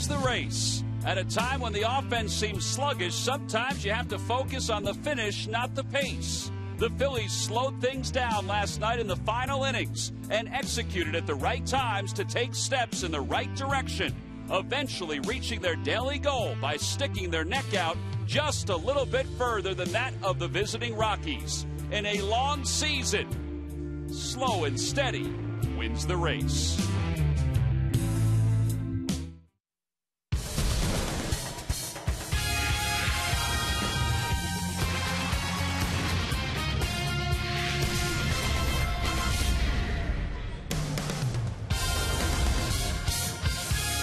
wins the race. At a time when the offense seems sluggish, sometimes you have to focus on the finish, not the pace. The Phillies slowed things down last night in the final innings and executed at the right times to take steps in the right direction, eventually reaching their daily goal by sticking their neck out just a little bit further than that of the visiting Rockies. In a long season, slow and steady wins the race.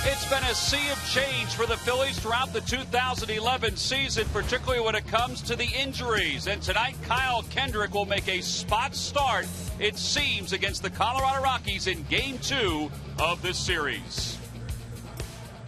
It's been a sea of change for the Phillies throughout the 2011 season, particularly when it comes to the injuries. And tonight, Kyle Kendrick will make a spot start, it seems, against the Colorado Rockies in Game 2 of this series.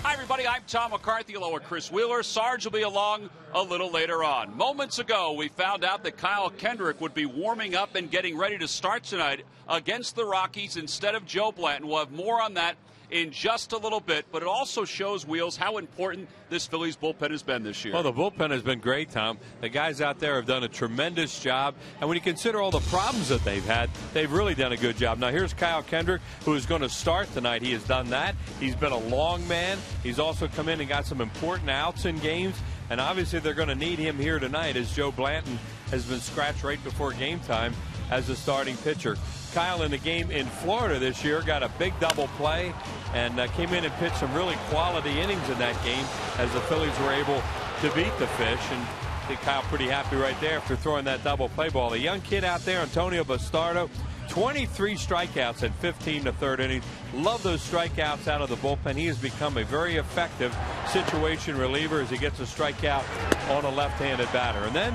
Hi, everybody. I'm Tom McCarthy, along with Chris Wheeler. Sarge will be along a little later on. Moments ago, we found out that Kyle Kendrick would be warming up and getting ready to start tonight against the Rockies instead of Joe Blanton. We'll have more on that in just a little bit, but it also shows, Wheels, how important this Phillies bullpen has been this year. Well, the bullpen has been great, Tom. The guys out there have done a tremendous job, and when you consider all the problems that they've had, they've really done a good job. Now, here's Kyle Kendrick, who is going to start tonight. He has done that. He's been a long man. He's also come in and got some important outs in games, and obviously they're going to need him here tonight as Joe Blanton has been scratched right before game time as a starting pitcher. Kyle, in the game in Florida this year, got a big double play and came in and pitched some really quality innings in that game as the Phillies were able to beat the Fish. And I think Kyle pretty happy right there after throwing that double play ball. The young kid out there, Antonio Bastardo, 23 strikeouts in 15 to third innings. Love those strikeouts out of the bullpen. He has become a very effective situation reliever as he gets a strikeout on a left-handed batter. And then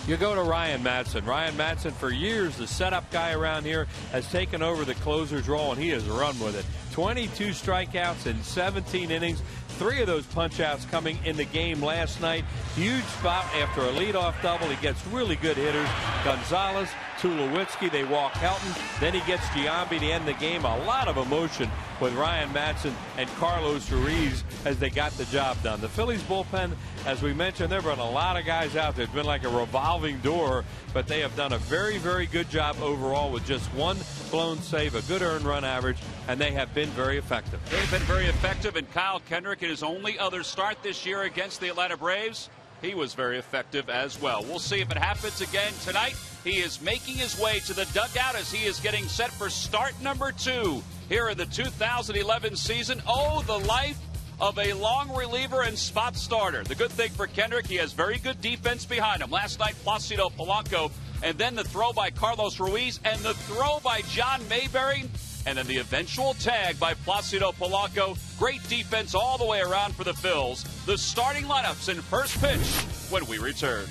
you go to Ryan Madson. Ryan Madson, for years, the setup guy around here, has taken over the closer's role, and he has run with it. 22 strikeouts in 17 innings. 3 of those punch-outs coming in the game last night. Huge spot after a leadoff double. He gets really good hitters. Gonzalez, Tulowitzki, they walk Helton. Then he gets Giambi to end the game. A lot of emotion with Ryan Madson and Carlos Ruiz as they got the job done. The Phillies bullpen, as we mentioned, there have been a lot of guys out there. It's been like a revolving door, but they have done a very, very good job overall with just one blown save, a good earned run average, and they have been very effective. They've been very effective, and Kyle Kendrick, in his only other start this year against the Atlanta Braves, he was very effective as well. We'll see if it happens again tonight. He is making his way to the dugout as he is getting set for start number 2 here in the 2011 season. Oh, the life of a long reliever and spot starter. The good thing for Kendrick, he has very good defense behind him. Last night, Placido Polanco, and then the throw by Carlos Ruiz, and the throw by John Mayberry, and then the eventual tag by Placido Polanco. Great defense all the way around for the Phils. The starting lineups in first pitch when we return.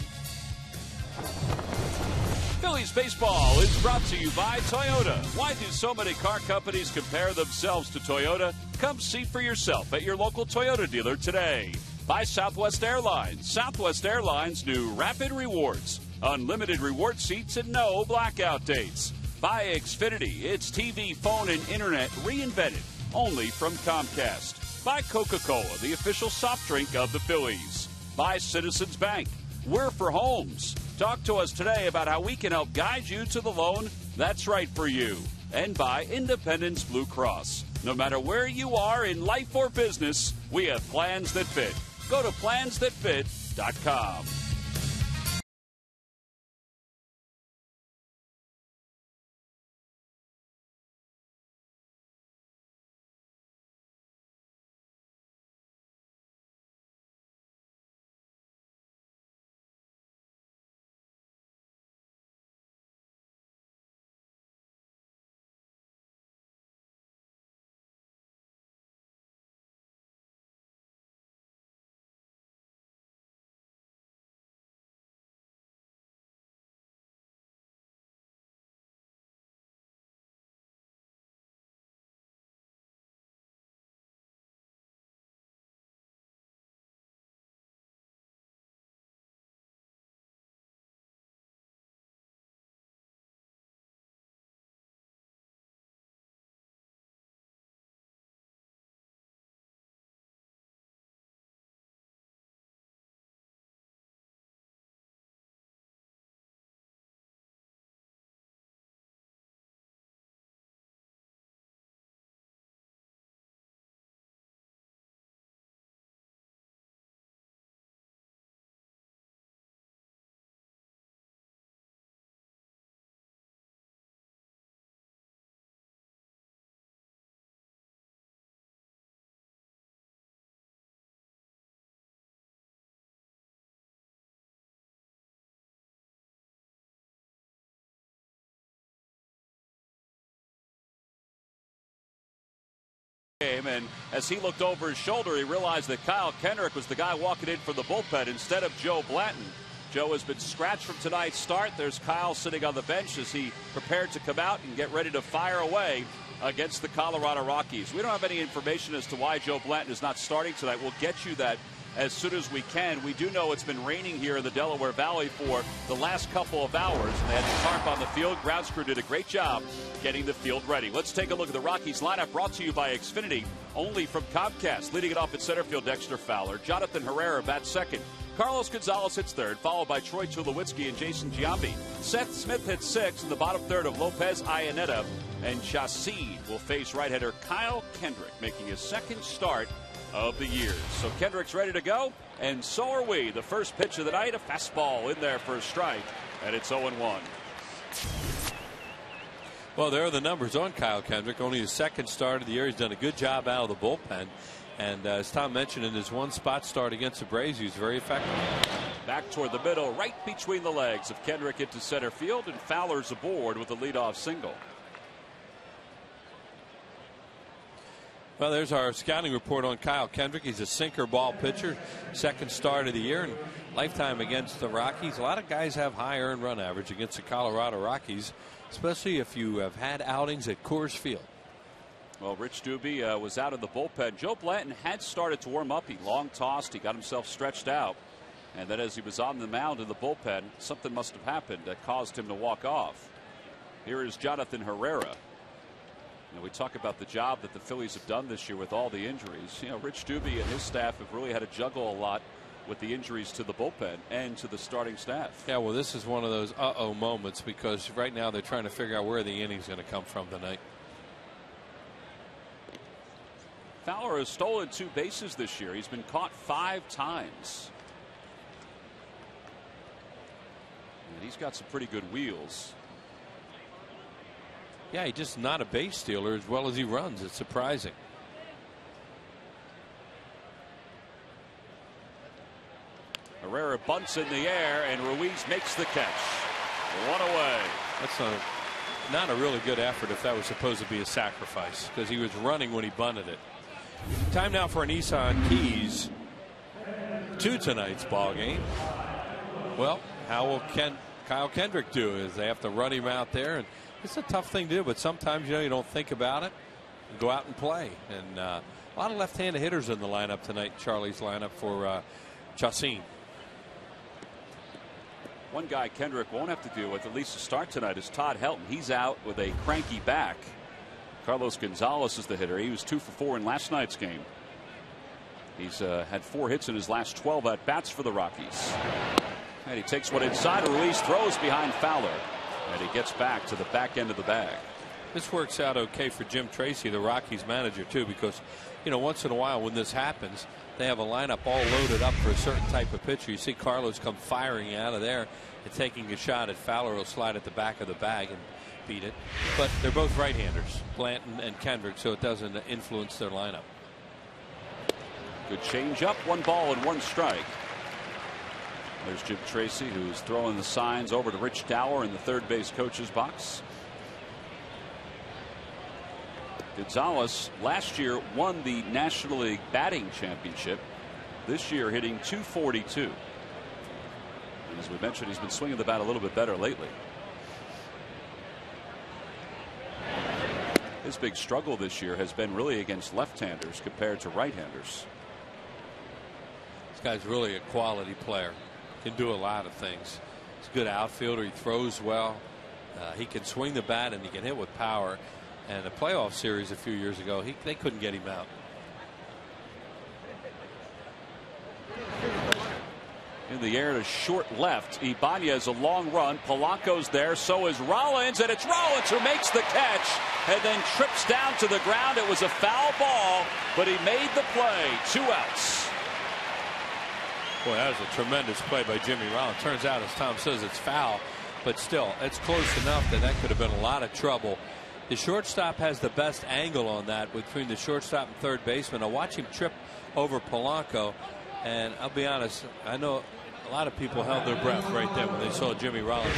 Phillies baseball is brought to you by Toyota. Why do so many car companies compare themselves to Toyota? Come see for yourself at your local Toyota dealer today. By Southwest Airlines. Southwest Airlines' new Rapid Rewards. Unlimited reward seats and no blackout dates. By Xfinity. It's TV, phone, and internet reinvented. Only from Comcast. By Coca-Cola, the official soft drink of the Phillies. By Citizens Bank. We're for homes. Talk to us today about how we can help guide you to the loan that's right for you. And by Independence Blue Cross. No matter where you are in life or business, we have plans that fit. Go to plansthatfit.com. game, and as he looked over his shoulder, he realized that Kyle Kendrick was the guy walking in for the bullpen instead of Joe Blanton. Joe has been scratched from tonight's start. There's Kyle sitting on the bench as he prepared to come out and get ready to fire away against the Colorado Rockies. We don't have any information as to why Joe Blanton is not starting tonight. We'll get you that as soon as we can. We do know it's been raining here in the Delaware Valley for the last couple of hours. They had the tarp on the field. Grounds crew did a great job getting the field ready. Let's take a look at the Rockies lineup, brought to you by Xfinity, only from Comcast. Leading it off at center field, Dexter Fowler. Jonathan Herrera bats second. Carlos Gonzalez hits third, followed by Troy Tulowitzki and Jason Giambi. Seth Smith hits sixth. In the bottom third of Lopez, Iannetta, and Chassid will face right-hander Kyle Kendrick, making his second start of the year. So Kendrick's ready to go, and so are we. The first pitch of the night, a fastball in there for a strike, and it's 0-1. Well, there are the numbers on Kyle Kendrick. Only his second start of the year. He's done a good job out of the bullpen. And as Tom mentioned, in his one spot start against the Braves, he was very effective. Back toward the middle, right between the legs of Kendrick into center field, and Fowler's aboard with a leadoff single. Well, there's our scouting report on Kyle Kendrick. He's a sinker ball pitcher, second start of the year, and lifetime against the Rockies. A lot of guys have high earned run average against the Colorado Rockies, especially if you have had outings at Coors Field. Well, Rich Doobie was out of the bullpen. Joe Blanton had started to warm up. He long tossed. He got himself stretched out. And then as he was on the mound in the bullpen, something must have happened that caused him to walk off. Here is Jonathan Herrera. You know, we talk about the job that the Phillies have done this year with all the injuries. You know, Rich Doobie and his staff have really had to juggle a lot with the injuries to the bullpen and to the starting staff. Yeah, well, this is one of those uh-oh moments, because right now they're trying to figure out where the inning's going to come from tonight. Fowler has stolen 2 bases this year. He's been caught 5 times. And he's got some pretty good wheels. Yeah, he's just not a base stealer as well as he runs. It's surprising. Herrera bunts in the air, and Ruiz makes the catch. 1 away. That's not a really good effort if that was supposed to be a sacrifice, because he was running when he bunted it. Time now for an Nissan Keys to tonight's ball game. Well, how will Kyle Kendrick do? Is they have to run him out there, and it's a tough thing to do, but sometimes you don't think about it and go out and play. And a lot of left-handed hitters in the lineup tonight. Charlie's lineup for Chassid. One guy Kendrick won't have to deal with, at least to start tonight, is Todd Helton. He's out with a cranky back. Carlos Gonzalez is the hitter. He was 2 for 4 in last night's game. He's had 4 hits in his last 12 at bats for the Rockies. And he takes one inside. Ruiz throws behind Fowler, and he gets back to the back end of the bag. This works out okay for Jim Tracy, the Rockies manager, too, because, you know, once in a while when this happens, they have a lineup all loaded up for a certain type of pitcher. You see Carlos come firing out of there and taking a shot at Fowler. Will slide at the back of the bag and beat it. But they're both right-handers, Blanton and Kendrick, so it doesn't influence their lineup. Good change up, 1 ball and 1 strike. There's Jim Tracy, who's throwing the signs over to Rich Dower in the third base coach's box. Gonzalez last year won the National League batting championship. This year hitting .242. And as we mentioned, he's been swinging the bat a little bit better lately. His big struggle this year has been really against left-handers compared to right-handers. This guy's really a quality player. Can do a lot of things. He's a good outfielder. He throws well. He can swing the bat, and he can hit with power. And a playoff series a few years ago, they couldn't get him out. In the air to short left. Ibanez a long run. Polanco's there. So is Rollins. And it's Rollins who makes the catch and then trips down to the ground. It was a foul ball, but he made the play. 2 outs. Boy, that was a tremendous play by Jimmy Rollins. Turns out, as Tom says, it's foul. But still, it's close enough that could have been a lot of trouble. The shortstop has the best angle on that between the shortstop and third baseman. I watch him trip over Polanco, and I'll be honest, I know a lot of people held their breath right there when they saw Jimmy Rollins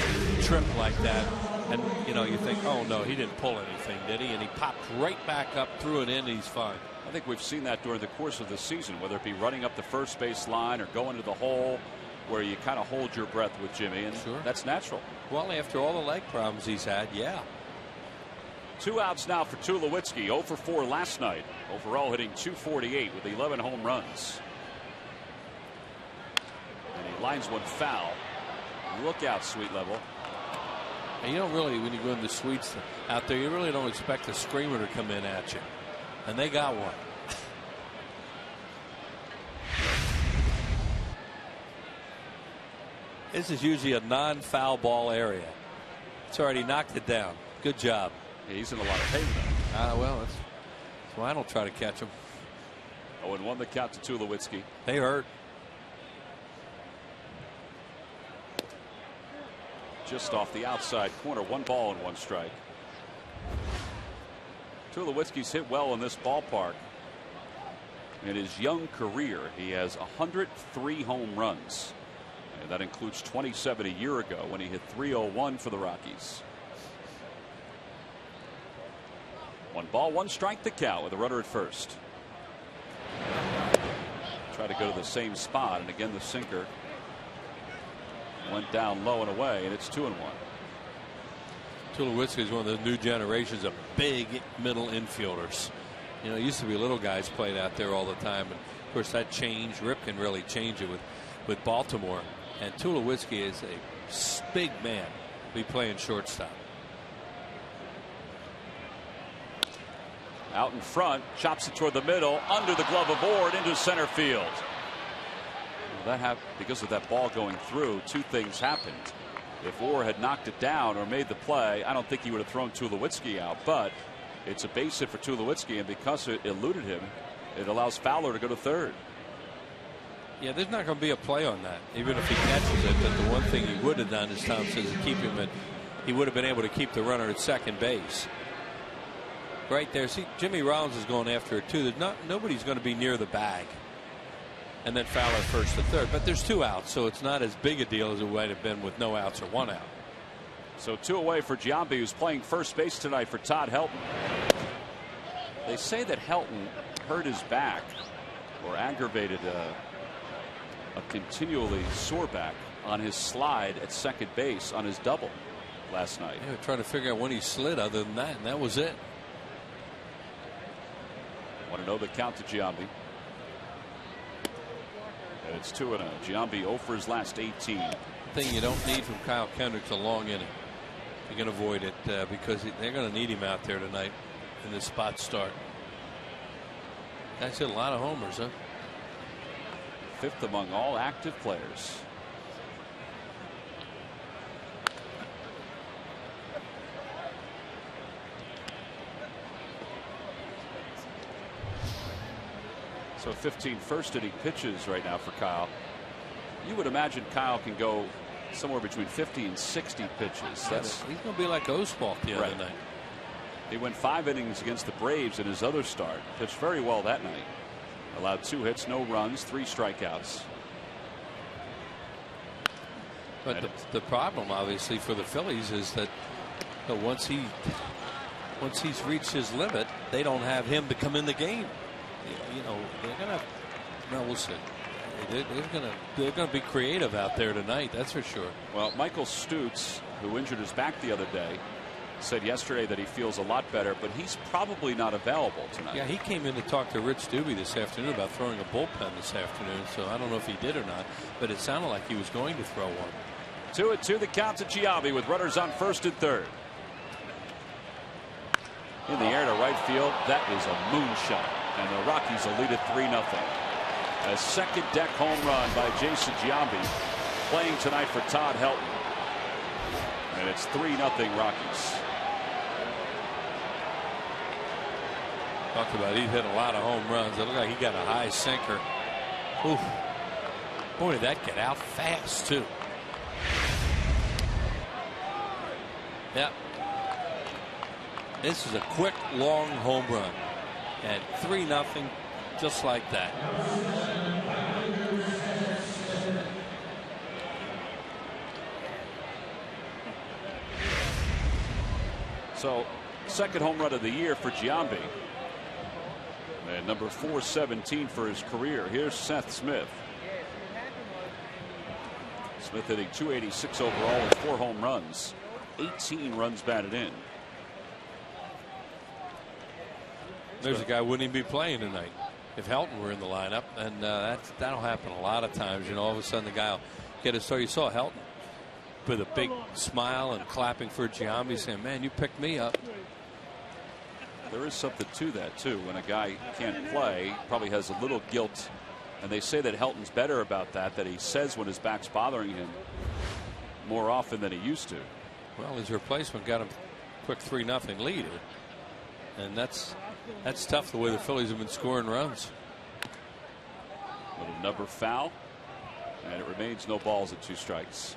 trip like that. And, you know, you think, oh, no, he didn't pull anything, did he? And he popped right back up, threw it in, and he's fine. I think we've seen that during the course of the season, whether it be running up the first base line or going to the hole where you kind of hold your breath with Jimmy, and sure, that's natural. Well, after all the leg problems he's had, yeah. 2 outs now for Tulowitzki. 0 for 4 last night. Overall hitting .248 with 11 home runs. And he lines one foul. Look out, Sweet Level. And you don't really, when you go into suites out there, you really don't expect a screamer to come in at you. And they got one. This is usually a non-foul ball area. It's already knocked it down. Good job. Yeah, he's in a lot of pain though. Well, that's why I don't try to catch him. 0-1 the count to Tulowitzki. They hurt. Just off the outside corner. 1 ball and 1 strike. Tulowitzki's hit well in this ballpark. In his young career, he has 103 home runs. And that includes 27 a year ago when he hit .301 for the Rockies. 1 ball, 1 strike the count with a runner at first. Try to go to the same spot, and again the sinker went down low and away, and it's 2-1. Tulowitzki is one of the new generations of big middle infielders. You know, it used to be little guys played out there all the time, and of course that changed. Ripken really changed it with Baltimore, and Tulowitzki is a big man. Be playing shortstop. Out in front, chops it toward the middle, under the glove of Ord into center field. That happened because of that ball going through. 2 things happened. If Orr had knocked it down or made the play, I don't think he would have thrown Tulowitzki out, but it's a base hit for Tulowitzki, and because it eluded him, it allows Fowler to go to third. Yeah, there's not going to be a play on that, even if he catches it. But the one thing he would have done, as Tom says, is keep him at, he would have been able to keep the runner at second base. Right there, see, Jimmy Rollins is going after it too. There's nobody's going to be near the bag. And then Fowler first to third, but there's 2 outs, so it's not as big a deal as it might have been with no outs or 1 out. So 2 away for Giambi, who's playing first base tonight for Todd Helton. They say that Helton hurt his back or aggravated a continually sore back on his slide at second base on his double last night. They were trying to figure out when he slid other than that, and that was it. 1-0 the count to Giambi. And it's 2-0. Giambi 0 for his last 18. The thing you don't need from Kyle Kendrick's a long inning. You can avoid it because they're going to need him out there tonight in this spot start. That's hit a lot of homers, huh? 5th among all active players. So 15 first inning pitches right now for Kyle. You would imagine Kyle can go somewhere between 50 and 60 pitches. That's he's going to be like Oswalt the other night. He went 5 innings against the Braves in his other start. Pitched very well that night. Allowed 2 hits, no runs, 3 strikeouts. But the problem, obviously, for the Phillies is that once he's reached his limit, they don't have him to come in the game. You know, they're gonna. No, we'll see. They're gonna be creative out there tonight. That's for sure. Well, Michael Stutz, who injured his back the other day, said yesterday that he feels a lot better, but he's probably not available tonight. Yeah, he came in to talk to Rich Doobie this afternoon about throwing a bullpen this afternoon. So I don't know if he did or not, but it sounded like he was going to throw one. 2-2 the count to Giambi with runners on first and third. In the air to right field. That is a moonshot. And the Rockies will lead it 3-0. A second deck home run by Jason Giambi, playing tonight for Todd Helton. And it's 3-0 Rockies. Talked about he hit a lot of home runs. It looked like he got a high sinker. Oof. Boy, did that get out fast too. Yep. This is a quick, long home run. And 3-0, just like that. So, second home run of the year for Giambi. And number 417 for his career. Here's Seth Smith. Smith hitting .286 overall with 4 home runs, 18 runs batted in. There's a guy wouldn't even be playing tonight if Helton were in the lineup, and that'll happen a lot of times. You know, all of a sudden the guy will get it. So you saw Helton with a big smile and clapping for Giambi, saying, "Man, you picked me up." There is something to that too. When a guy can't play, probably has a little guilt, and they say that Helton's better about that. That he says when his back's bothering him more often than he used to. Well, his replacement got him a quick 3-0 lead, and that's tough the way the Phillies have been scoring runs. Little number foul, and it remains no balls at 2 strikes.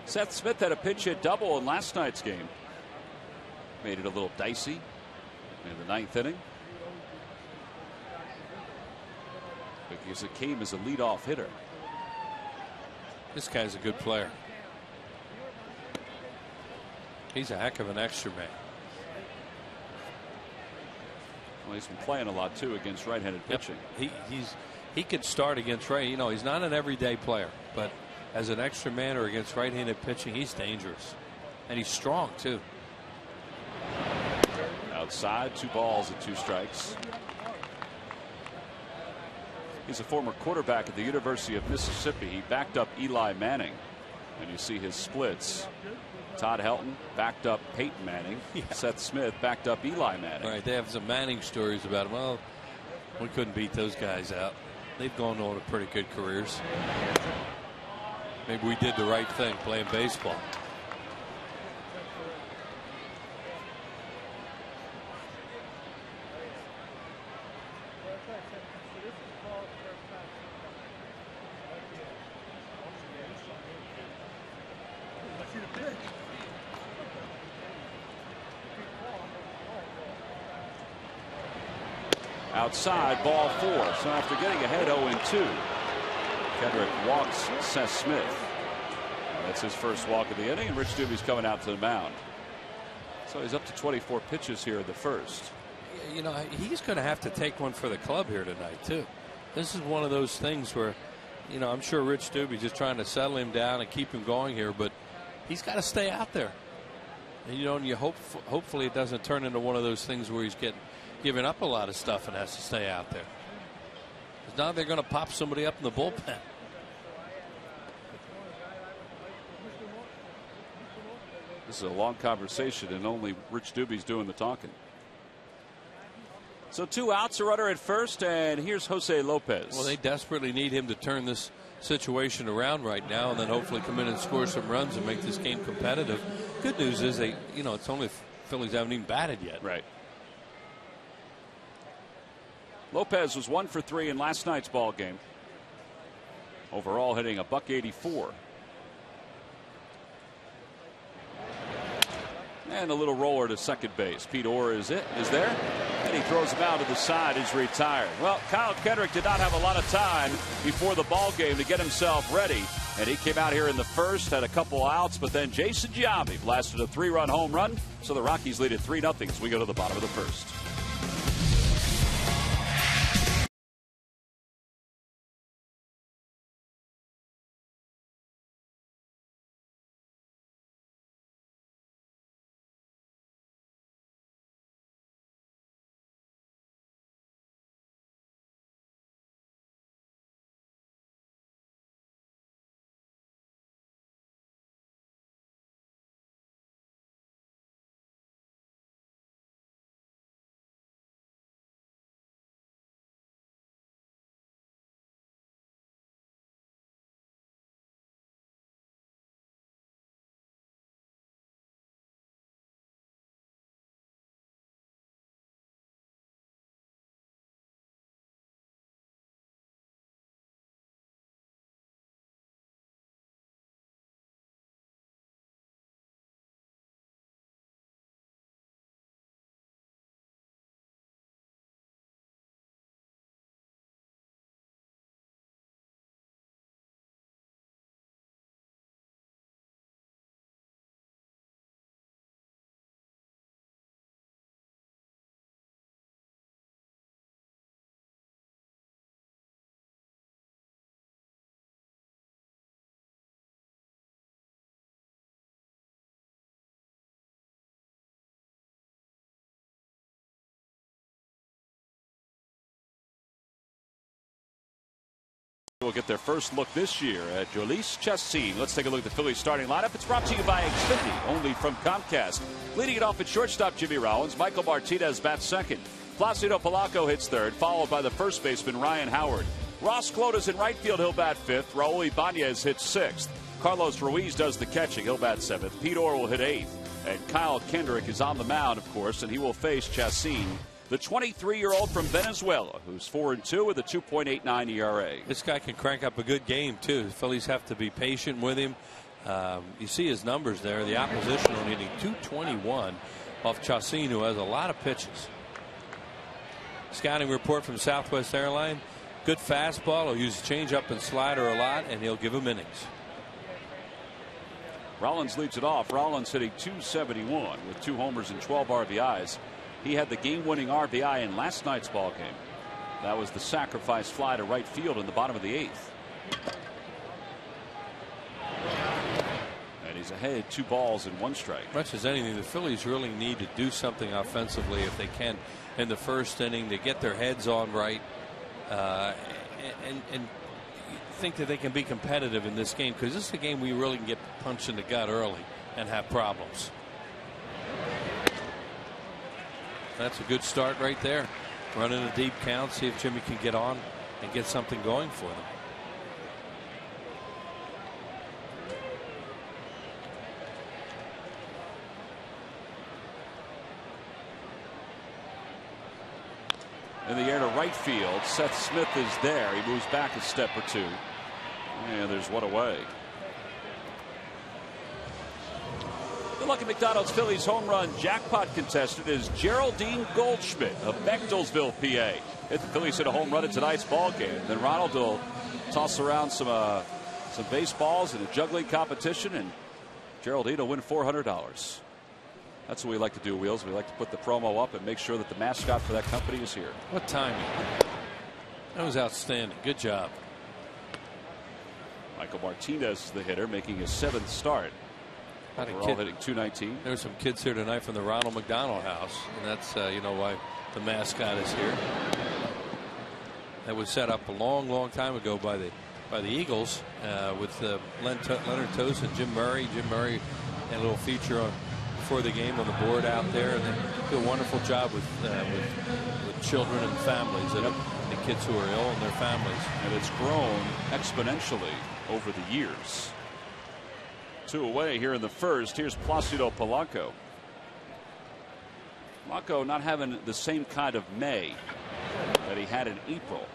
Seth Smith had a pinch hit double in last night's game. Made it a little dicey in the 9th inning, because it came as a leadoff hitter. This guy's a good player. He's a heck of an extra man. Well, he's been playing a lot too against right-handed pitching. He could start against right. You know, he's not an everyday player, but as an extra man or against right-handed pitching, he's dangerous, and he's strong too. Outside, 2 balls at 2 strikes. He's a former quarterback at the University of Mississippi. He backed up Eli Manning, and you see his splits. Todd Helton backed up Peyton Manning. Yeah. Seth Smith backed up Eli Manning. Right, they have some Manning stories about him. Well, we couldn't beat those guys out. They've gone on to pretty good careers. Maybe we did the right thing playing baseball. Outside, ball 4. So after getting ahead 0-2, Kendrick walks Seth Smith. That's his first walk of the inning, and Rich Dubie's coming out to the mound. So he's up to 24 pitches here in the first. You know, he's going to have to take one for the club here tonight too. This is one of those things where, you know, I'm sure Rich Dubie's just trying to settle him down and keep him going here, but he's got to stay out there. And you know, and you hopefully it doesn't turn into one of those things where he's giving up a lot of stuff and has to stay out there. Because now they're going to pop somebody up in the bullpen. This is a long conversation, and only Rich Dubie's doing the talking. So 2 outs, a runner at first, and here's Jose Lopez. Well, they desperately need him to turn this situation around right now, and then hopefully come in and score some runs and make this game competitive. Good news is it's only Phillies haven't even batted yet. Right. Lopez was 1 for 3 in last night's ball game. Overall, hitting a .184. And a little roller to second base. Pete Orr is there, and he throws him out to the side. He's retired. Well, Kyle Kendrick did not have a lot of time before the ball game to get himself ready, and he came out here in the first, had a couple outs, but then Jason Giambi blasted a 3-run home run, so the Rockies lead at 3-0 as we go to the bottom of the first. We'll get their first look this year at Jhoulys Chassin. Let's take a look at the Phillies starting lineup. It's brought to you by Xfinity, only from Comcast. Leading it off at shortstop, Jimmy Rollins. Michael Martinez bats second. Placido Polanco hits third, followed by the first baseman Ryan Howard. Ross Clota's in right field. He'll bat fifth. Raul Ibanez hits sixth. Carlos Ruiz does the catching. He'll bat seventh. Pete Orr will hit eighth. And Kyle Kendrick is on the mound, of course, and he will face Chassin, the 23-year-old from Venezuela, who's 4-2 with a 2.89 ERA. This guy can crank up a good game, too. The Phillies have to be patient with him. You see his numbers there. The opposition only hitting 221 off Chassin, who has a lot of pitches. Scouting report from Southwest Airlines. Good fastball. He'll use changeup and slider a lot, and he'll give him innings. Rollins leads it off. Rollins hitting .271 with 2 homers and 12 RBIs. He had the game-winning RBI in last night's ball game. That was the sacrifice fly to right field in the bottom of the 8th. And he's ahead 2 balls and 1 strike. Much as anything, the Phillies really need to do something offensively if they can in the first inning to get their heads on right and think that they can be competitive in this game, because this is a game we really can get punched in the gut early and have problems. That's a good start right there. Running a deep count, see if Jimmy can get on and get something going for them. In the air to right field. Seth Smith is there. He moves back a step or 2. And there's 1 away. The Lucky McDonald's Phillies home run jackpot contestant is Geraldine Goldschmidt of Bechtelsville, PA. If the Phillies hit a home run in tonight's ball game, then Ronald will toss around some baseballs in a juggling competition, and Geraldine will win $400. That's what we like to do, Wheels. We like to put the promo up and make sure that the mascot for that company is here. What timing. That was outstanding. Good job. Michael Martinez, the hitter, making his 7th start. Overall hitting .219. There's some kids here tonight from the Ronald McDonald House, and that's you know why the mascot is here. That was set up a long time ago by the Eagles with Leonard Tost and Jim Murray. Jim Murray had a little feature before the game on the board out there, and they do a wonderful job with children and families, and the kids who are ill and their families. And it's grown exponentially over the years. 2 away here in the first. Here's Placido Polanco. Polanco not having the same kind of May that he had in April.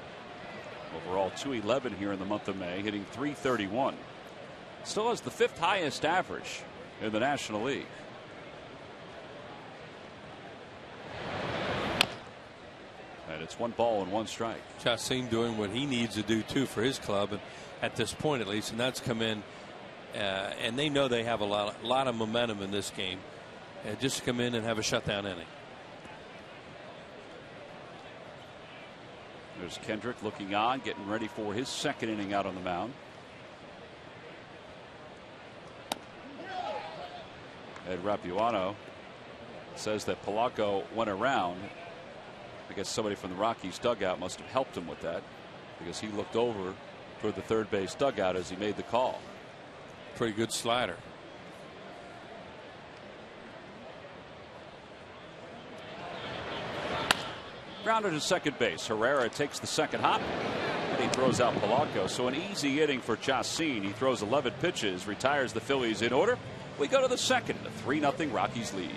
Overall .211 here in the month of May, hitting .331. Still has the 5th highest average in the National League. And it's 1 ball and 1 strike. Chassin doing what he needs to do too for his club, and at this point at least, and that's come in. And they know they have a lot of momentum in this game. Just to come in and have a shutdown inning. There's Kendrick looking on, getting ready for his 2nd inning out on the mound. Ed Rapuano says that Polanco went around. I guess somebody from the Rockies dugout must have helped him with that, because he looked over toward the third base dugout as he made the call. Pretty good slider. Grounded to second base. Herrera takes the 2nd hop, and he throws out Polanco. So an easy inning for Chassin. He throws 11 pitches, retires the Phillies in order. We go to the 2nd, a 3-0 Rockies lead.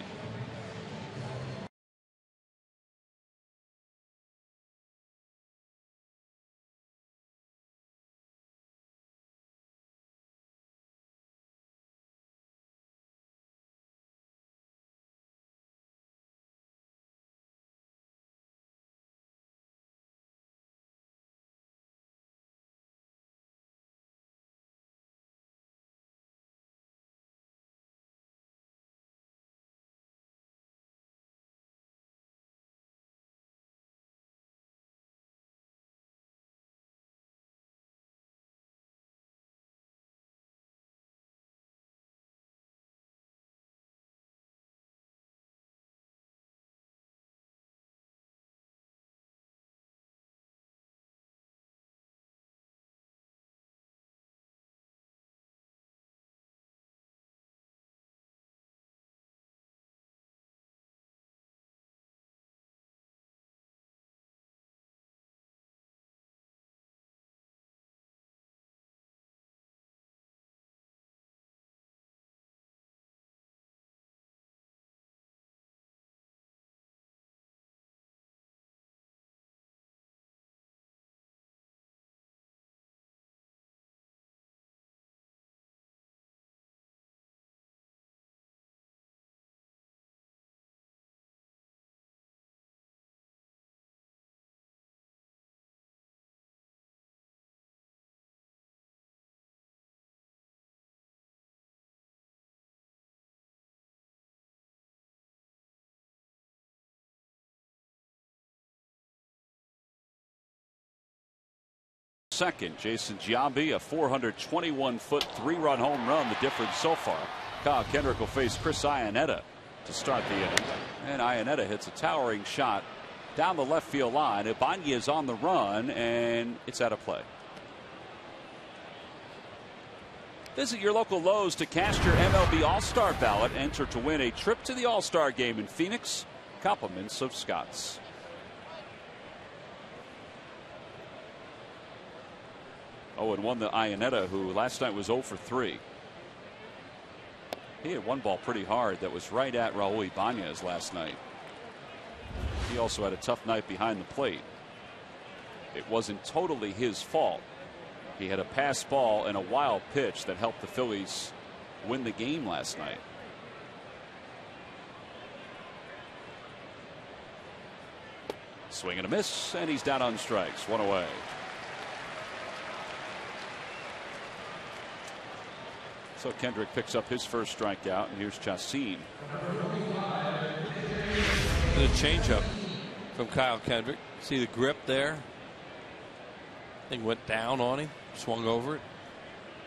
second. Jason Giambi, a 421-foot 3-run home run, the difference so far. Kyle Kendrick will face Chris Iannetta to start the inning. And Iannetta hits a towering shot down the left field line. Ibanez on the run, and it's out of play. Visit your local Lowe's to cast your MLB All-Star ballot. Enter to win a trip to the All-Star game in Phoenix. Compliments of Scott's. Oh, and 1 to Iannetta, who last night was 0 for 3. He had one ball pretty hard that was right at Raul Ibanez last night. He also had a tough night behind the plate. It wasn't totally his fault. He had a pass ball and a wild pitch that helped the Phillies win the game last night. Swing and a miss, and he's down on strikes. 1 away. So Kendrick picks up his first strikeout, and here's Chacin. The changeup from Kyle Kendrick. See the grip there? Thing went down on him, swung over it.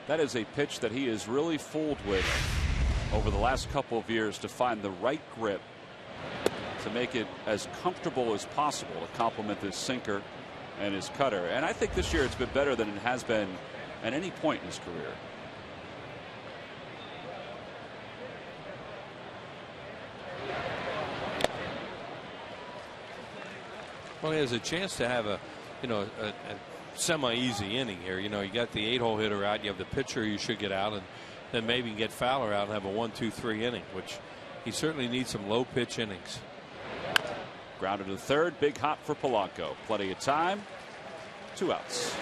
That is a pitch that he is really fooled with over the last couple of years to find the right grip to make it as comfortable as possible to complement his sinker and his cutter. And I think this year it's been better than it has been at any point in his career. Well, he has a chance to have a semi-easy inning here. You got the 8-hole hitter out, you have the pitcher you should get out, and then maybe get Fowler out and have a 1-2-3 inning, which he certainly needs some low pitch innings. Grounded to third, big hop for Polanco. Plenty of time. 2 outs.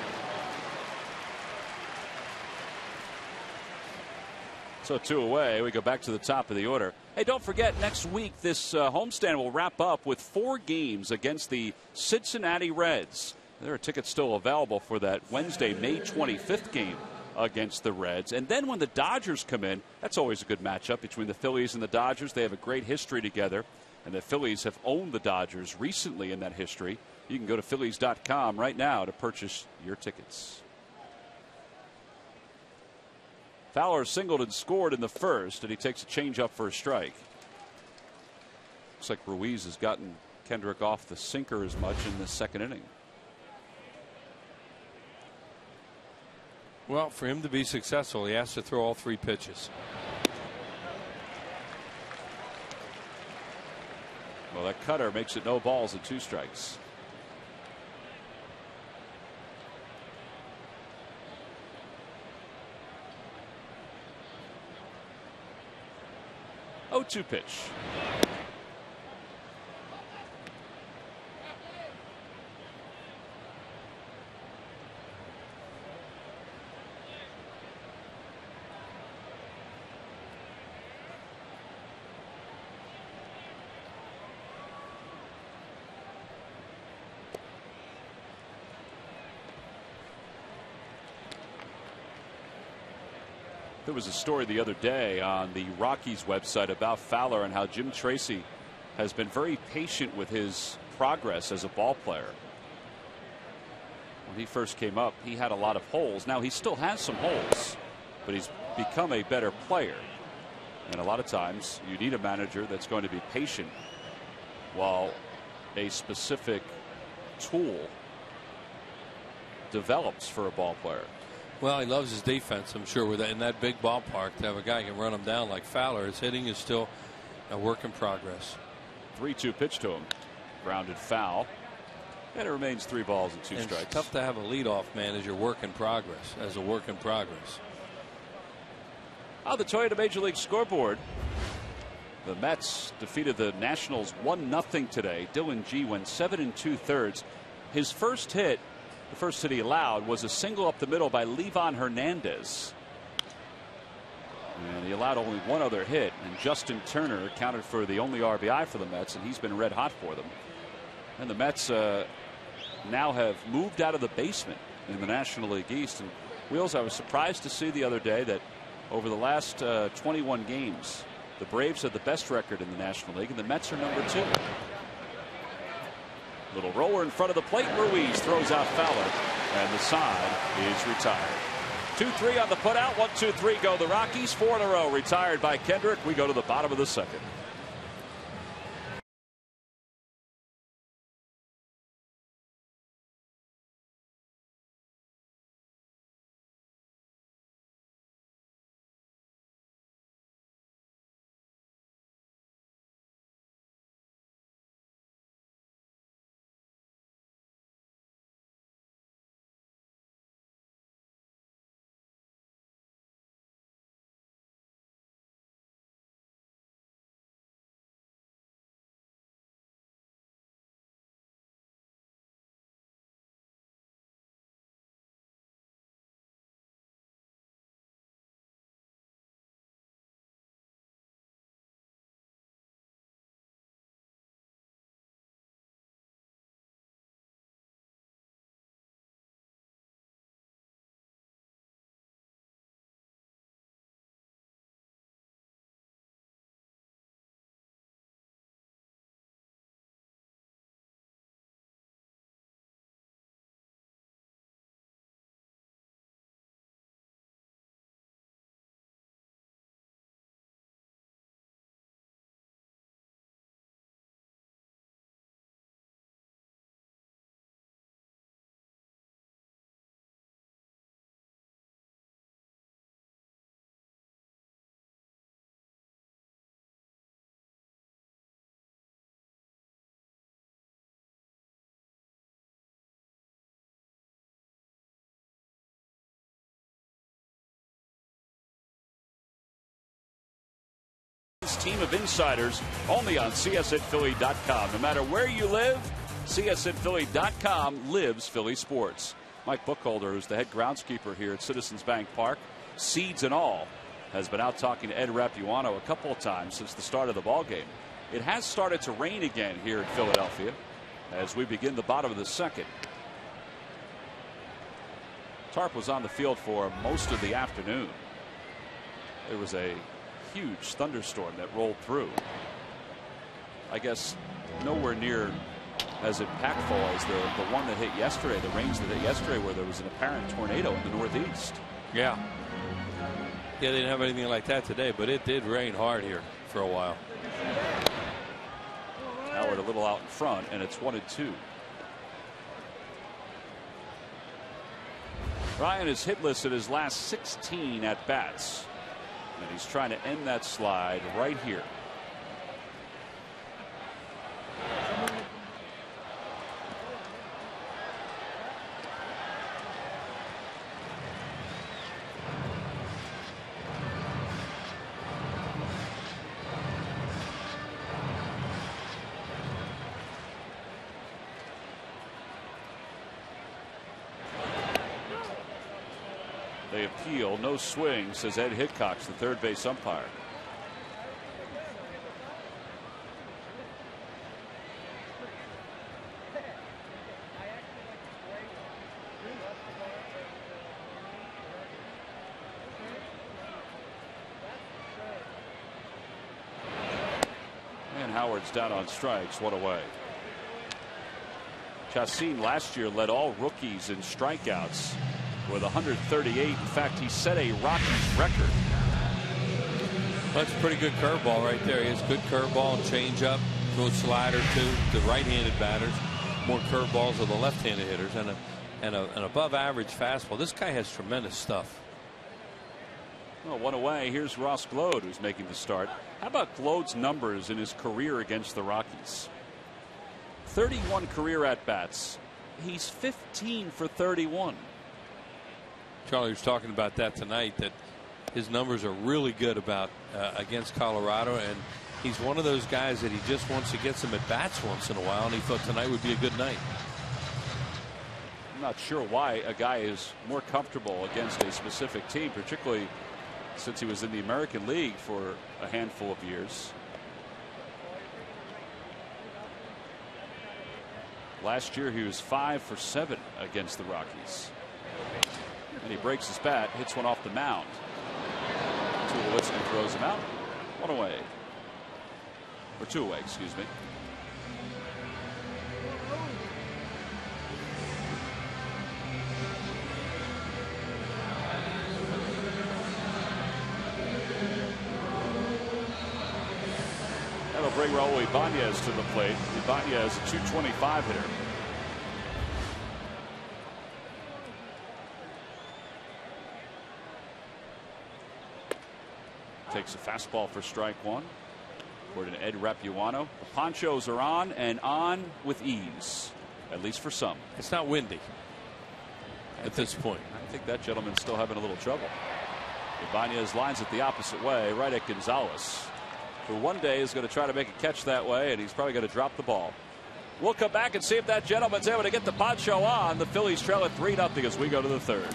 So 2 away. We go back to the top of the order. Hey, don't forget, next week this homestand will wrap up with 4 games against the Cincinnati Reds. There are tickets still available for that Wednesday, May 25th game against the Reds. And then when the Dodgers come in, that's always a good matchup between the Phillies and the Dodgers. They have a great history together, and the Phillies have owned the Dodgers recently in that history. You can go to Phillies.com right now to purchase your tickets. Fowler singled and scored in the first, and he takes a changeup for a strike. Looks like Ruiz has gotten Kendrick off the sinker as much in the second inning. Well, for him to be successful, he has to throw all 3 pitches. Well, that cutter makes it no balls and 2 strikes. Oh, 2 pitch. There was a story the other day on the Rockies website about Fowler and how Jim Tracy has been very patient with his progress as a ball player. When he first came up, he had a lot of holes. Now he still has some holes, but he's become a better player. And a lot of times you need a manager that's going to be patient while a specific tool develops for a ball player. Well, he loves his defense, I'm sure, with that in that big ballpark to have a guy who can run him down like Fowler. His hitting is still a work in progress. 3-2 pitch to him. Grounded foul. And it remains 3 balls and 2 strikes. It's tough to have a leadoff man as your work in progress, as a work in progress. On the Toyota Major League scoreboard, the Mets defeated the Nationals 1-0 today. Dylan Gee went 7 2/3. His first hit, the first hit he allowed, was a single up the middle by Livan Hernandez. And he allowed only one other hit, and Justin Turner accounted for the only RBI for the Mets, and he's been red hot for them. And the Mets now have moved out of the basement in the National League East. And Wheels, I was surprised to see the other day that over the last 21 games, the Braves had the best record in the National League, and the Mets are number 2. Little roller in front of the plate. Ruiz throws out Fowler, and the side is retired. 2-3 on the putout. 1-2-3 go the Rockies. 4 in a row retired by Kendrick. We go to the bottom of the second. Team of insiders only on CSNPhilly.com. No matter where you live, CSNPhilly.com lives Philly sports. Mike Buchholder, who's the head groundskeeper here at Citizens Bank Park, seeds and all, has been out talking to Ed Rapuano a couple of times since the start of the ball game. It has started to rain again here in Philadelphia as we begin the bottom of the second. Tarp was on the field for most of the afternoon. There was a huge thunderstorm that rolled through. I guess nowhere near as impactful as the one that hit yesterday, the rains that hit yesterday, where there was an apparent tornado in the Northeast. Yeah, they didn't have anything like that today, but it did rain hard here for a while. Howard a little out in front, and it's 1-2. Ryan is hitless in his last 16 at bats. And he's trying to end that slide right here. They appeal. No swing, says Ed Hickox, the third base umpire. And Howard's down on strikes. One away. Chacin last year led all rookies in strikeouts with 138. In fact, he set a Rockies record. That's a pretty good curveball right there. He has good curveball, changeup, throw slider too to right-handed batters. More curveballs of the left-handed hitters, and an above-average fastball. This guy has tremendous stuff. Well, one away. Here's Ross Glode, who's making the start. How about Glode's numbers in his career against the Rockies? 31 career at-bats. He's 15 for 31. Charlie was talking about that tonight, that his numbers are really good about against Colorado, and he's one of those guys that he just wants to get some at bats once in a while, and he thought tonight would be a good night. I'm not sure why a guy is more comfortable against a specific team, particularly since he was in the American League for a handful of years. Last year he was 5 for 7 against the Rockies. And he breaks his bat, hits one off the mound. Tulowitzki throws him out. One away. Or two away, excuse me. Raul Ibanez to the plate. Ibanez, a 225 hitter. Takes a fastball for strike one. According to Ed Rapuano, the ponchos are on and on with ease, at least for some. It's not windy at this point. I think that gentleman's still having a little trouble. Ibanez lines it the opposite way, right at Gonzalez, who one day is going to try to make a catch that way, and he's probably going to drop the ball. We'll come back and see if that gentleman's able to get the poncho on. The Phillies trail at 3-0 as we go to the third.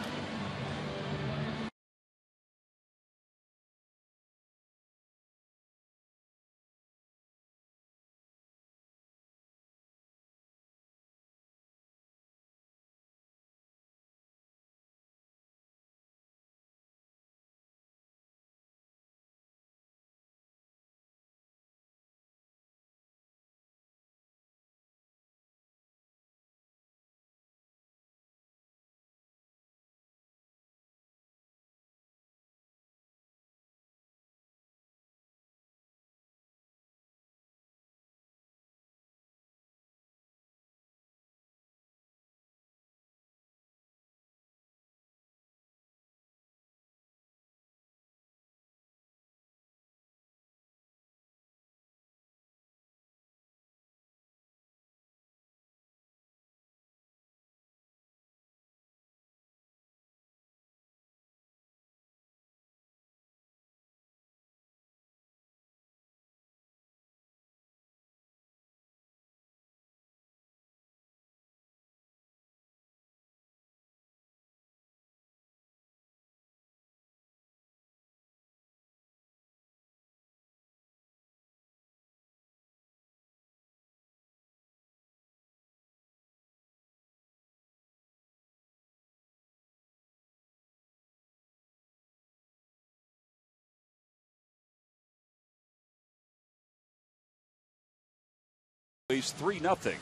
He's 3-0.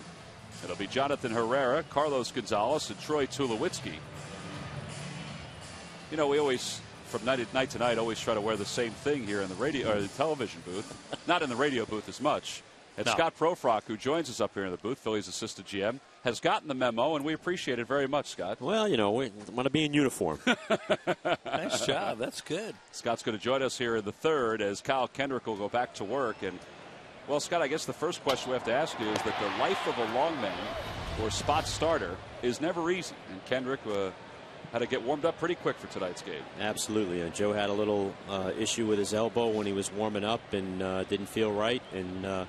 It'll be Jonathan Herrera, Carlos Gonzalez, and Troy Tulowitzki. You know, we always, from night to night, always try to wear the same thing here in the radio or the television booth. Not in the radio booth as much. And no. Scott Profrock, who joins us up here in the booth, Phillies assistant GM, has gotten the memo, and we appreciate it very much, Scott. Well, you know, we want to be in uniform. Nice job. That's good. Scott's going to join us here in the third as Kyle Kendrick will go back to work. And well, Scott, I guess the first question we have to ask you is that the life of a long man or spot starter is never easy. And Kendrick had to get warmed up pretty quick for tonight's game. Absolutely. Joe had a little issue with his elbow when he was warming up and didn't feel right. And the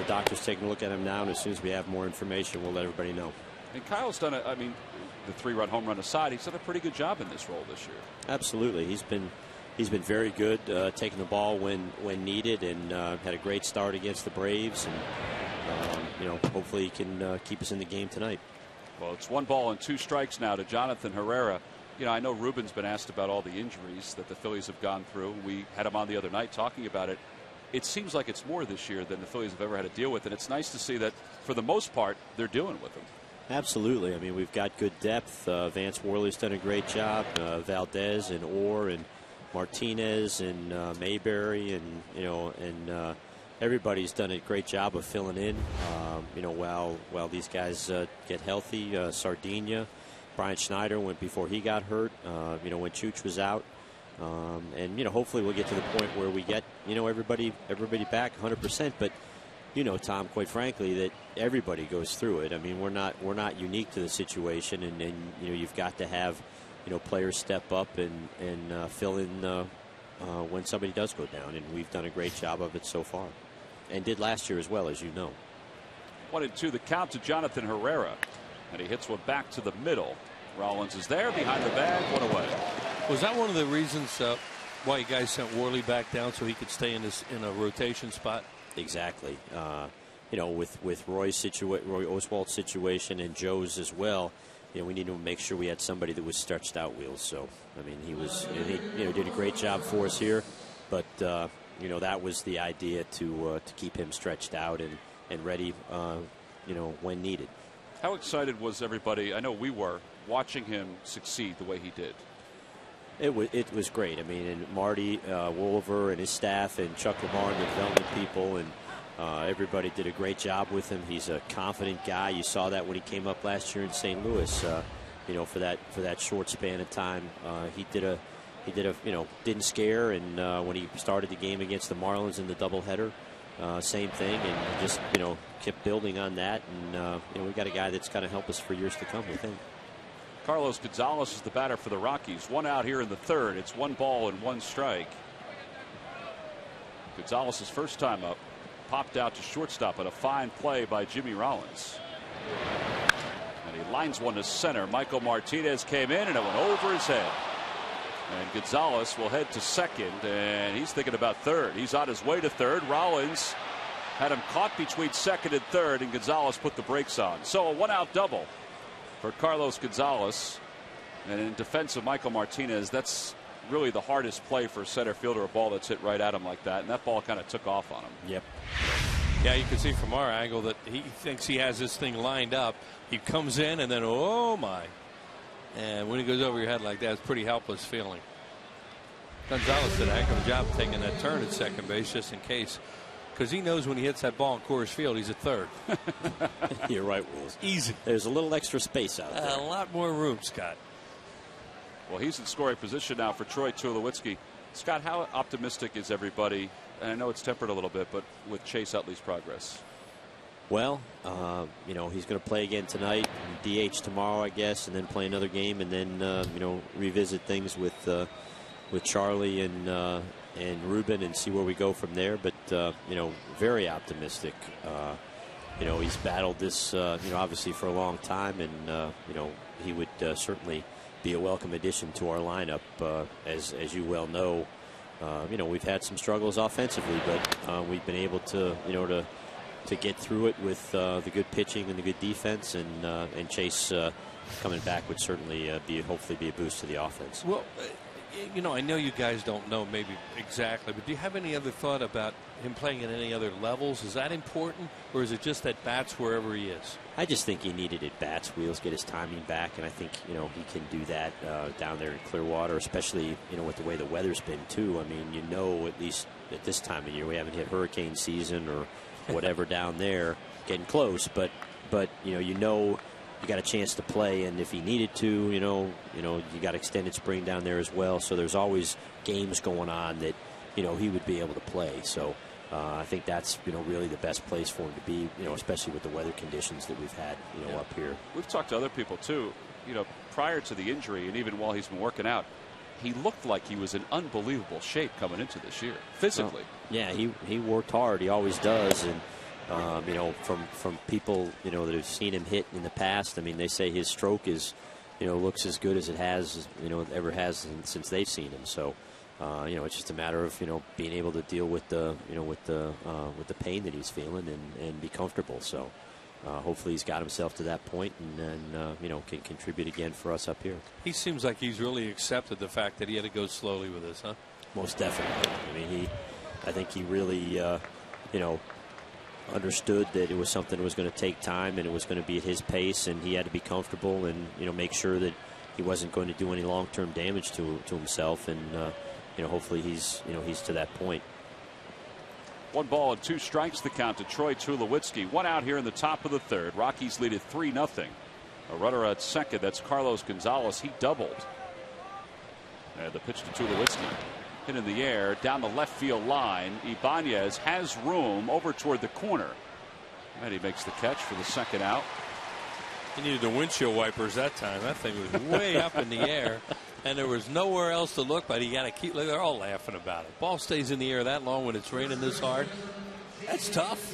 doctor's taking a look at him now. And as soon as we have more information, we'll let everybody know. And Kyle's done I mean, the 3-run home run aside, he's done a pretty good job in this role this year. Absolutely. He's been very good, taking the ball when needed, and had a great start against the Braves. And hopefully he can keep us in the game tonight. Well, it's 1 ball and 2 strikes now to Jonathan Herrera. You know, I know Ruben's been asked about all the injuries that the Phillies have gone through. We had him on the other night talking about it. It seems like it's more this year than the Phillies have ever had to deal with, and it's nice to see that for the most part they're dealing with them. Absolutely. I mean, we've got good depth. Vance Worley's done a great job. Valdez and Orr and Martinez and Mayberry and everybody's done a great job of filling in. While these guys get healthy. Sardinia, Brian Schneider went before he got hurt. When Chooch was out, and hopefully we'll get to the point where we get everybody back 100%. But Tom, quite frankly, that everybody goes through it. I mean, we're not unique to the situation, and you've got to have players step up and fill in when somebody does go down, and we've done a great job of it so far, and did last year as well, as you know. 1-2 the count to Jonathan Herrera, and he hits one back to the middle. Rollins is there behind the bag, 1 away. Was that one of the reasons why you guys sent Worley back down so he could stay in a rotation spot? Exactly. With Roy Oswald's situation and Joe's as well, we need to make sure we had somebody that was stretched out wheels. So, I mean, he did a great job for us here, but that was the idea to keep him stretched out and ready, when needed. How excited was everybody? I know we were watching him succeed the way he did. It was great. I mean, and Marty Wolver and his staff and Chuck Lamar and the development people and Everybody did a great job with him. He's a confident guy. You saw that when he came up last year in St. Louis. For that short span of time, he didn't scare. And when he started the game against the Marlins in the doubleheader, same thing, and he just kept building on that. And we got a guy that's going to help us for years to come with him. Carlos Gonzalez is the batter for the Rockies. One out here in the third. It's 1 ball and 1 strike. Gonzalez's first time up. Popped out to shortstop, and a fine play by Jimmy Rollins. And he lines one to center. Michael Martinez came in, and it went over his head. And Gonzalez will head to second, and he's thinking about third. He's on his way to third. Rollins had him caught between second and third, and Gonzalez put the brakes on. So a 1-out double for Carlos Gonzalez. And in defense of Michael Martinez, that's really the hardest play for a center fielder, a ball that's hit right at him like that, and that ball kind of took off on him. Yep. Yeah, you can see from our angle that he thinks he has this thing lined up. He comes in, and then, oh my. And when he goes over your head like that, it's a pretty helpless feeling. Gonzalez did a heck of a job taking that turn at second base just in case, because he knows when he hits that ball in Coors Field, he's at third. You're right, Wills. Easy. There's a little extra space out there. A lot more room, Scott. Well, he's in scoring position now for Troy Tulowitzki. Scott, how optimistic is everybody? And I know it's tempered a little bit, but with Chase Utley's progress. Well, he's going to play again tonight, DH tomorrow, I guess, and then play another game, and then revisit things with Charlie and Ruben and see where we go from there. But very optimistic. He's battled this obviously for a long time, and he would certainly be a welcome addition to our lineup. As you well know, we've had some struggles offensively, but we've been able to to get through it with the good pitching and the good defense, and Chase coming back would certainly hopefully be a boost to the offense. Well, I know you guys don't know maybe exactly, but do you have any other thought about him playing at any other levels? Is that important, or is it just at bats wherever he is? I just think he needed at bats, Wheels, get his timing back, and I think he can do that down there in Clearwater, especially with the way the weather's been too. I mean, at least at this time of year, we haven't hit hurricane season or whatever down there, getting close, but you got a chance to play, and if he needed to, you got extended spring down there as well. So there's always games going on that he would be able to play. So I think that's really the best place for him to be, especially with the weather conditions that we've had up here. We've talked to other people too. Prior to the injury, and even while he's been working out, he looked like he was in unbelievable shape coming into this year physically. Yeah, he worked hard. He always does, and. From people that have seen him hit in the past, I mean, they say his stroke is, looks as good as it has, ever has since they've seen him. So, it's just a matter of being able to deal with the with the pain that he's feeling and be comfortable. So, hopefully he's got himself to that point and can contribute again for us up here. He seems like he's really accepted the fact that he had to go slowly with this, huh? Most definitely. I mean, I think he really understood that it was something that was going to take time and it was going to be at his pace, and he had to be comfortable and make sure that he wasn't going to do any long-term damage to himself, and hopefully he's to that point. 1 ball and 2 strikes the count to Troy Tulowitzki. 1 out here in the top of the third. Rockies lead at 3-0. A runner at second. That's Carlos Gonzalez. He doubled. And the pitch to Tulowitzki. Hit in the air down the left field line. Ibanez has room over toward the corner, and he makes the catch for the second out. He needed the windshield wipers that time. That thing was way up in the air, and there was nowhere else to look. But he got to keep. They're all laughing about it. Ball stays in the air that long when it's raining this hard. That's tough.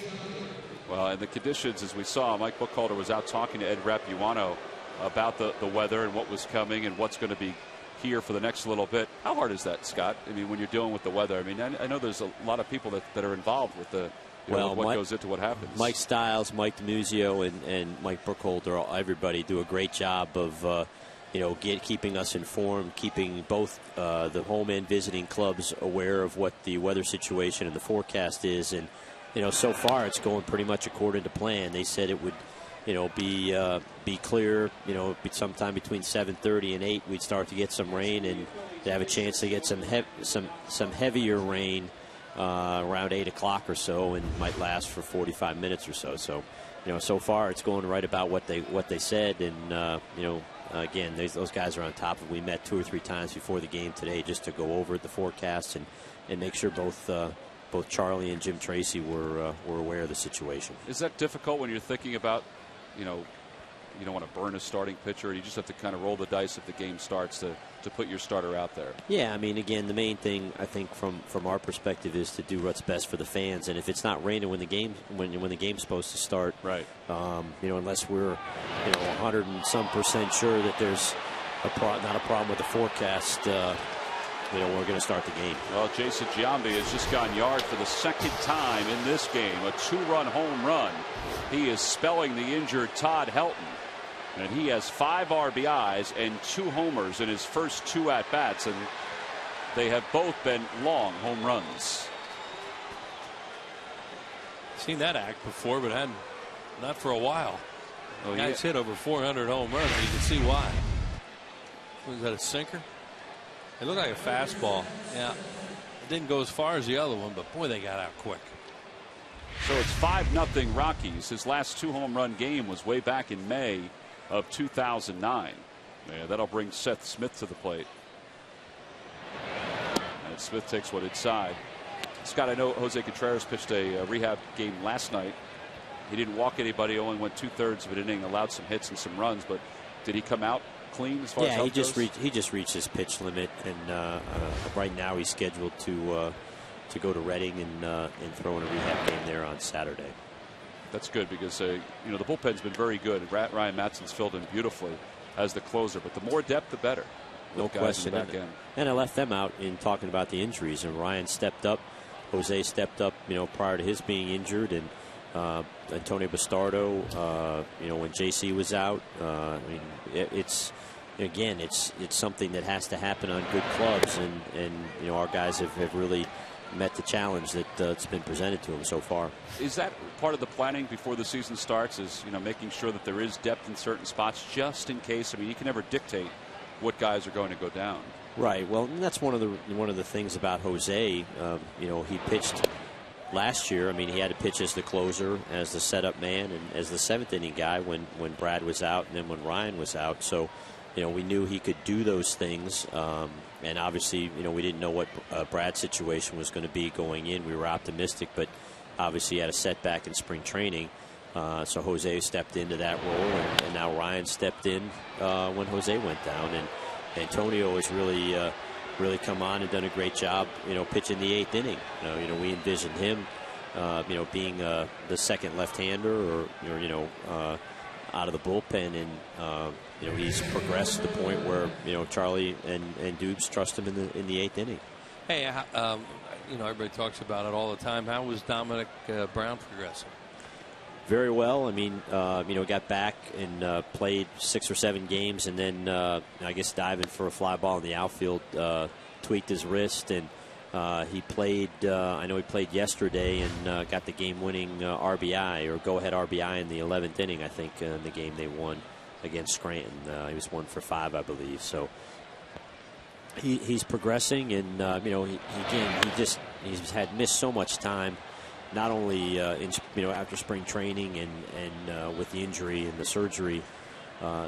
Well, and the conditions, as we saw, Mike Buchalter was out talking to Ed Rapuano about the weather and what was coming and what's going to be here for the next little bit. How hard is that, Scott? I mean, when you're dealing with the weather, I mean, I know there's a lot of people that are involved with the what goes into what happens. Mike Stiles, Mike DiMuzio, and Mike Burkholder, everybody do a great job of keeping us informed, keeping both the home and visiting clubs aware of what the weather situation and the forecast is. And so far it's going pretty much according to plan. They said it would be clear, sometime between 7:30 and 8 we'd start to get some rain, and to have a chance to get some heavier rain around 8 o'clock or so, and might last for 45 minutes or so. So, so far it's going right about what they said, and again, those guys are on top of it. We met 2 or 3 times before the game today just to go over the forecast and make sure both Charlie and Jim Tracy were aware of the situation. Is that difficult when you're thinking about, you don't want to burn a starting pitcher, or you just have to kind of roll the dice if the game starts to put your starter out there? Yeah, I mean, again, the main thing I think from our perspective is to do what's best for the fans. And if it's not raining when the game's supposed to start, right? Unless we're 100 and some % sure that there's not a problem with the forecast, we're going to start the game. Well, Jason Giambi has just gone yard for the second time in this game, a 2-run home run. He is spelling the injured Todd Helton. And he has 5 RBIs and 2 homers in his first 2 at-bats, and they have both been long home runs. Seen that act before, but not for a while. Oh, Guys hit over 400 home runs. You can see why. Was that a sinker? It looked like a fastball. Yeah, it didn't go as far as the other one, but boy, they got out quick. So it's 5-0 Rockies. His last 2 home run game was way back in May of 2009. Yeah, that'll bring Seth Smith to the plate. And Smith takes one inside. Scott, I know Jose Contreras pitched a rehab game last night. He didn't walk anybody, only went 2/3 of an inning, allowed some hits and some runs, but did he come out clean as far as health goes? He just reached his pitch limit, and right now he's scheduled to go to Reading and throw in a rehab game there on Saturday. That's good because the bullpen's been very good. Ryan Matson's filled in beautifully as the closer, but the more depth, the better. No question. And I left them out in talking about the injuries, and Ryan stepped up. Jose stepped up, prior to his being injured, and Antonio Bastardo, when JC was out. I mean, it's something that has to happen on good clubs, and our guys have really met the challenge that's been presented to them so far. Is that part of the planning before the season starts? Is making sure that there is depth in certain spots just in case? I mean, you can never dictate what guys are going to go down. Right. Well, that's one of the things about Jose. He pitched last year. I mean, he had to pitch as the closer, as the setup man, and as the 7th inning guy when Brad was out, and then when Ryan was out. So, we knew he could do those things. And obviously, we didn't know what Brad's situation was going to be going in. We were optimistic, but obviously he had a setback in spring training. So Jose stepped into that role, and now Ryan stepped in when Jose went down. And Antonio has really come on and done a great job, pitching the 8th inning. We envisioned him, being the second left-hander or out of the bullpen, and he's progressed to the point where Charlie and Dubes trust him in the 8th inning. Hey, everybody talks about it all the time. How was Dominic Brown progressing? Very well. I mean, got back and played 6 or 7 games, and then I guess diving for a fly ball in the outfield, tweaked his wrist, and he played. I know he played yesterday and got the game-winning RBI or go-ahead RBI in the 11th inning. I think in the game they won against Scranton. He was 1 for 5, I believe. So he's progressing, and he's had missed so much time. Not only after spring training and with the injury and the surgery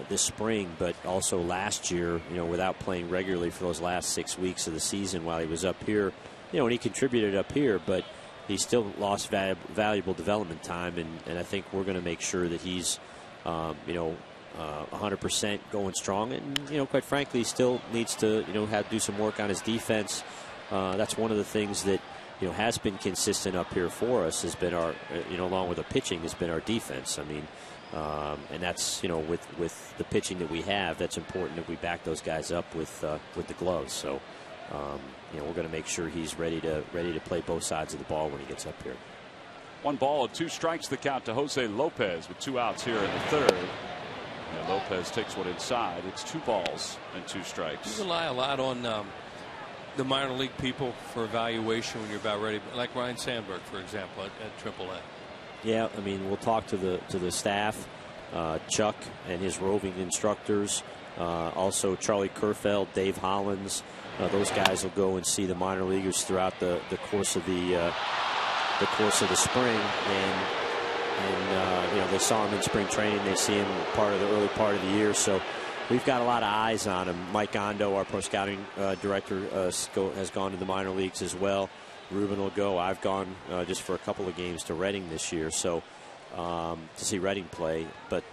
this spring, but also last year, without playing regularly for those last 6 weeks of the season while he was up here. And he contributed up here, but he still lost valuable development time, and I think we're going to make sure that he's 100% going strong, and quite frankly, still needs to do some work on his defense. That's one of the things that has been consistent up here for us, has been our, along with the pitching, has been our defense. I mean, and that's, with the pitching that we have, that's important that we back those guys up with the gloves. So, we're going to make sure he's ready to play both sides of the ball when he gets up here. 1 ball and 2 strikes the count to Jose Lopez with 2 outs here in the 3rd. And Lopez takes one inside. It's 2 balls and 2 strikes. You rely a lot on the minor league people for evaluation when you're about ready, like Ryan Sandberg, for example, at AAA. Yeah, I mean, we'll talk to the staff, Chuck and his roving instructors, Also, Charlie Kerfeld, Dave Hollins, those guys will go and see the minor leaguers throughout the course of the spring, and you know, they saw him in spring training. They see him part of the early part of the year. So we've got a lot of eyes on him. Mike Ondo, our pro scouting director, has gone to the minor leagues as well. Ruben will go. I've gone just for a couple of games to Reading this year, so to see Reading play. But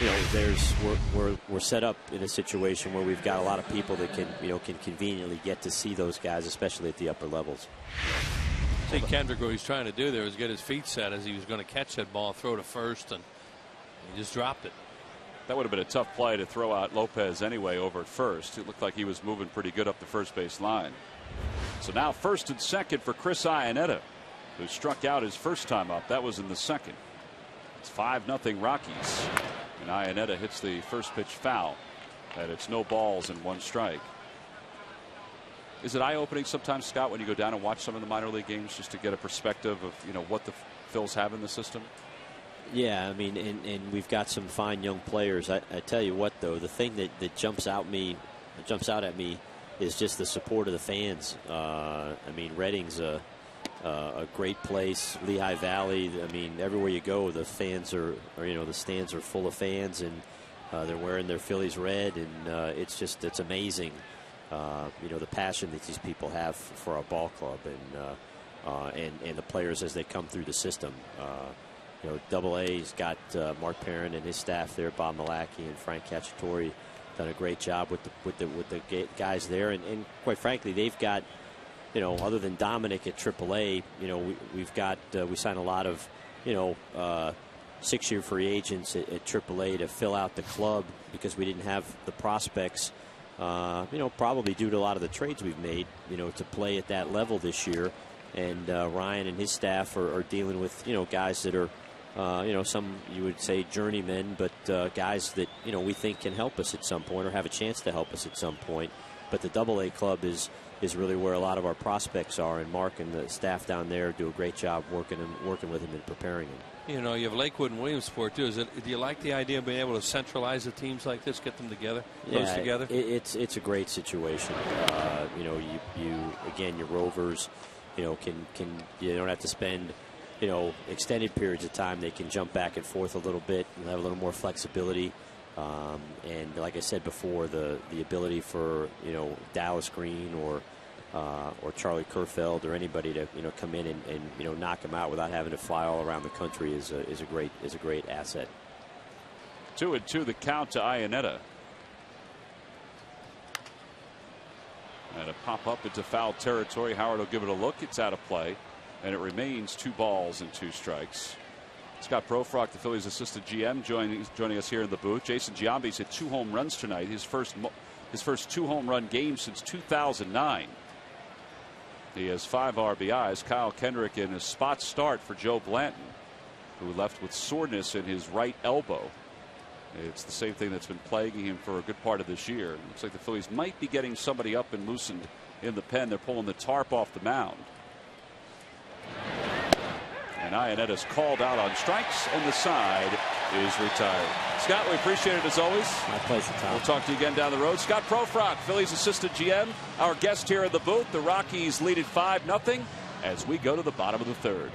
you know, we're set up in a situation where we've got a lot of people that can conveniently get to see those guys, especially at the upper levels. I think Kendrick, what he's trying to do there is get his feet set as he was going to catch that ball, throw to first, and he just dropped it. That would have been a tough play to throw out Lopez anyway over at first. It looked like he was moving pretty good up the first base line. So now first and second for Chris Iannetta, who struck out his first time up. That was in the second. It's 5-0 Rockies. And Iannetta hits the first pitch foul. And it's no balls and 1 strike. Is it eye-opening sometimes, Scott, when you go down and watch some of the minor league games, just to get a perspective of, you know, what the Phils have in the system? Yeah, I mean, and we've got some fine young players. I tell you what, though, the thing that jumps out at me is just the support of the fans. I mean, Reading's a great place. Lehigh Valley, I mean, everywhere you go, the fans are you know, the stands are full of fans, and they're wearing their Phillies red, and it's amazing. You know, the passion that these people have for our ball club, and the players as they come through the system. You know, Double-A's got Mark Perrin and his staff there, Bob Malachy and Frank Cacciatore, done a great job with the guys there, and quite frankly, they've got, you know, other than Dominic at AAA, you know, we've got we signed a lot of, you know, 6-year free agents at AAA to fill out the club because we didn't have the prospects. You know, probably due to a lot of the trades we've made, you know, to play at that level this year. And Ryan and his staff are dealing with, you know, guys that are, you know, some you would say journeymen, but guys that, you know, we think can help us at some point or have a chance to help us at some point. But the Double-A club is really where a lot of our prospects are, and Mark and the staff down there do a great job working with him and preparing him. You know, you have Lakewood and Williamsport too. Do you like the idea of being able to centralize the teams like this, get them together, close together? It's a great situation. You know, you again, your Rovers, you know, can you don't have to spend, you know, extended periods of time. They can jump back and forth a little bit and have a little more flexibility. And like I said before, the ability for, you know, Dallas Green or Charlie Kerfeld or anybody to, you know, come in and you know, knock them out without having to fly all around the country is a great asset. 2-2 the count to Iannetta. And a pop up into foul territory. Howard will give it a look. It's out of play, and it remains 2 balls and 2 strikes. Scott Profrock, the Phillies assistant GM, joining us here in the booth. Jason Giambi's hit 2 home runs tonight. His first 2 home run game since 2009. He has 5 RBIs. Kyle Kendrick in a spot start for Joe Blanton, who left with soreness in his right elbow. It's the same thing that's been plaguing him for a good part of this year. It looks like the Phillies might be getting somebody up and loosened in the pen. They're pulling the tarp off the mound. And Iannetta's called out on strikes, and the side is retired. Scott, we appreciate it as always. My pleasure, Tom. We'll talk to you again down the road. Scott Profrock, Phillies assistant GM, our guest here in the booth. The Rockies lead at 5-0 as we go to the bottom of the 3rd.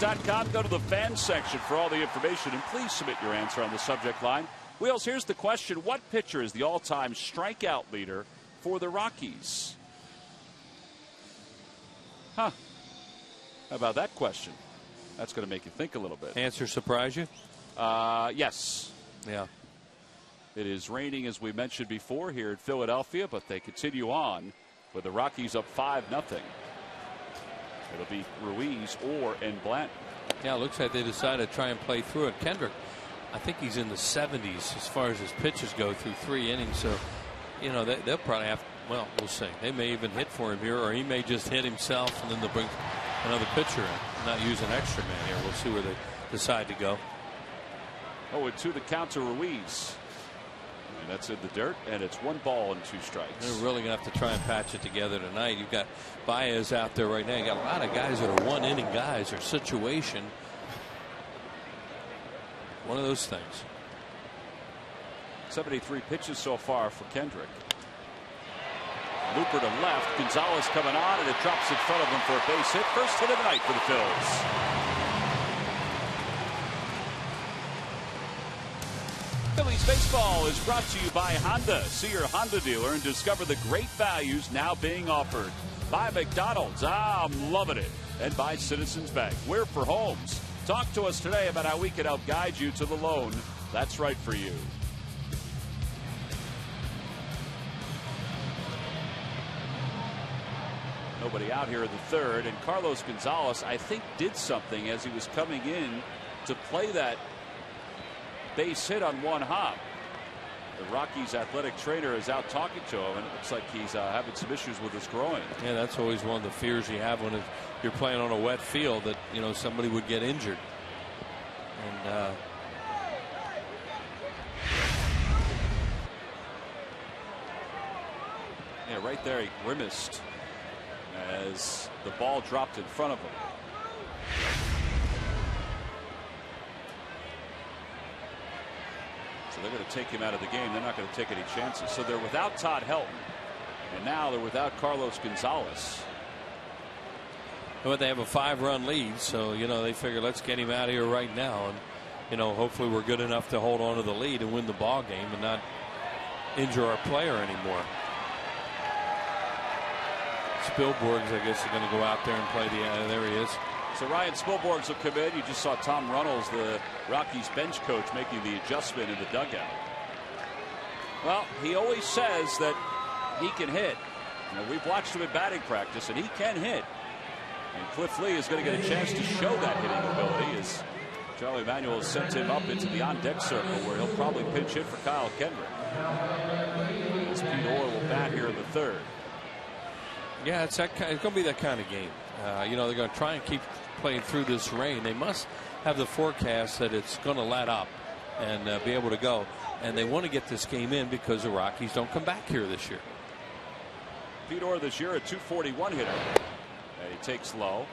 Wheels.com. Go to the fan section for all the information, and please submit your answer on the subject line. Wheels, here's the question. What pitcher is the all-time strikeout leader for the Rockies? Huh. How about that question? That's going to make you think a little bit. Answer surprise you? Yes. Yeah. It is raining, as we mentioned before, here in Philadelphia, but they continue on with the Rockies up 5-0. It'll be Ruiz, Orr, and Blanton. Yeah, it looks like they decided to try and play through it. Kendrick, I think he's in the 70s as far as his pitches go through 3 innings. So, you know, they'll probably have, well, we'll see. They may even hit for him here, or he may just hit himself, and then they'll bring another pitcher in. Not use an extra man here. We'll see where they decide to go. 0-2 the count to Ruiz. And that's in the dirt, and it's 1 ball and 2 strikes. They're really going to have to try and patch it together tonight. You've got Baez out there right now. You got a lot of guys that are 1-inning guys or situation. One of those things. 73 pitches so far for Kendrick. Looper to left. Gonzalez coming on, and it drops in front of him for a base hit. First hit of the night for the Phils. Phillies baseball is brought to you by Honda. See your Honda dealer and discover the great values now being offered. By McDonald's. I'm loving it. And by Citizens Bank. We're for homes. Talk to us today about how we can help guide you to the loan that's right for you. Nobody out here in the third, and Carlos Gonzalez, I think, did something as he was coming in to play that base hit on 1 hop. The Rockies athletic trainer is out talking to him, and it looks like he's having some issues with his groin. Yeah, that's always one of the fears you have when you're playing on a wet field, that, you know, somebody would get injured. And yeah, right there he grimaced as the ball dropped in front of him. So they're going to take him out of the game. They're not going to take any chances. So they're without Todd Helton, and now they're without Carlos Gonzalez. But they have a 5-run lead, so, you know, they figure let's get him out of here right now, and, you know, hopefully we're good enough to hold on to the lead and win the ball game and not injure our player anymore. Spilborghs, I guess, is going to go out there and play the. There he is. So Ryan Spilborghs will come in. You just saw Tom Runnels, the Rockies bench coach, making the adjustment in the dugout. Well, he always says that he can hit. You know, we've watched him in batting practice, and he can hit. And Cliff Lee is going to get a chance to show that hitting ability as Charlie Manuel has sent him up into the on-deck circle, where he'll probably pinch hit for Kyle Kendrick. As Pete Orr will bat here in the third. Yeah, it's going to be that kind of game. You know, they're going to try and keep playing through this rain. They must have the forecast that it's going to let up and be able to go. And they want to get this game in because the Rockies don't come back here this year. Pete Orr this year a .241 hitter. And he takes low.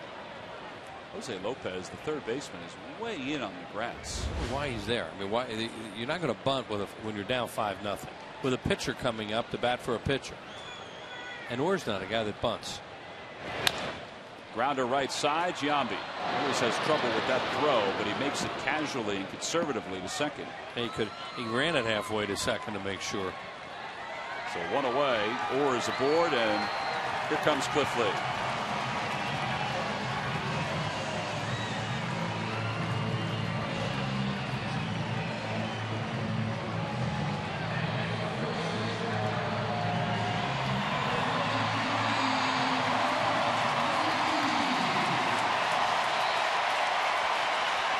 Jose Lopez, the third baseman, is way in on the grass. Why he's there? I mean, why you're not going to bunt when you're down 5-0 with a pitcher coming up to bat for a pitcher. And Orr's not a guy that bunts. Grounder right side. Giambi always has trouble with that throw, but he makes it casually and conservatively to second. He ran it halfway to second to make sure. So 1 away. Orr is aboard, and here comes Cliff Lee.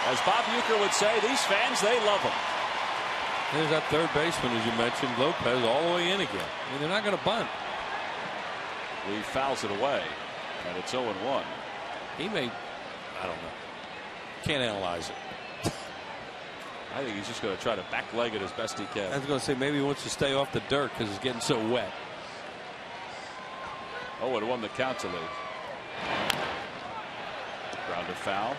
As Bob Uecker would say, these fans, they love him. There's that third baseman, as you mentioned, Lopez, all the way in again. I mean, they're not going to bunt. Lee fouls it away, and it's 0-1. He may, I don't know. Can't analyze it. I think he's just going to try to backleg it as best he can. I was going to say maybe he wants to stay off the dirt because it's getting so wet. 0-1 the count to Lee. Grounder foul.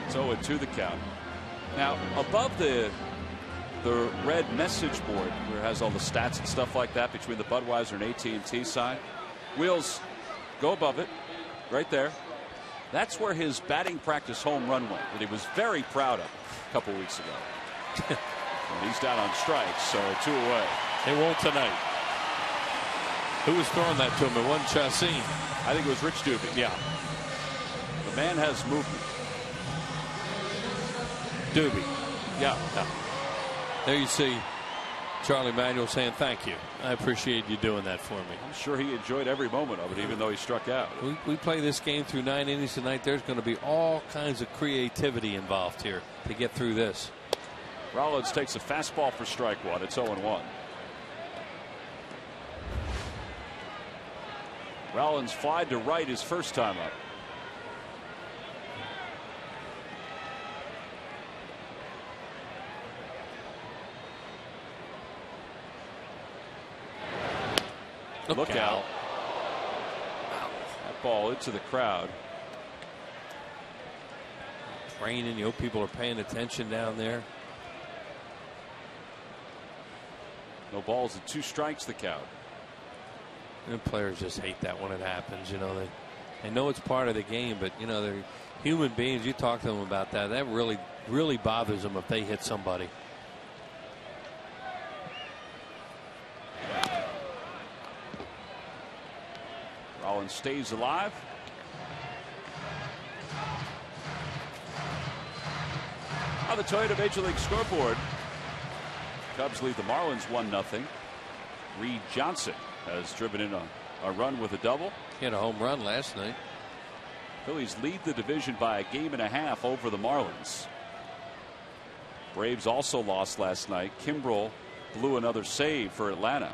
So 0-2 the count. Now, above the the red message board where it has all the stats and stuff like that between the Budweiser and AT&T side. Wheels go above it, right there. That's where his batting practice home run went, that he was very proud of a couple weeks ago. And he's down on strikes, so 2 away. They won't tonight. Who was throwing that to him? It wasn't Chassin. I think it was Rich Doobie. Yeah. The man has movement. Doobie. Yeah. There you see Charlie Manuel saying thank you. I appreciate you doing that for me. I'm sure he enjoyed every moment of it, even though he struck out. We play this game through 9 innings tonight. There's going to be all kinds of creativity involved here to get through this. Rollins takes a fastball for strike one. It's 0-1. Rollins flied to right his first time up. Look out. That ball into the crowd. Raining. You hope people are paying attention down there. No balls and 2 strikes, the count. And players just hate that when it happens. You know, they know it's part of the game, but you know, they're human beings. You talk to them about that. That really bothers them if they hit somebody. Rollins stays alive. On the Toyota Major League scoreboard, Cubs lead the Marlins 1-0. Reed Johnson has driven in a run with a double. He had a home run last night. Phillies lead the division by a game and a half over the Marlins. Braves also lost last night. Kimbrel blew another save for Atlanta.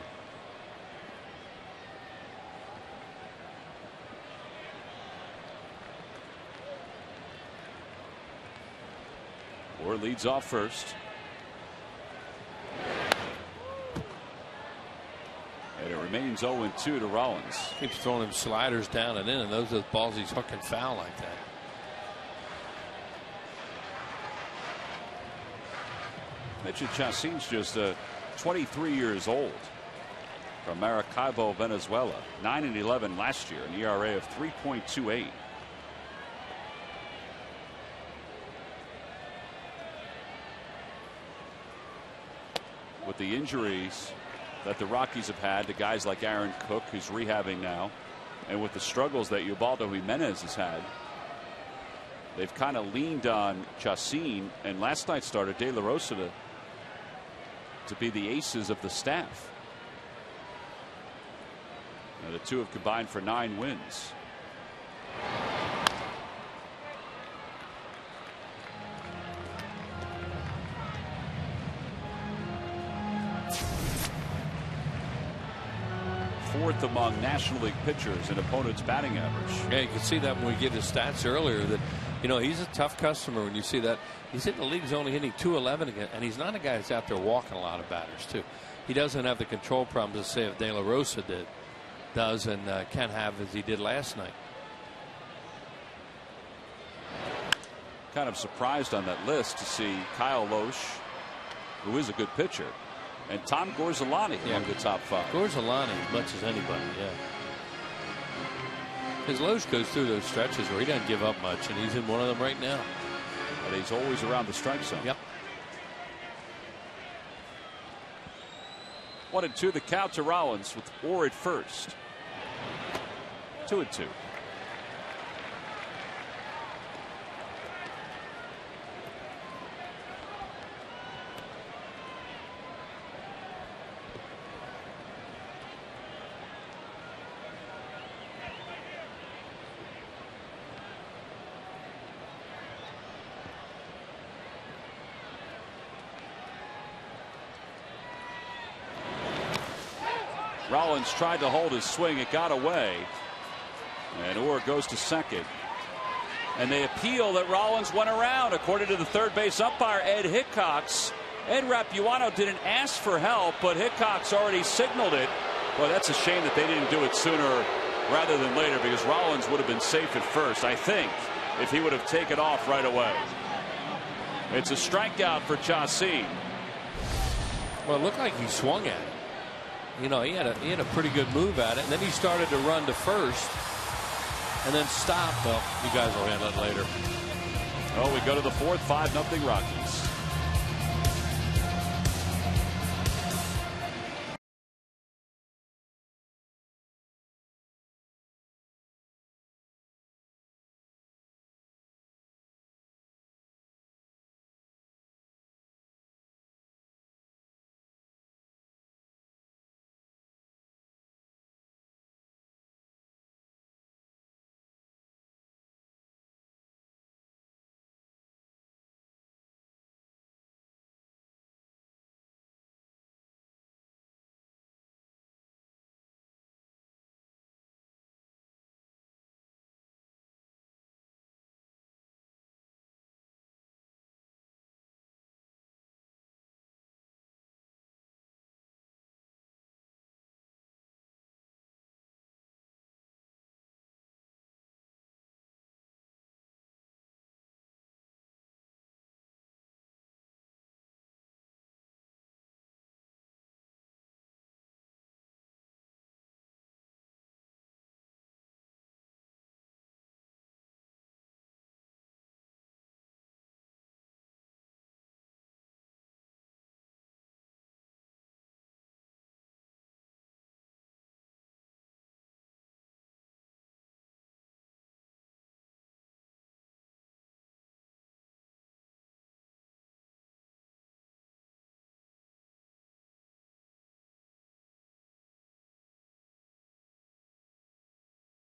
Moore leads off first. And it remains 0-2 to Rollins. Keeps throwing him sliders down and in, and those are the balls he's hooking foul like that. Mitchell Chassin's just 23 years old from Maracaibo, Venezuela. 9-11 last year, an ERA of 3.28. With the injuries that the Rockies have had to guys like Aaron Cook, who's rehabbing now, and with the struggles that Ubaldo Jimenez has had, they've kind of leaned on Chassin and last night starter De La Rosa to be the aces of the staff. Now the two have combined for 9 wins. Fourth among National League pitchers in opponents' batting average. Yeah, you can see that when we get his stats earlier. That, you know, he's a tough customer when you see that. He's in the league's only hitting .211 again, and he's not a guy that's out there walking a lot of batters too. He doesn't have the control problems that say if De La Rosa does and can have as he did last night. Kind of surprised on that list to see Kyle Loesch, who is a good pitcher, and Tom Gorzelani among the top 5. Gorzelani as much as anybody, yeah. His Loesch goes through those stretches where he doesn't give up much, and he's in one of them right now. But he's always around the strike zone. Yep. 1-2 the count to Rollins with Orr at first. 2-2. Rollins tried to hold his swing. It got away. And Orr goes to second. And they appeal that Rollins went around. According to the third base umpire, Ed Hickox. Ed Rapuano didn't ask for help, but Hickox already signaled it. Well, that's a shame that they didn't do it sooner rather than later, because Rollins would have been safe at first, I think, if he would have taken off right away. It's a strikeout for Chassin. Well, it looked like he swung at it. You know, he had a pretty good move at it, and then he started to run to first, and then stopped. Well, you guys will handle it later. Oh, we go to the fourth, 5-0 Rockies.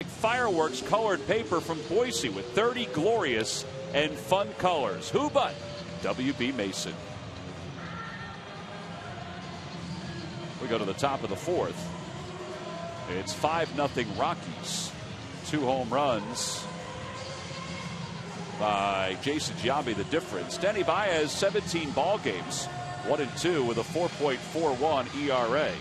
Fireworks colored paper from Boise with 30 glorious and fun colors. Who but W.B. Mason? We go to the top of the fourth. It's 5-0 Rockies. 2 home runs by Jason Giambi, the difference. Denny Baez, 17 ball games, 1-2 with a 4.41 ERA.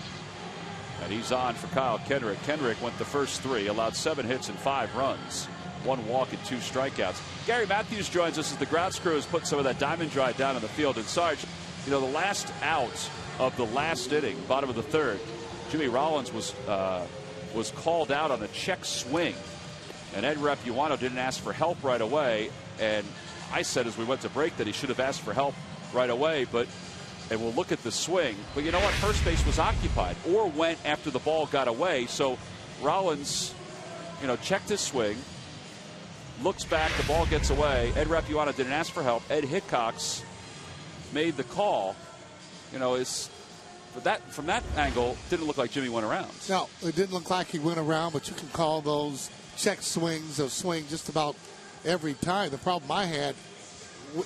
And he's on for Kyle Kendrick. Kendrick went the first 3, allowed 7 hits and 5 runs, 1 walk and 2 strikeouts. Gary Matthews joins us as the grounds crew has put some of that diamond dry down in the field. And Sarge, you know, the last out of the last inning, bottom of the third, Jimmy Rollins was called out on a check swing. And Ed Repuano didn't ask for help right away. And I said as we went to break that he should have asked for help right away. And we'll look at the swing. But you know what? First base was occupied or went after the ball got away. So Rollins, you know, checked his swing, looks back, the ball gets away. Ed Repuano didn't ask for help. Ed Hickox made the call. You know, from that angle, didn't look like Jimmy went around. No, it didn't look like he went around, but you can call those check swings a swing just about every time. The problem I had,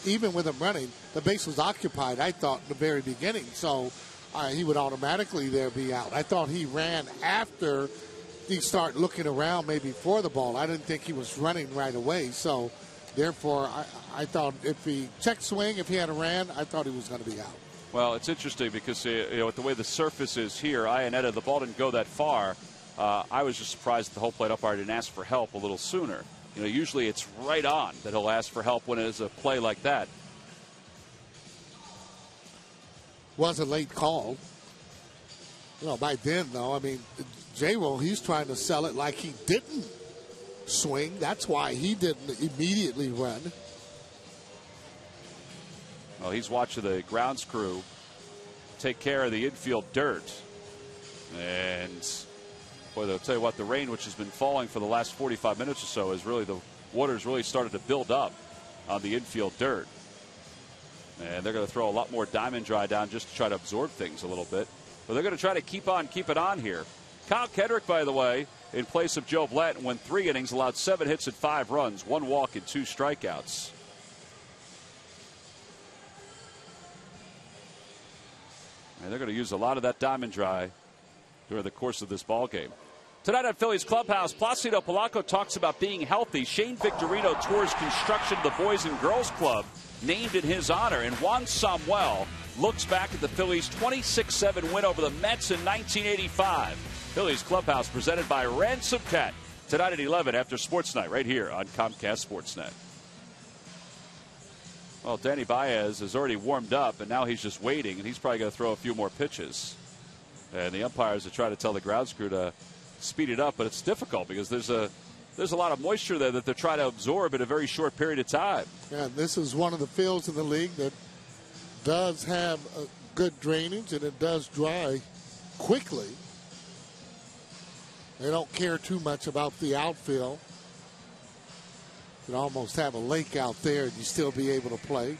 even with him running, the base was occupied, I thought, in the very beginning. So he would automatically there be out. I thought he ran after he started looking around maybe for the ball. I didn't think he was running right away. So, therefore, I thought if he check swing, if he had ran, I thought he was going to be out. Well, it's interesting because, you know, with the way the surface is here, Iannetta, the ball didn't go that far. I was just surprised that the whole plate umpire didn't ask for help a little sooner. You know, usually it's right on that he'll ask for help when it is a play like that. Was a late call. You know, by then, though, I mean, J-Roll, he's trying to sell it like he didn't swing. That's why he didn't immediately run. Well, he's watching the grounds crew take care of the infield dirt. And boy, they'll tell you what, the rain, which has been falling for the last 45 minutes or so, is really, the water's really started to build up on the infield dirt. And they're going to throw a lot more diamond dry down just to try to absorb things a little bit. But they're going to try to keep it on here. Kyle Kendrick, by the way, in place of Joe Blanton, went 3 innings, allowed 7 hits and 5 runs, 1 walk and 2 strikeouts. And they're going to use a lot of that diamond dry during the course of this ball game. Tonight at Phillies Clubhouse, Placido Polanco talks about being healthy. Shane Victorino tours construction of the Boys and Girls Club, named in his honor. And Juan Samuel looks back at the Phillies' 26-7 win over the Mets in 1985. Phillies Clubhouse presented by Ransom Cat. Tonight at 11 after Sports Night right here on Comcast Sportsnet. Well, Danny Baez has already warmed up, and now he's just waiting, and he's probably going to throw a few more pitches. And the umpires are trying to tell the grounds crew to speed it up, but it's difficult because there's a lot of moisture there that they're trying to absorb in a very short period of time. Yeah, this is one of the fields in the league that does have a good drainage, and it does dry quickly. They don't care too much about the outfield. You can almost have a lake out there and you still be able to play.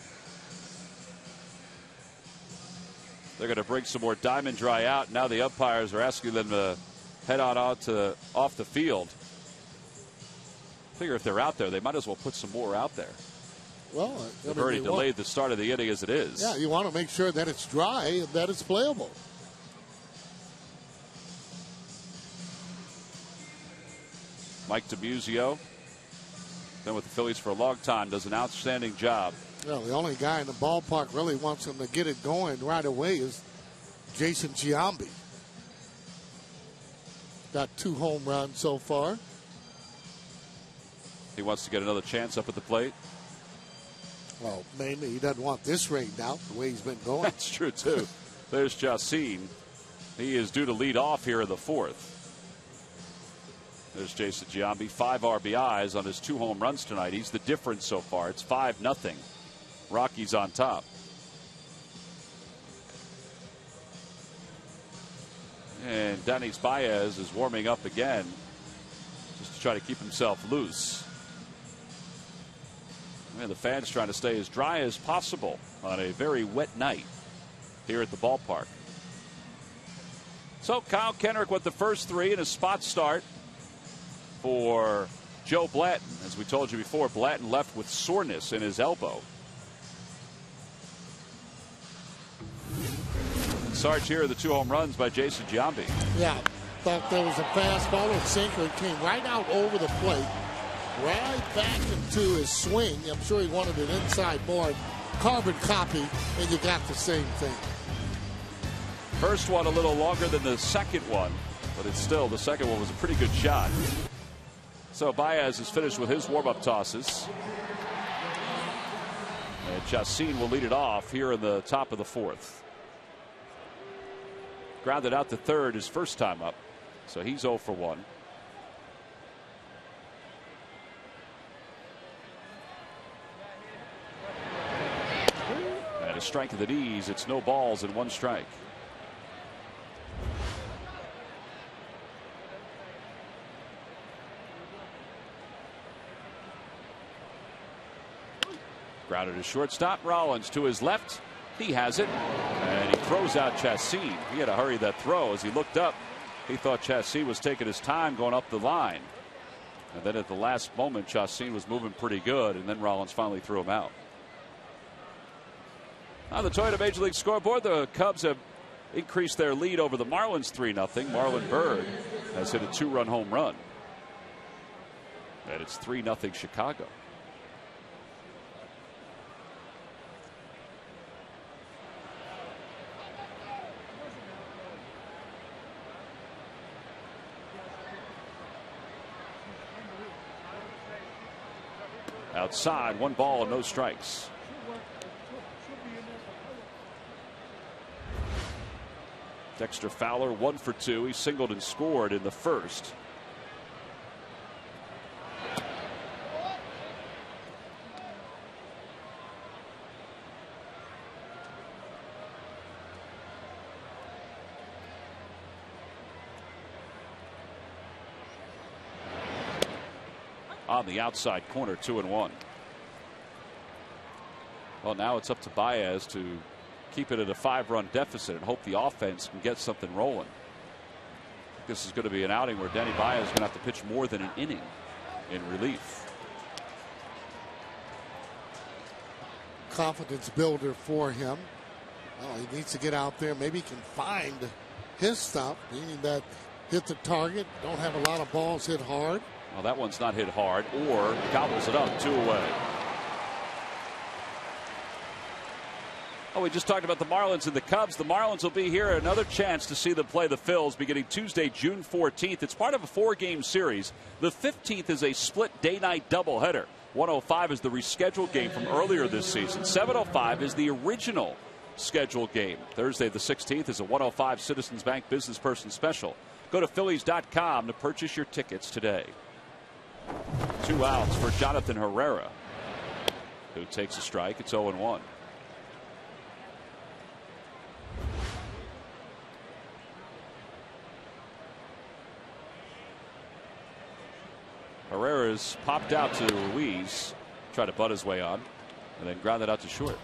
They're going to bring some more diamond dry out. Now the umpires are asking them to head on out to off the field. I figure if they're out there, they might as well put some more out there. Well, they've already delayed the start of the inning as it is. Yeah, you want to make sure that it's dry and that it's playable. Mike DiMuzio, been with the Phillies for a long time, does an outstanding job. Well, the only guy in the ballpark really wants him to get it going right away is Jason Giambi. Got 2 home runs so far. He wants to get another chance up at the plate. Well, mainly he doesn't want this rained out the way he's been going. That's true, too. There's Jacine. He is due to lead off here in the 4th. There's Jason Giambi, 5 RBIs on his 2 home runs tonight. He's the difference so far. It's 5-0. Rockies on top. And Danny Baez is warming up again just to try to keep himself loose. And the fans trying to stay as dry as possible on a very wet night here at the ballpark. So Kyle Kendrick with the first 3 and a spot start for Joe Blanton. As we told you before, Blanton left with soreness in his elbow. Sarge, here are the 2 home runs by Jason Giambi. Yeah, thought there was a fastball and sinker. It came right out over the plate, right back into his swing. I'm sure he wanted an inside more carbon copy, and you got the same thing. First one a little longer than the second one, but it's still, the second one was a pretty good shot. So Baez is finished with his warm-up tosses. And Jacine will lead it off here in the top of the 4th. Grounded out to third his first time up. So he's 0 for 1. And a strike of the knees. It's no balls and 1 strike. Grounded to shortstop. Rollins to his left. He has it. And he throws out Jacine. He had to hurry that throw. As he looked up, he thought Jacine was taking his time going up the line. And then at the last moment, Jacine was moving pretty good. And then Rollins finally threw him out. On the Toyota Major League scoreboard, the Cubs have increased their lead over the Marlins 3-0. Marlon Byrd has hit a 2-run home run. And it's 3-0 Chicago. Outside, 1 ball and no strikes. Dexter Fowler 1 for 2. He singled and scored in the first. On the outside corner, 2-1. Well, now it's up to Baez to keep it at a 5-run deficit and hope the offense can get something rolling. This is going to be an outing where Danny Baez is going to have to pitch more than an inning in relief. Confidence builder for him. Well, he needs to get out there. Maybe he can find his stuff, meaning that hit the target, don't have a lot of balls hit hard. Well, that one's not hit hard, or gobbles it up, 2 away. Oh, we just talked about the Marlins and the Cubs. The Marlins will be here. Another chance to see them play the Phils beginning Tuesday, June 14th. It's part of a 4-game series. The 15th is a split day-night doubleheader. 1:05 is the rescheduled game from earlier this season. 7:05 is the original scheduled game. Thursday the 16th is a 1:05 Citizens Bank Business Person Special. Go to Phillies.com to purchase your tickets today. 2 outs for Jonathan Herrera, who takes a strike. It's 0-1. Herrera's popped out to Ruiz, tried to butt his way on, and then grounded out to short.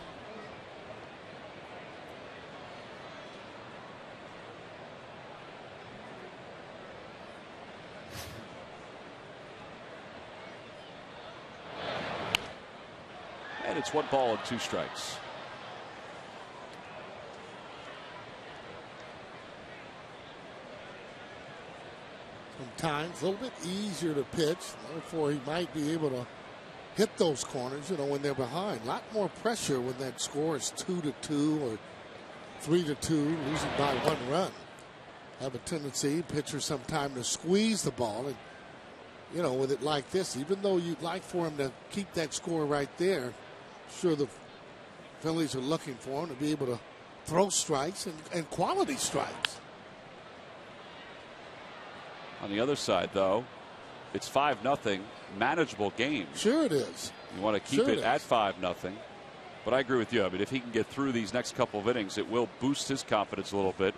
And it's 1 ball and 2 strikes. Sometimes a little bit easier to pitch, therefore he might be able to hit those corners, when they're behind. A lot more pressure when that score is 2-2 or 3-2, losing by 1 run. Have a tendency, pitchers sometime to squeeze the ball, and with it like this, even though you'd like for him to keep that score right there, sure the Phillies are looking for him to be able to throw strikes and quality strikes. On the other side, though, it's 5-0, manageable game. Sure it is. You want to keep it at 5-0. But I agree with you. I mean, if he can get through these next couple of innings, it will boost his confidence a little bit.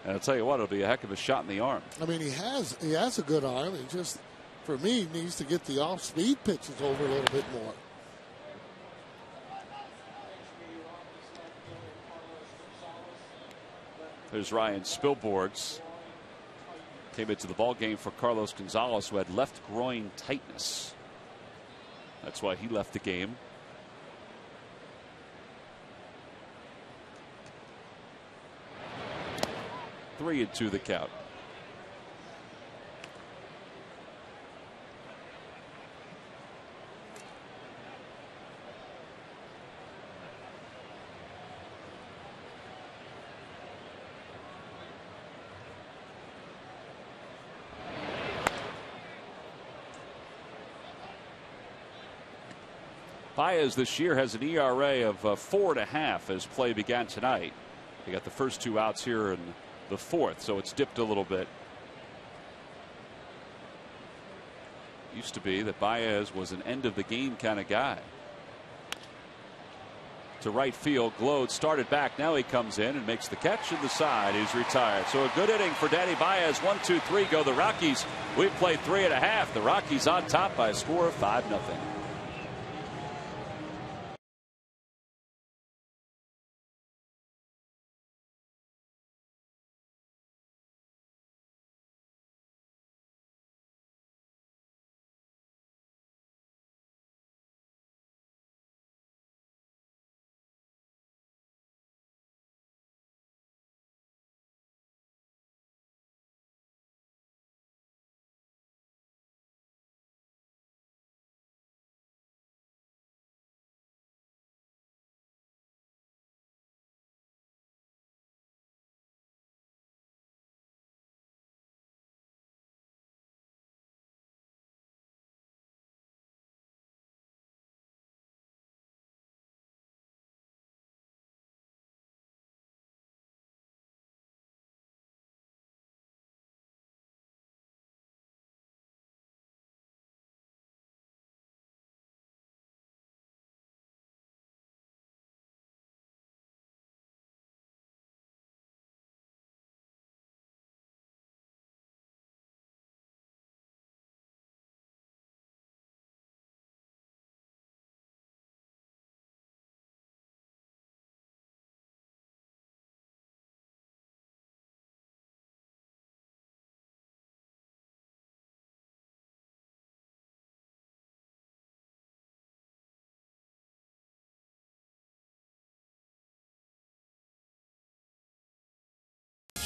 And I'll tell you what, it'll be a heck of a shot in the arm. I mean, he has a good arm. He just, for me, needs to get the off-speed pitches over a little bit more. There's Ryan Spilborghs. Came into the ball game for Carlos Gonzalez, who had left groin tightness. That's why he left the game. Three and 2 the count. Baez this year has an ERA of 4.5 as play began tonight. They got the first 2 outs here in the 4th, so it's dipped a little bit. Used to be that Baez was an end of the game kind of guy. To right field, Glode started back. Now he comes in and makes the catch in the side. He's retired. So a good inning for Danny Baez. 1-2-3 go the Rockies. We've played 3.5. The Rockies on top by a score of 5-0.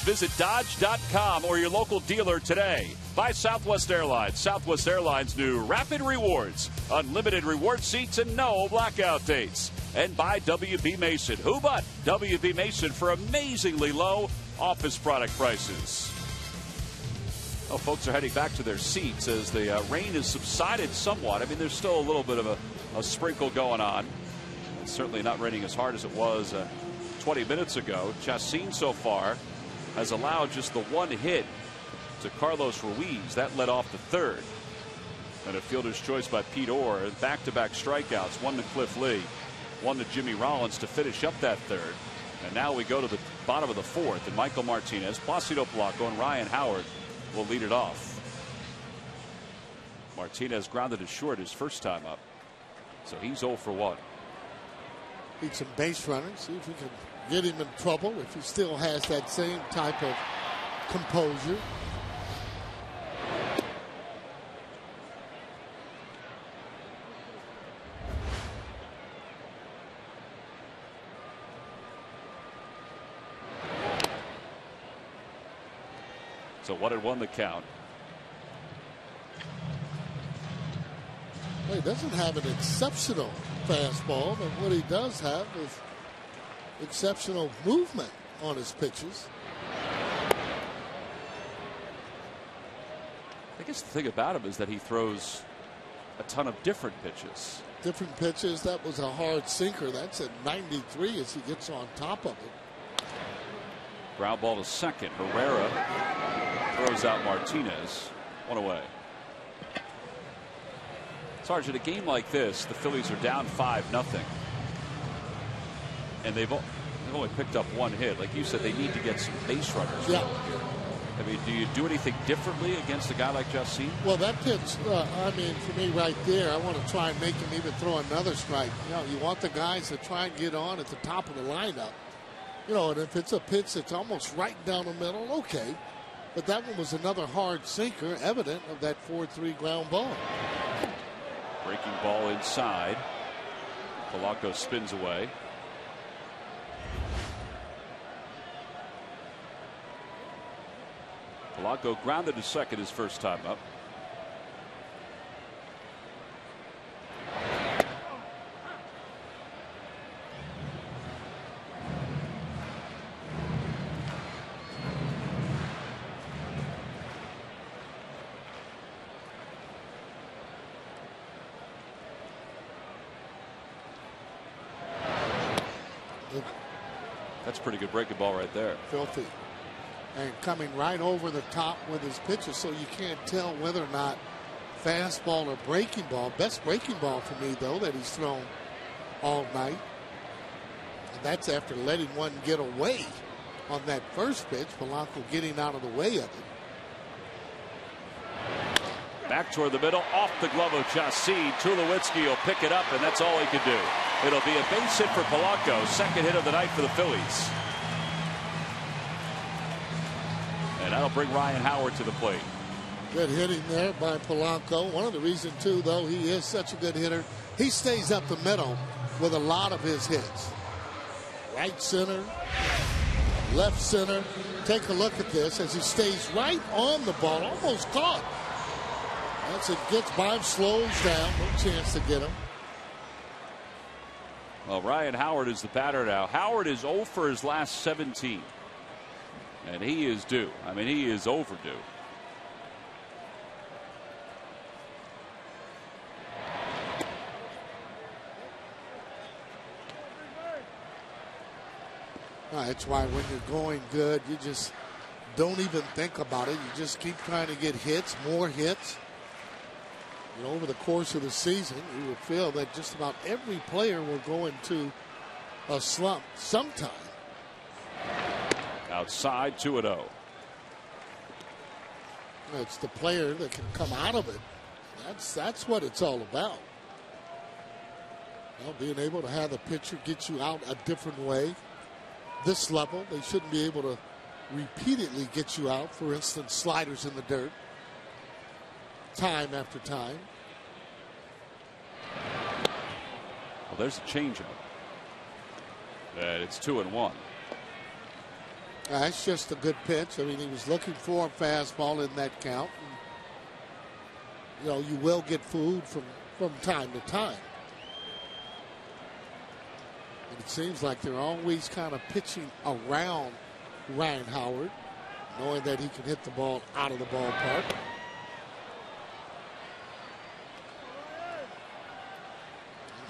Visit Dodge.com or your local dealer today. By Southwest Airlines. Southwest Airlines' new Rapid Rewards. Unlimited reward seats and no blackout dates. And by WB Mason. Who but WB Mason for amazingly low office product prices. Oh, folks are heading back to their seats as the rain has subsided somewhat. I mean, there's still a little bit of a sprinkle going on. It's certainly not raining as hard as it was 20 minutes ago. Chacin so far has allowed just the one hit to Carlos Ruiz. That led off the third. And a fielder's choice by Pete Orr. Back-to-back strikeouts, one to Cliff Lee, one to Jimmy Rollins to finish up that third. And now we go to the bottom of the fourth, and Michael Martinez, Placido Polanco, and Ryan Howard will lead it off. Martinez grounded to short his first time up, so he's 0 for 1. Need some base runners, see if we can get him in trouble, if he still has that same type of composure. So 1-1 the count. Well, he doesn't have an exceptional fastball, but what he does have is exceptional movement on his pitches. I guess the thing about him is that he throws a ton of different pitches. Different pitches. That was a hard sinker. That's at 93 as he gets on top of it. Ground ball to second. Herrera throws out Martinez. One away. Sergeant, a game like this, the Phillies are down 5-0. And they've only picked up one hit. Like you said, they need to get some base runners. Yeah. I mean, do you do anything differently against a guy like Chacin? Well, that pitch, I mean, for me right there, I want to try and make him even throw another strike. You know, you want the guys to try and get on at the top of the lineup. You know, and if it's a pitch that's almost right down the middle, okay. But that one was another hard sinker, evident of that 4-3 ground ball. Breaking ball inside. Polanco spins away. Polanco grounded to second his first time up. That's a pretty good breaking ball right there. Filthy. And coming right over the top with his pitches, so you can't tell whether or not fastball or breaking ball. Best breaking ball for me, though, that he's thrown all night. And that's after letting one get away on that first pitch. Polanco getting out of the way of it. Back toward the middle, off the glove of Chacin. Tulowitzki will pick it up, and that's all he can do. It'll be a base hit for Polanco. Second hit of the night for the Phillies. And that'll bring Ryan Howard to the plate. Good hitting there by Polanco. One of the reasons, too, though, he is such a good hitter. He stays up the middle with a lot of his hits. Right center, left center. Take a look at this as he stays right on the ball, almost caught. As it gets by him, slows down, no chance to get him. Well, Ryan Howard is the batter now. Howard is 0 for his last 17. And he is due. I mean, he is overdue. That's why when you're going good, you just don't even think about it. You just keep trying to get hits, more hits. You know, over the course of the season, you would feel that just about every player will go into a slump sometime. Outside, 2-0. It's the player that can come out of it. That's what it's all about. Well, being able to have the pitcher get you out a different way. This level, they shouldn't be able to repeatedly get you out. For instance, sliders in the dirt. Time after time. Well, there's a changeup. And it's 2-1. That's just a good pitch. I mean, he was looking for a fastball in that count. And, you know, you will get food from time to time. And it seems like they're always kind of pitching around Ryan Howard. knowing that he can hit the ball out of the ballpark.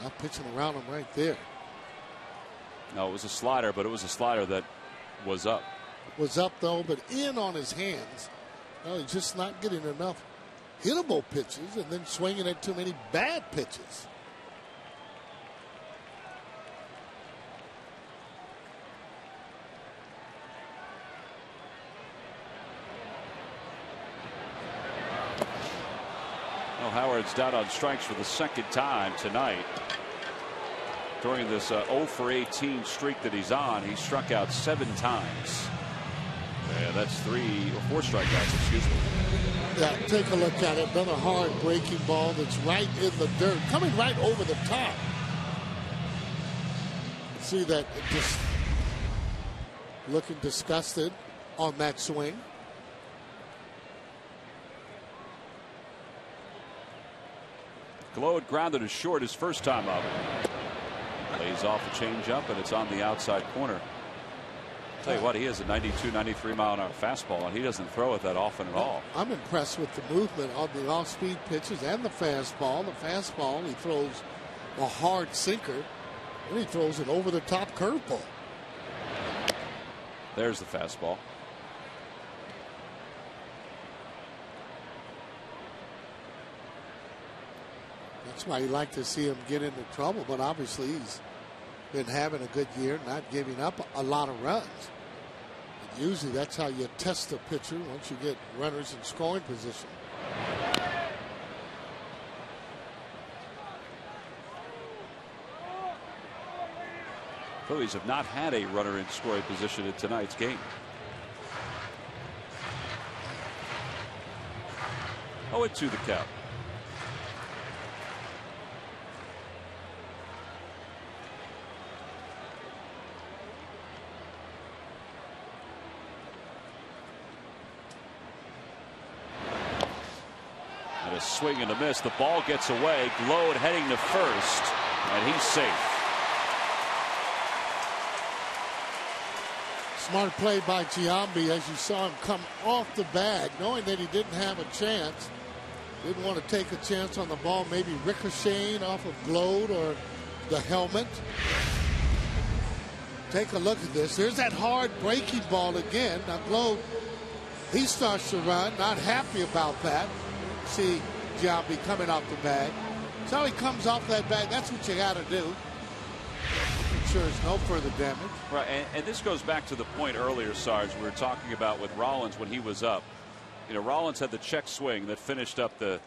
Not pitching around him right there. No, it was a slider, but it was a slider that was up. Was up, though, but in on his hands. No, he's just not getting enough hittable pitches and then swinging at too many bad pitches. Well, Howard's down on strikes for the second time tonight. During this 0 for 18 streak that he's on, he struck out 7 times. Yeah, that's 4 strikeouts, excuse me. Yeah, take a look at it. Another hard breaking ball that's right in the dirt, coming right over the top. See that just looking disgusted on that swing. Glode grounded as short his first time up. Lays off a changeup, and it's on the outside corner. Tell you what, he has a 92, 93 mile an hour fastball, and he doesn't throw it that often at all. I'm impressed with the movement on the off-speed pitches and the fastball. The fastball, he throws a hard sinker, and he throws an over-the-top curveball. There's the fastball. That's why you like to see him get into trouble, but obviously he's been having a good year, not giving up a lot of runs. And usually that's how you test a pitcher once you get runners in scoring position. Phillies have not had a runner in scoring position in tonight's game. Oh, it's to the count. And a swing and a miss. The ball gets away. Glode heading to first, and he's safe. Smart play by Giambi as you saw him come off the bag, knowing that he didn't have a chance. Didn't want to take a chance on the ball, maybe ricocheting off of Glode or the helmet. Take a look at this. There's that hard breaking ball again. Now Glode, he starts to run, not happy about that. See Giambi coming off the bag. So he comes off that bag. That's what you got to do. Ensures no further damage. Right, and this goes back to the point earlier, Sarge, we were talking about with Rollins when he was up. You know, Rollins had the check swing that finished up the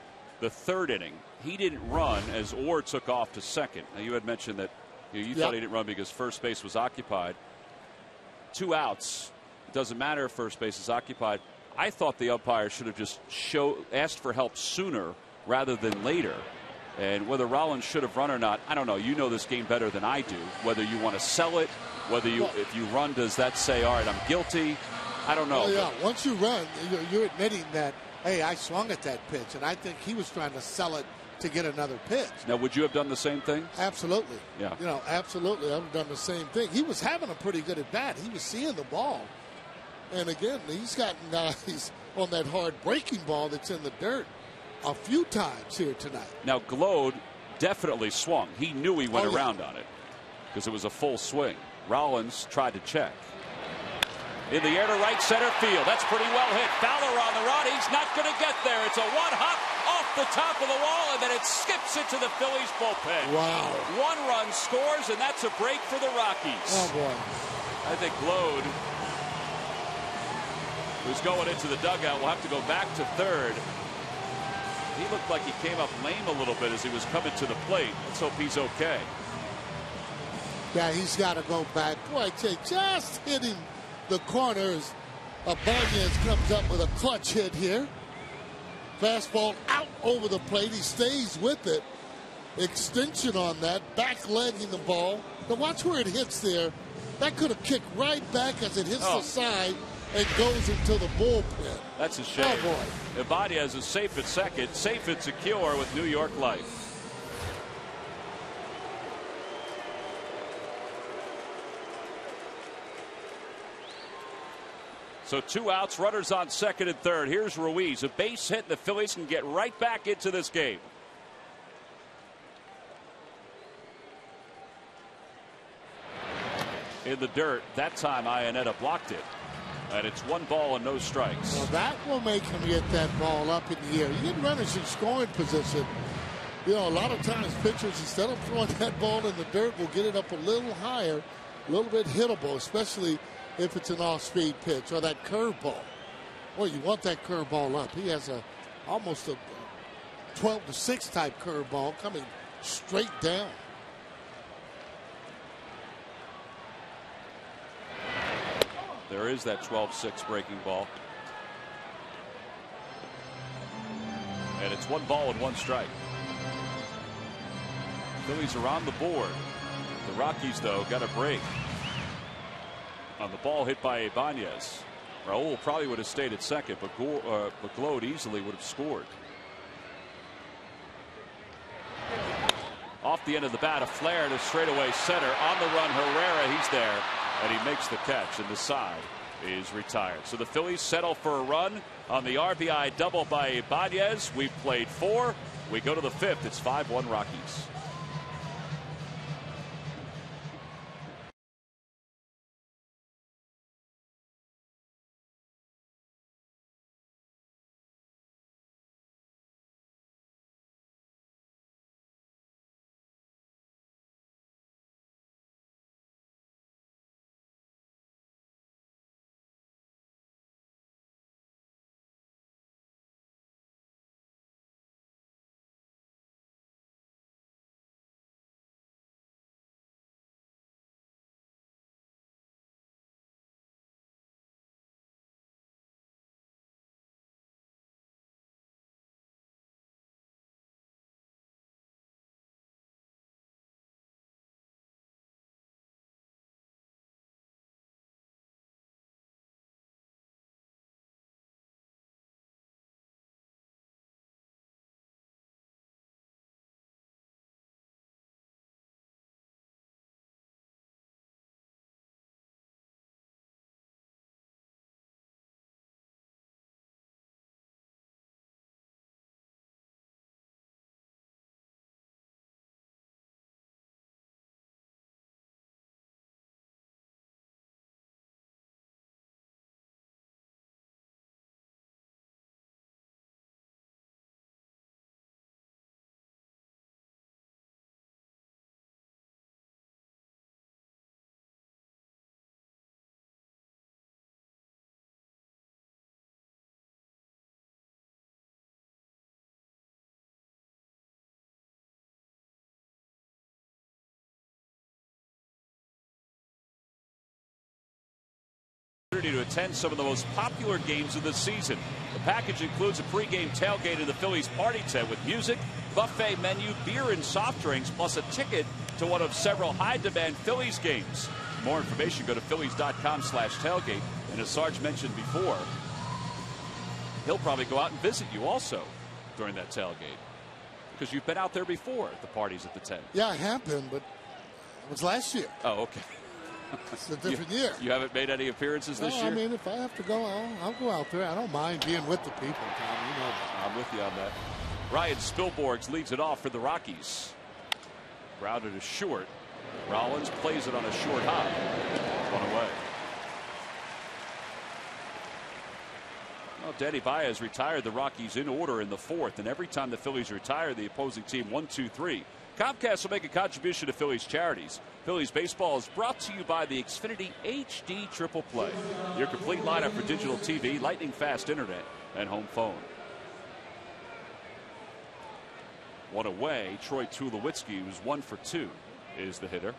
third inning. He didn't run as Orr took off to second. Now, you had mentioned that you thought he didn't run because first base was occupied. 2 outs. It doesn't matter if first base is occupied. I thought the umpire should have just asked for help sooner rather than later. And whether Rollins should have run or not, I don't know. You know this game better than I do. Whether you want to sell it, if you run, does that say, all right, I'm guilty? I don't know. Oh, yeah. Once you run, you're admitting that, hey, I swung at that pitch. And I think he was trying to sell it to get another pitch. Now, would you have done the same thing? Absolutely. Yeah. You know, absolutely. I would have done the same thing. He was having a pretty good at bat. He was seeing the ball. And again, he's gotten guys on that hard breaking ball that's in the dirt a few times here tonight. Now, Glode definitely swung. He knew he went around on it because it was a full swing. Rollins tried to check. In the air to right center field. That's pretty well hit. Fowler on the run. He's not going to get there. It's a one-hop off the top of the wall, and then it skips into the Phillies bullpen. Wow. 1 run scores, and that's a break for the Rockies. Oh, boy. I think Glode, who's going into the dugout, will have to go back to third. He looked like he came up lame a little bit as he was coming to the plate. Let's hope he's okay. Yeah, he's got to go back. Boy, I tell you, just hitting the corners. Abanez comes up with a clutch hit here. Fastball out over the plate. He stays with it. Extension on that. Back-legging the ball. Now watch where it hits there. That could have kicked right back as it hits the side and goes into the bullpen. That's a shame. Oh, boy. Ibanez is safe at second, safe and secure with New York Life. So 2 outs, runners on second and third. Here's Ruiz, a base hit, and the Phillies can get right back into this game. In the dirt, that time Iannetta blocked it. And it's 1 ball and no strikes. Well, that will make him get that ball up in the air. You get runners in scoring position. You know, a lot of times pitchers, instead of throwing that ball in the dirt, will get it up a little higher, a little bit hittable, especially if it's an off-speed pitch or that curveball. Well, you want that curveball up. He has almost a 12-6 type curveball coming straight down. There is that 12-6 breaking ball. And it's 1 ball and 1 strike. Phillies are on the board. The Rockies, though, got a break on the ball hit by Ibanez. Raul probably would have stayed at second, but Glode easily would have scored. Off the end of the bat, a flare to straightaway center. On the run, Herrera, he's there, and he makes the catch, and the side is retired. So the Phillies settle for a run on the RBI double by Ibanez. We've played 4. We go to the 5th. It's 5-1 Rockies. To attend some of the most popular games of the season. The package includes a pregame tailgate in the Phillies party tent with music, buffet menu, beer and soft drinks, plus a ticket to one of several high-demand Phillies games. For more information, go to phillies.com/tailgate. And as Sarge mentioned before, he'll probably go out and visit you also during that tailgate, because you've been out there before at the parties at the tent. Yeah, I have been, but it was last year. Oh, okay. It's a different year. You haven't made any appearances this year? I mean, if I have to go, I'll go out there. I don't mind being with the people, Tom. You know that. I'm with you on that. Ryan Spilborghs leads it off for the Rockies. Grounded to short. Rollins plays it on a short hop. 1 away. Well, Danny Baez retired the Rockies in order in the 4th, and every time the Phillies retire, the opposing team 1, 2, 3. Comcast will make a contribution to Phillies charities. Phillies baseball is brought to you by the Xfinity HD Triple Play, your complete lineup for digital TV, lightning fast internet, and home phone. 1 away. Troy Tulowitzki, who's 1 for 2, is the hitter.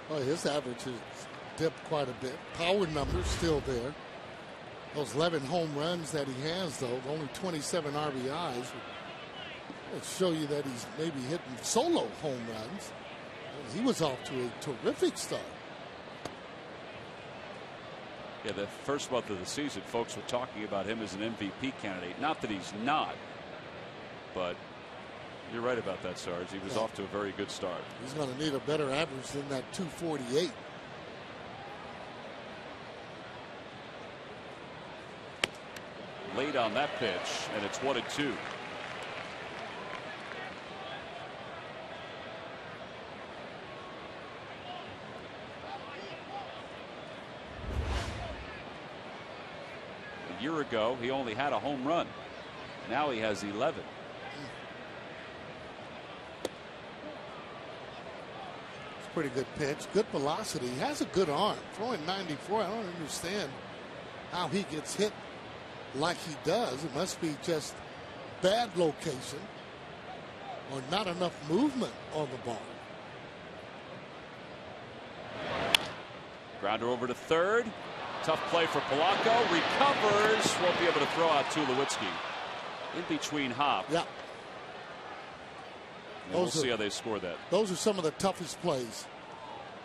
Oh, his average has dipped quite a bit. Power numbers still there. Those 11 home runs that he has, though, only 27 RBIs, will show you that he's maybe hitting solo home runs. He was off to a terrific start. Yeah, the first month of the season, folks were talking about him as an MVP candidate. Not that he's not, but You're right about that, Sarge. He was off to a very good start. He's going to need a better average than that 248. Late on that pitch, and it's 1-2. A year ago, he only had a home run. Now he has 11. Pretty good pitch, good velocity. He has a good arm. Throwing 94, I don't understand how he gets hit like he does. It must be just bad location or not enough movement on the ball. Grounder over to third. Tough play for Polanco. Recovers. Won't be able to throw out Tulowitzki. In between hop. Yeah. We'll see how they score that. Those are some of the toughest plays.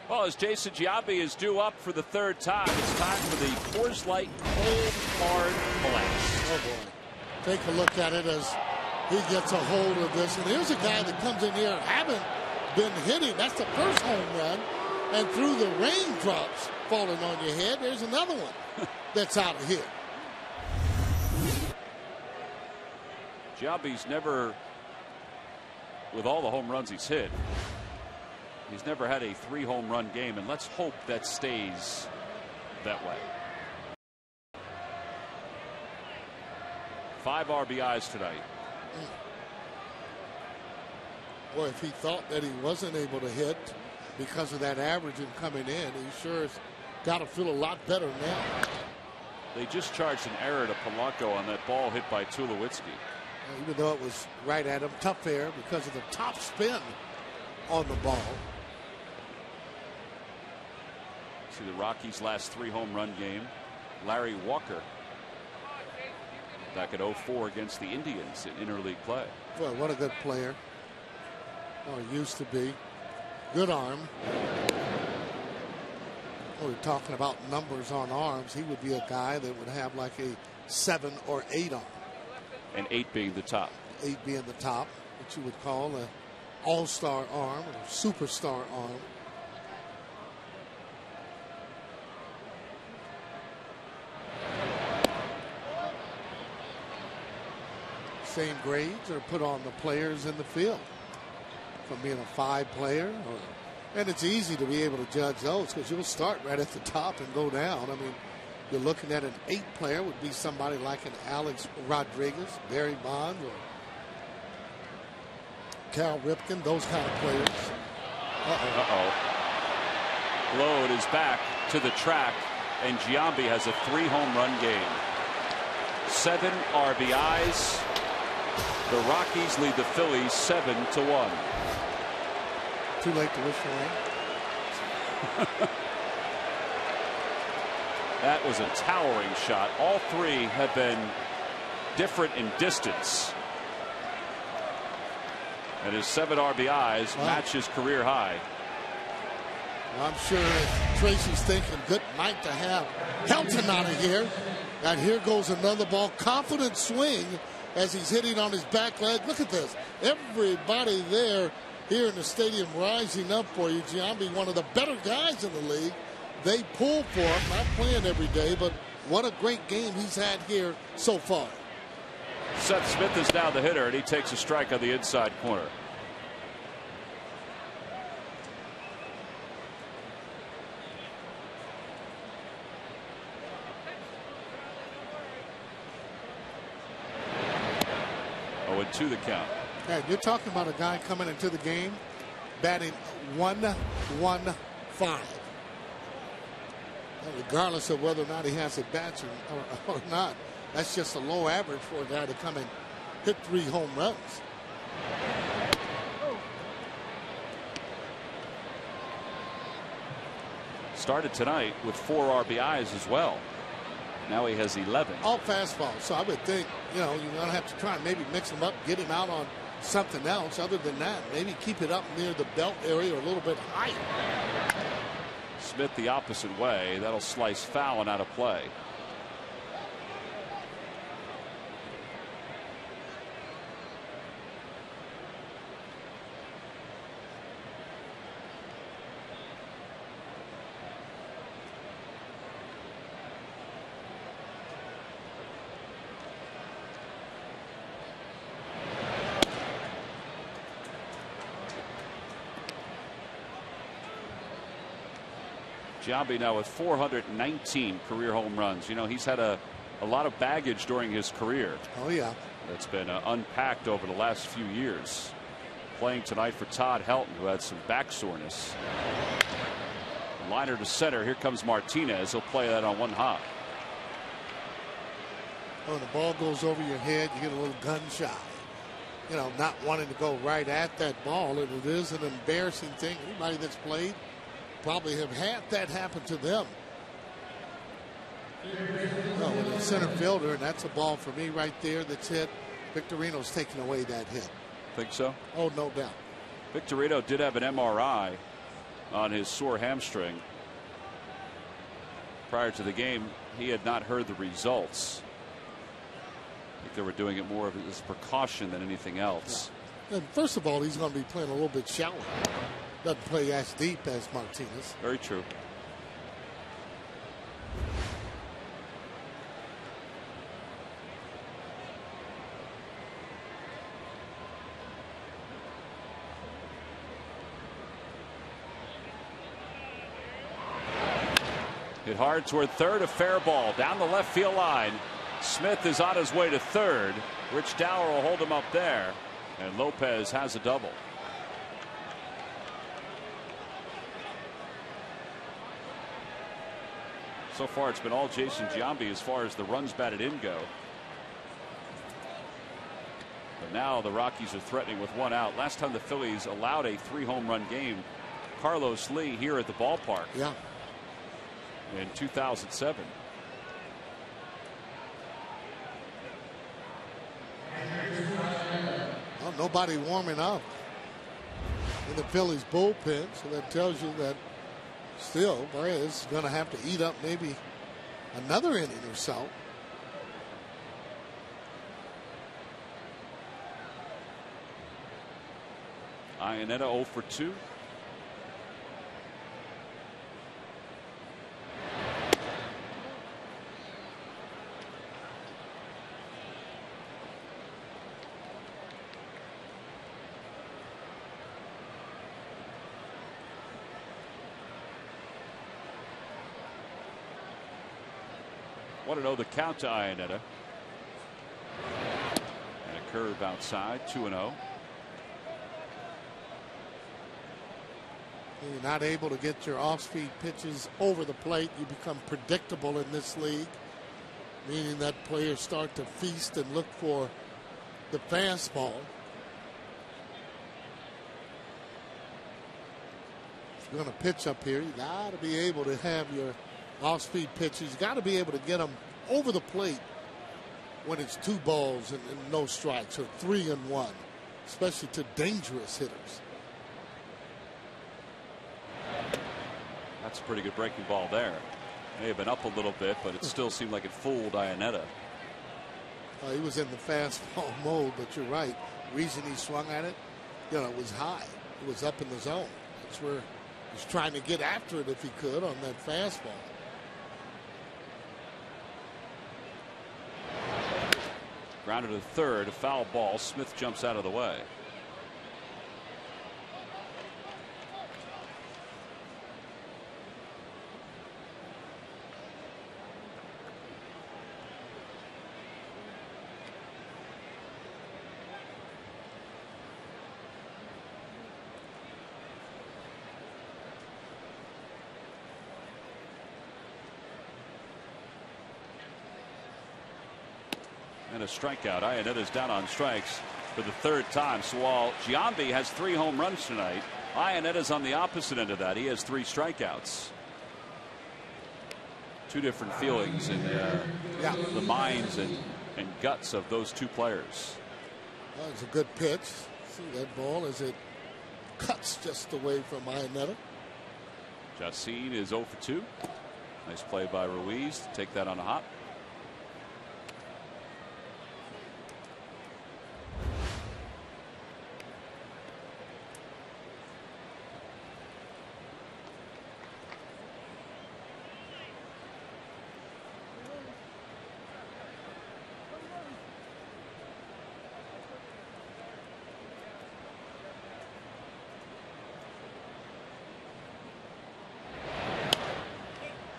Well, as Jason Giambi is due up for the third time, it's time for the Coors Light Cold Hard Blast. Oh, boy. Take a look at it as he gets a hold of this. And here's a guy that comes in here, haven't been hitting. That's the first home run. And through the raindrops falling on your head, there's another one that's out of here. Giambi's never, with all the home runs he's hit, he's never had a 3 home run game, and let's hope that stays that way. 5 RBIs tonight. Boy, if he thought that he wasn't able to hit because of that average and coming in, he sure has got to feel a lot better now. They just charged an error to Polanco on that ball hit by Tulowitzki. Even though it was right at him, tough error because of the top spin on the ball. See the Rockies' last 3 home run game. Larry Walker back at 0-4 against the Indians in interleague play. Well, what a good player. Oh, he used to be. Good arm. We're talking about numbers on arms. He would be a guy that would have like a 7 or 8 arm. And 8 being the top. 8 being the top, what you would call an all-star arm or superstar arm. Same grades are put on the players in the field from being a 5 player. And it's easy to be able to judge those because you'll start right at the top and go down. I mean, you're looking at an 8 player would be somebody like an Alex Rodriguez, Barry Bonds, or Cal Ripken, those kind of players. Load is back to the track, and Giambi has a 3 home run game. 7 RBIs. The Rockies lead the Phillies 7-1. Too late to wish for rain. That was a towering shot. All 3 have been different in distance. And his 7 RBIs match his career high. Well, I'm sure Tracy's thinking, good night to have Helton out of here. And here goes another ball. Confident swing as he's hitting on his back leg. Look at this. Everybody there here in the stadium rising up for you. Giambi, one of the better guys in the league. They pull for him, not playing every day, but what a great game he's had here so far. Seth Smith is now the hitter, and he takes a strike on the inside corner. Oh, and 2 the count. Hey, you're talking about a guy coming into the game batting .115. Regardless of whether or not he has at bats or not, that's just a low average for a guy to come and hit 3 home runs. Started tonight with 4 RBIs as well. Now he has 11. All fastballs. So I would think, you're going to have to try and maybe mix him up, get him out on something else. Other than that, maybe keep it up near the belt area or a little bit higher. Smith the opposite way. That'll slice foul and out of play. Giambi now with 419 career home runs. You know, he's had a lot of baggage during his career. Oh, yeah. That's been unpacked over the last few years. Playing tonight for Todd Helton, who had some back soreness. Liner to center. Here comes Martinez. He'll play that on one hop. When the ball goes over your head, you get a little gun shy. You know, not wanting to go right at that ball. And it is an embarrassing thing. Anybody that's played probably have had that happen to them. No, with a center fielder, and that's a ball for me right there that's hit. Victorino's taking away that hit. Think so? Oh, no doubt. Victorino did have an MRI on his sore hamstring. Prior to the game, he had not heard the results. I think they were doing it more of as precaution than anything else. Yeah. And first of all, he's going to be playing a little bit shallow. Doesn't play as deep as Martinez. Very true. Hit hard toward third, a fair ball down the left field line. Smith is on his way to third. Rich Dower will hold him up there, and Lopez has a double. So far, it's been all Jason Giambi as far as the runs batted in go. But now the Rockies are threatening with one out. Last time the Phillies allowed a 3-home run game, Carlos Lee here at the ballpark. Yeah. In 2007. Well, nobody warming up in the Phillies bullpen, so that tells you that still is going to have to eat up maybe another inning or so. Iannetta 0 for 2. Want to know the count to Iannetta. And a curve outside, 2-0. You're not able to get your off-speed pitches over the plate. You become predictable in this league, meaning that players start to feast and look for the fastball. If you're going to pitch up here, you got to be able to have your off-speed pitches. You got to be able to get them over the plate when it's 2 balls and no strikes, or 3 and 1, especially to dangerous hitters. That's a pretty good breaking ball there. May have been up a little bit, but it still seemed like it fooled Iannetta. He was in the fastball mode, but you're right. The reason he swung at it, you know, it was high. It was up in the zone. That's where he was trying to get after it if he could on that fastball. Grounded to third, a foul ball. Smith jumps out of the way. And a strikeout. Iannetta's down on strikes for the 3rd time. So while Giambi has 3 home runs tonight, Iannetta's on the opposite end of that. He has 3 strikeouts. 2 different feelings in the minds and guts of those 2 players. Well, it's a good pitch. See that ball as it cuts just away from Iannetta. Jacine is 0 for 2. Nice play by Ruiz to take that on a hop.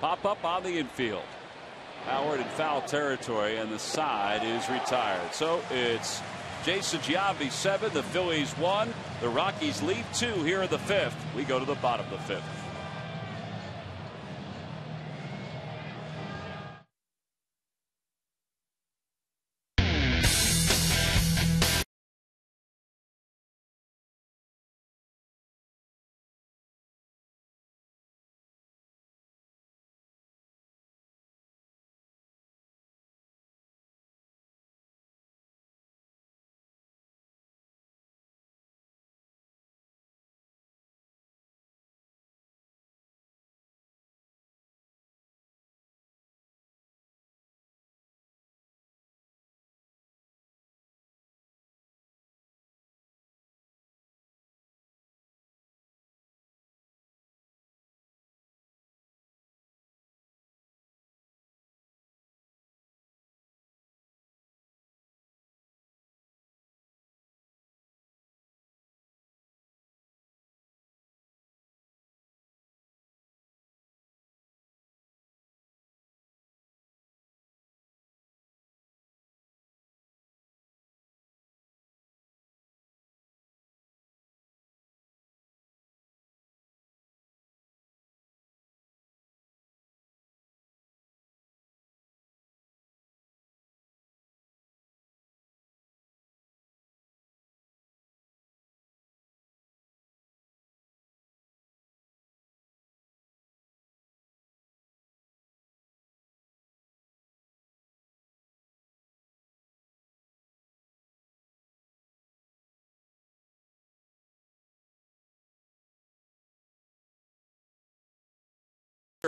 pop up on the infield. Howard in foul territory, and the side is retired. So it's Jason Giambi 7, the Phillies 1. The Rockies lead 2 here in the 5th. We go to the bottom of the 5th.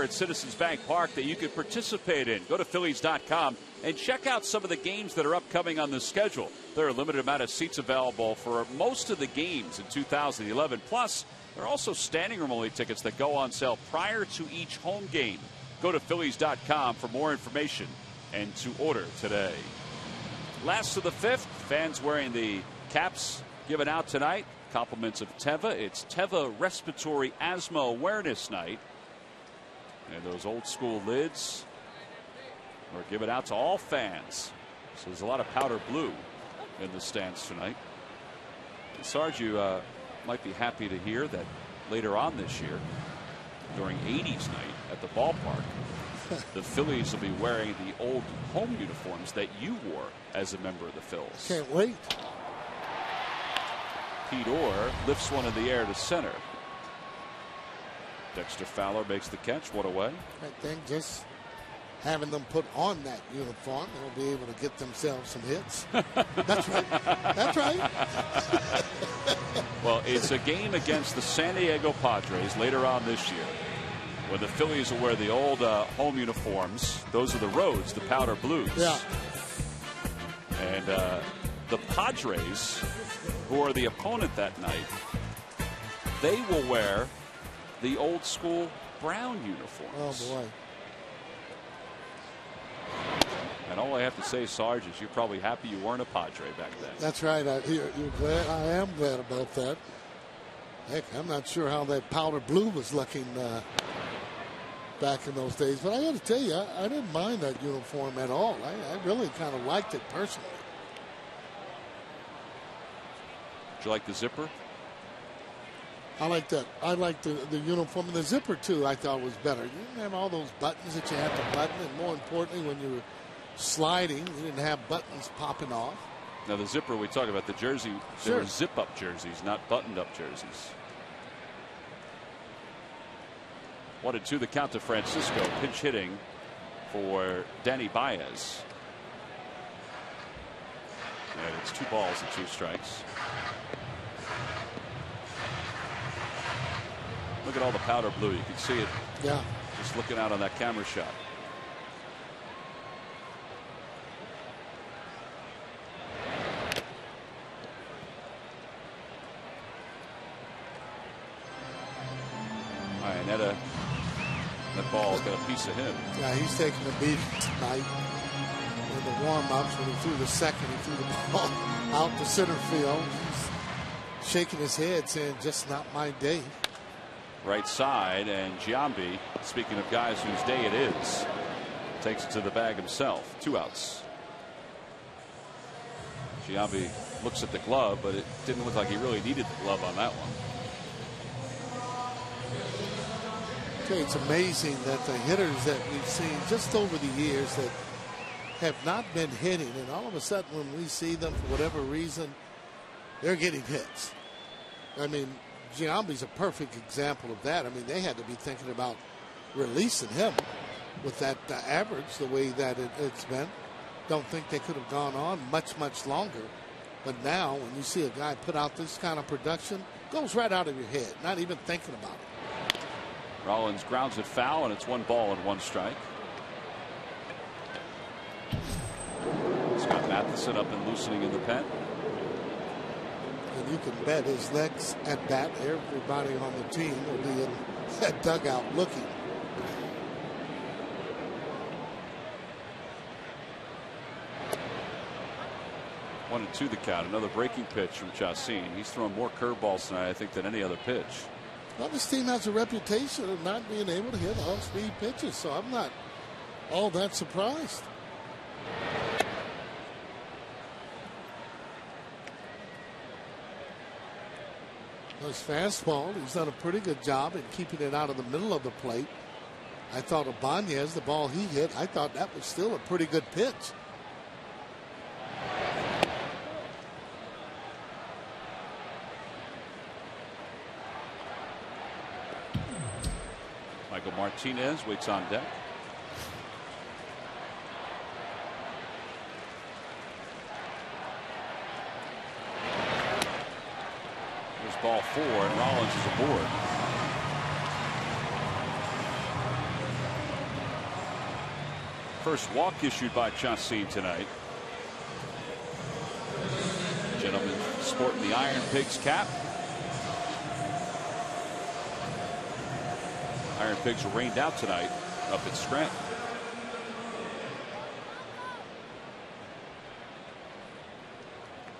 At Citizens Bank Park that you could participate in. Go to Phillies.com and check out some of the games that are upcoming on the schedule. There are a limited amount of seats available for most of the games in 2011. Plus, there are also standing room only tickets that go on sale prior to each home game. Go to Phillies.com for more information and to order today. Last of the 5th, fans wearing the caps given out tonight. Compliments of Teva. It's Teva Respiratory Asthma Awareness Night. And those old school lids are given out to all fans. So there's a lot of powder blue in the stands tonight. And Sarge, you might be happy to hear that later on this year, during 80s night at the ballpark, the Phillies will be wearing the old home uniforms that you wore as a member of the Phils. Can't wait. Pete Orr lifts one in the air to center. Dexter Fowler makes the catch. What a way. I think just having them put on that uniform, they'll be able to get themselves some hits. That's right. That's right. Well, it's a game against the San Diego Padres later on this year, where the Phillies will wear the old home uniforms. Those are the roads, the powder blues. Yeah. And the Padres, who are the opponent that night, they will wear the old school brown uniforms. Oh, boy. And all I have to say, Sarge, is you're probably happy you weren't a Padre back then. That's right. You're glad. I am glad about that. Heck, I'm not sure how that powder blue was looking back in those days. But I got to tell you, I didn't mind that uniform at all. I really kind of liked it personally. Did you like the zipper? I like that. I like the uniform and the zipper too. I thought was better. You didn't have all those buttons that you had to button, and more importantly, when you were sliding, you didn't have buttons popping off. Now the zipper we talked about, the jersey, they Sure. were zip-up jerseys, not buttoned-up jerseys. 1-2 the count to Francisco. Pinch hitting for Danny Baez. And it's 2 balls and 2 strikes. Look at all the powder blue. You can see it. Yeah. Just looking out on that camera shot. Iannetta, that ball's got a piece of him. Yeah, he's taking a beating tonight. In the warm-ups, when he threw the second, he threw the ball out to center field. He's shaking his head, saying, "Just not my day." right side, and Giambi, speaking of guys whose day it is, takes it to the bag himself. 2 outs. Giambi looks at the glove, but it didn't look like he really needed the glove on that one. Okay, it's amazing that the hitters that we've seen just over the years that have not been hitting, and all of a sudden when we see them for whatever reason, they're getting hits. I mean, Giambi's a perfect example of that. I mean, they had to be thinking about releasing him with that average the way that it's been. Don't think they could have gone on much longer. But now when you see a guy put out this kind of production, it goes right out of your head, not even thinking about it. Rollins grounds it foul, and it's 1 ball and 1 strike. Scott Matheson up and loosening in the pen. And you can bet his next at bat, everybody on the team will be in that dugout looking. One and 2 the count. Another breaking pitch from Chacin. He's thrown more curveballs tonight, I think, than any other pitch. Well, this team has a reputation of not being able to hit off-speed pitches, so I'm not all that surprised. His fastball, he's done a pretty good job in keeping it out of the middle of the plate. I thought Ibanez, the ball he hit, I thought that was still a pretty good pitch. Michael Martinez waits on deck. There's ball 4, and Rollins is aboard. First walk issued by Chacin tonight. Gentleman sporting the Iron Pigs cap. Iron Pigs are rained out tonight up at Scranton.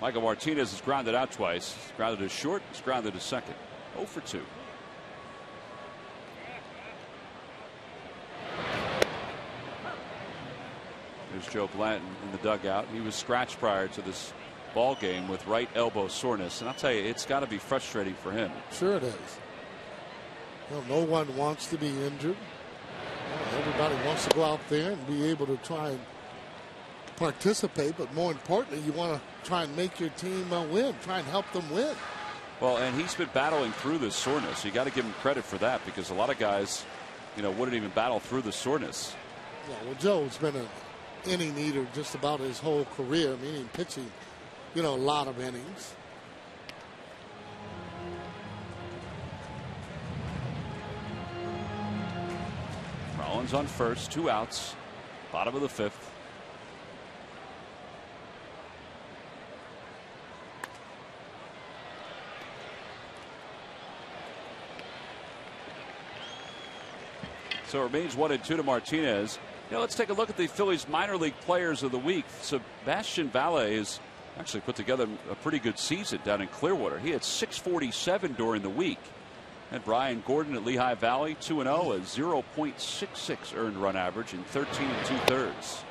Michael Martinez has grounded out twice. He's grounded to short. He's grounded to second. 0 for 2. There's Joe Blanton in the dugout. He was scratched prior to this ball game with right elbow soreness, and I'll tell you, it's got to be frustrating for him. Sure it is. Well, no one wants to be injured. Everybody wants to go out there and be able to try and participate, but more importantly, you want to try and make your team win, try and help them win. Well, and he's been battling through this soreness. You got to give him credit for that, because a lot of guys, wouldn't even battle through the soreness. Yeah, well, Joe's been an inning eater just about his whole career, meaning pitching, a lot of innings. Rollins on first, 2 outs, bottom of the 5th. So it remains 1 and 2 to Martinez. Let's take a look at the Phillies minor league players of the week. Sebastian Valle has actually put together a pretty good season down in Clearwater. He had 647 during the week. And Brian Gordon at Lehigh Valley, 2-0, a 0.66 earned run average in 13 2/3.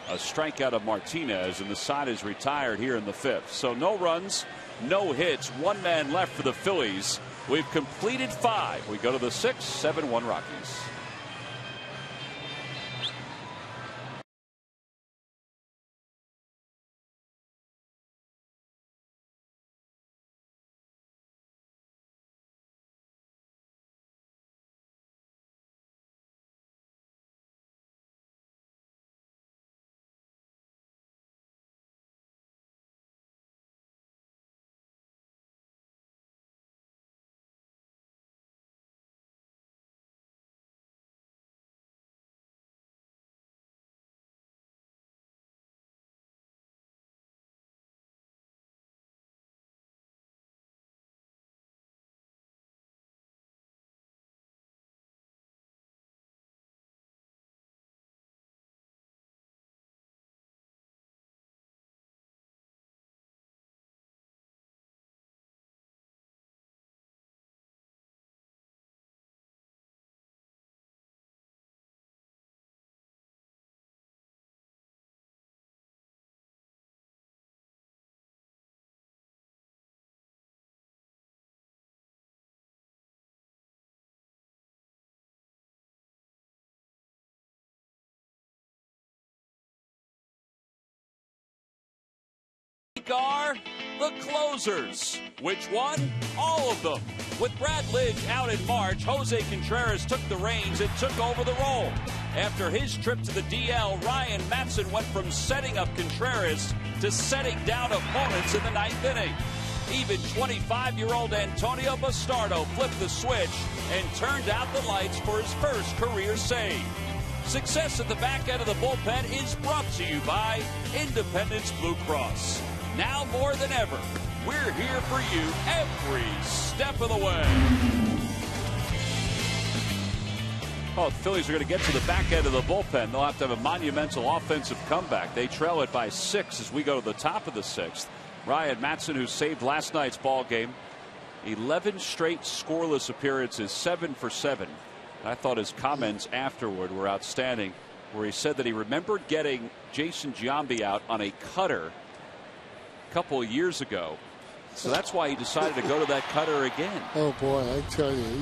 A strikeout of Martinez, and the side is retired here in the 5th. So no runs, no hits, 1 man left for the Phillies. We've completed 5. We go to the 6th, 7-1 Rockies. think are the closers. Which one? All of them. With Brad Lidge out in March, Jose Contreras took the reins and took over the role. After his trip to the DL, Ryan Matson went from setting up Contreras to setting down opponents in the ninth inning. Even 25-year-old Antonio Bastardo flipped the switch and turned out the lights for his first career save. Success at the back end of the bullpen is brought to you by Independence Blue Cross. Now more than ever, we're here for you every step of the way. Oh, the Phillies are going to get to the back end of the bullpen. They'll have to have a monumental offensive comeback. They trail it by 6 as we go to the top of the 6th. Ryan Matson, who saved last night's ball game, 11 straight scoreless appearances, 7 for 7. I thought his comments afterward were outstanding, where he said that he remembered getting Jason Giambi out on a cutter a couple of years ago. So that's why he decided to go to that cutter again. Oh, boy, I tell you,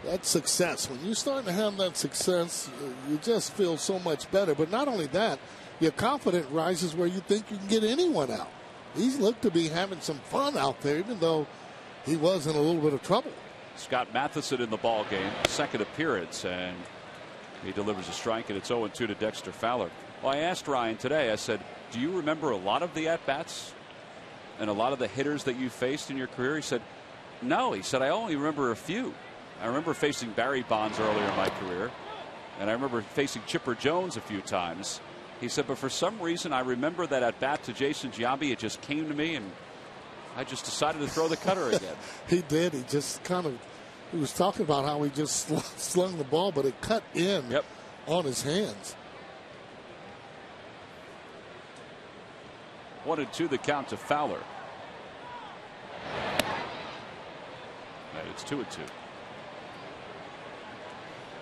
that's success. When you're starting to have that success, you just feel so much better. But not only that, your confidence rises where you think you can get anyone out. He's looked to be having some fun out there, even though he was in a little bit of trouble. Scott Matheson in the ball game, second appearance, and he delivers a strike, and it's 0-2 to Dexter Fowler. Well, I asked Ryan today, I said, do you remember a lot of the at-bats and a lot of the hitters that you faced in your career? He said, no. He said, I only remember a few. I remember facing Barry Bonds earlier in my career, and I remember facing Chipper Jones a few times. He said, but for some reason, I remember that at-bat to Jason Giambi, it just came to me, and I just decided to throw the cutter again. He did. He just he was talking about how he just slung the ball, but it cut in on his hands. 1-2 the count to Fowler. And it's 2-2.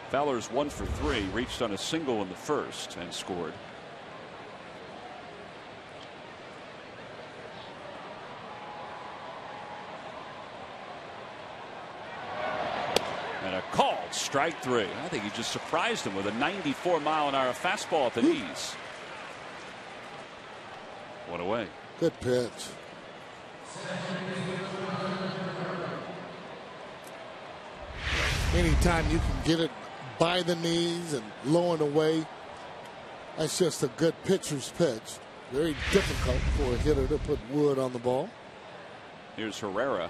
Fowler's 1 for 3, reached on a single in the first and scored. And a called strike 3. I think he just surprised him with a 94-mile-an-hour fastball at the knees. One away. Good pitch. Anytime you can get it by the knees and low and away, that's just a good pitcher's pitch. Very difficult for a hitter to put wood on the ball. Here's Herrera.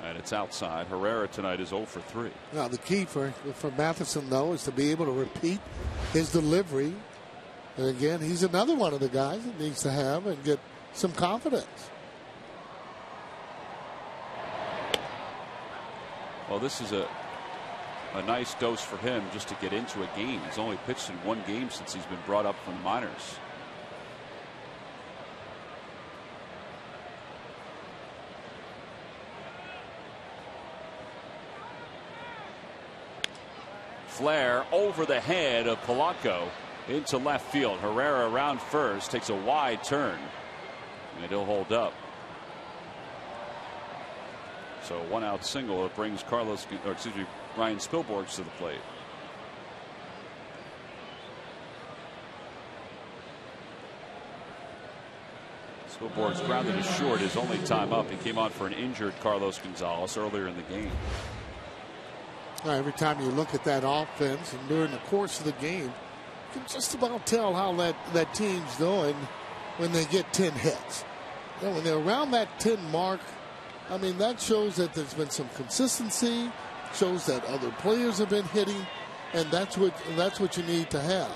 And it's outside. Herrera tonight is 0 for 3. Now the key for Matheson, though, is to be able to repeat his delivery. And again, he's another one of the guys that needs to have and get some confidence. Well, this is a nice dose for him just to get into a game. He's only pitched in 1 game since he's been brought up from the minors. Flare over the head of Polanco into left field. Herrera around first, takes a wide turn, and he'll hold up. So 1-out single. It brings Ryan Spilborghs to the plate. Spilborghs grounded to short his only time up. He came on for an injured Carlos Gonzalez earlier in the game. Every time you look at that offense and during the course of the game, you can just about tell how that team's doing when they get 10 hits. You know, when they're around that 10 mark, I mean, that shows that there's been some consistency, shows that other players have been hitting, and that's what you need to have.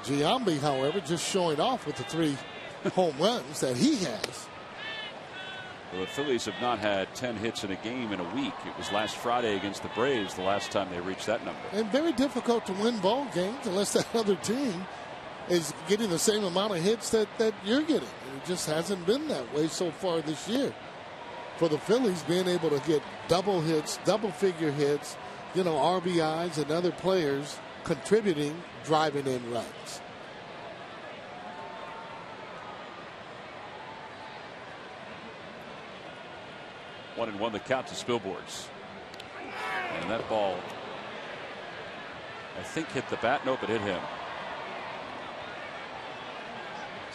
Giambi, however, just showing off with the 3 home runs that he has. Well, the Phillies have not had 10 hits in a game in a week. It was last Friday against the Braves the last time they reached that number. And very difficult to win ball games unless that other team is getting the same amount of hits that you're getting. It just hasn't been that way so far this year. For the Phillies, being able to get double hits, double figure hits, RBIs and other players contributing, driving in runs. 1-1 the count to Spilborghs. And that ball, I think, hit the bat. Nope, it hit him.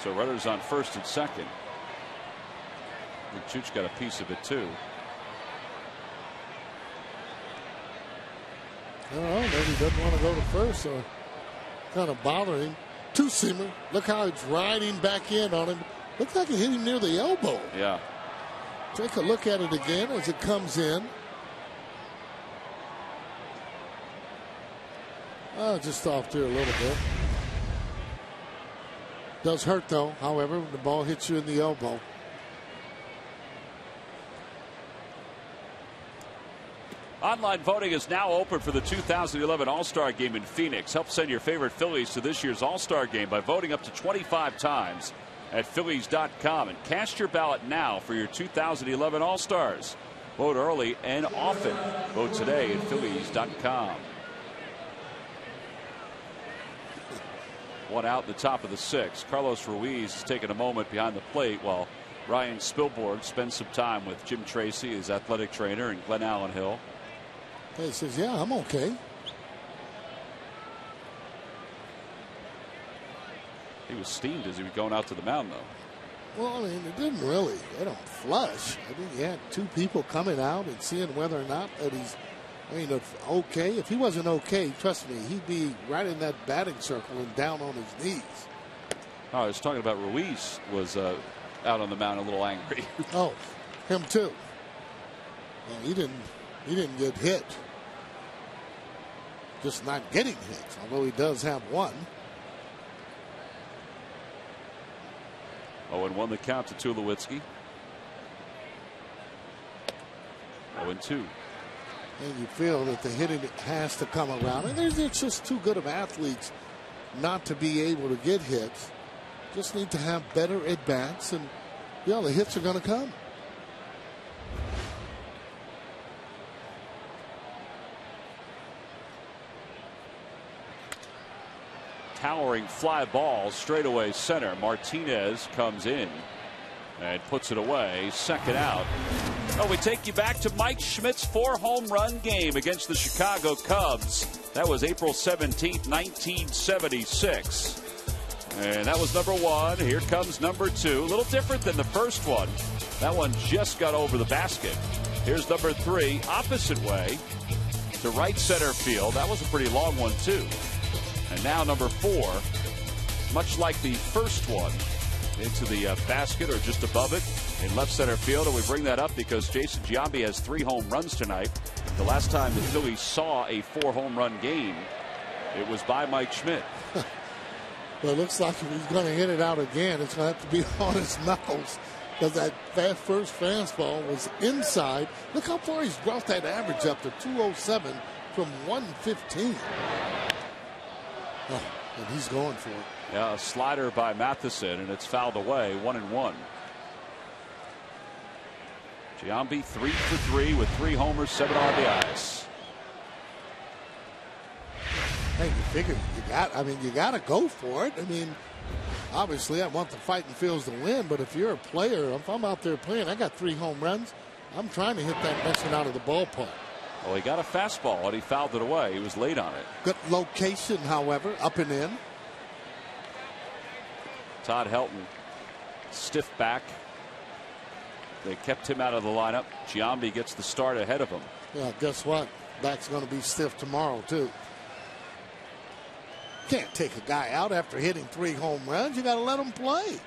So runners on first and second. Chooch got a piece of it too. I don't know, maybe he doesn't want to go to first or kind of bother him. Two-seamer. Look how it's riding back in on him. Looks like it hit him near the elbow. Yeah. Take a look at it again as it comes in. Just off there a little bit. Does hurt though, however, when the ball hits you in the elbow. Online voting is now open for the 2011 All-Star Game in Phoenix. Help send your favorite Phillies to this year's All-Star Game by voting up to 25 times at Phillies.com. And cast your ballot now for your 2011 All-Stars. Vote early and often. Vote today at Phillies.com. One out in the top of the sixth. Carlos Ruiz is taking a moment behind the plate while Ryan Spilborg spends some time with Jim Tracy, his athletic trainer, and Glenn Allen Hill. He says, yeah, I'm okay. He was steamed as he was going out to the mound, though. Well, I mean, it didn't really hit him flush. I mean, you had two people coming out and seeing whether or not that he's, okay. If he wasn't okay, trust me, he'd be right in that batting circle and down on his knees. Oh, I was talking about Ruiz was out on the mound a little angry. Oh, him too. Well, he didn't get hit. Just not getting hits, although he does have one. 0-1 the count to Tulowitzki. 0-2. And you feel that the hitting has to come around. And they're just too good of athletes not to be able to get hits. Just need to have better at bats, and yeah, the hits are going to come. Towering fly ball straightaway center. Martinez comes in and puts it away. Second out. Oh, we take you back to Mike Schmidt's 4-home run game against the Chicago Cubs. That was April 17th, 1976. And that was number one. Here comes number two. A little different than the first one. That one just got over the basket. Here's number three, opposite way to right center field. That was a pretty long one, too. And now number four, much like the first one, into the basket or just above it in left center field. And we bring that up because Jason Giambi has 3 home runs tonight. The last time the Phillies saw a 4-home run game, it was by Mike Schmidt. Well, it looks like if he's going to hit it out again, it's going to have to be on his knuckles, because that first fastball was inside. Look how far he's brought that average up to 207 from 115. Oh, and he's going for it. Yeah, a slider by Matheson, and it's fouled away. 1-1. Giambi 3 for 3 with 3 homers, 7 RBIs. Hey, you figure you got to go for it. I mean, obviously I want the fighting fields to win, but if you're a player, if I'm out there playing, I got 3 home runs. I'm trying to hit that messing out of the ballpark. Well, he got a fastball and he fouled it away. He was late on it. Good location, however, up and in. Todd Helton, stiff back. They kept him out of the lineup. Giambi gets the start ahead of him. Yeah, guess what? Back's going to be stiff tomorrow, too. Can't take a guy out after hitting 3 home runs. You got to let him play.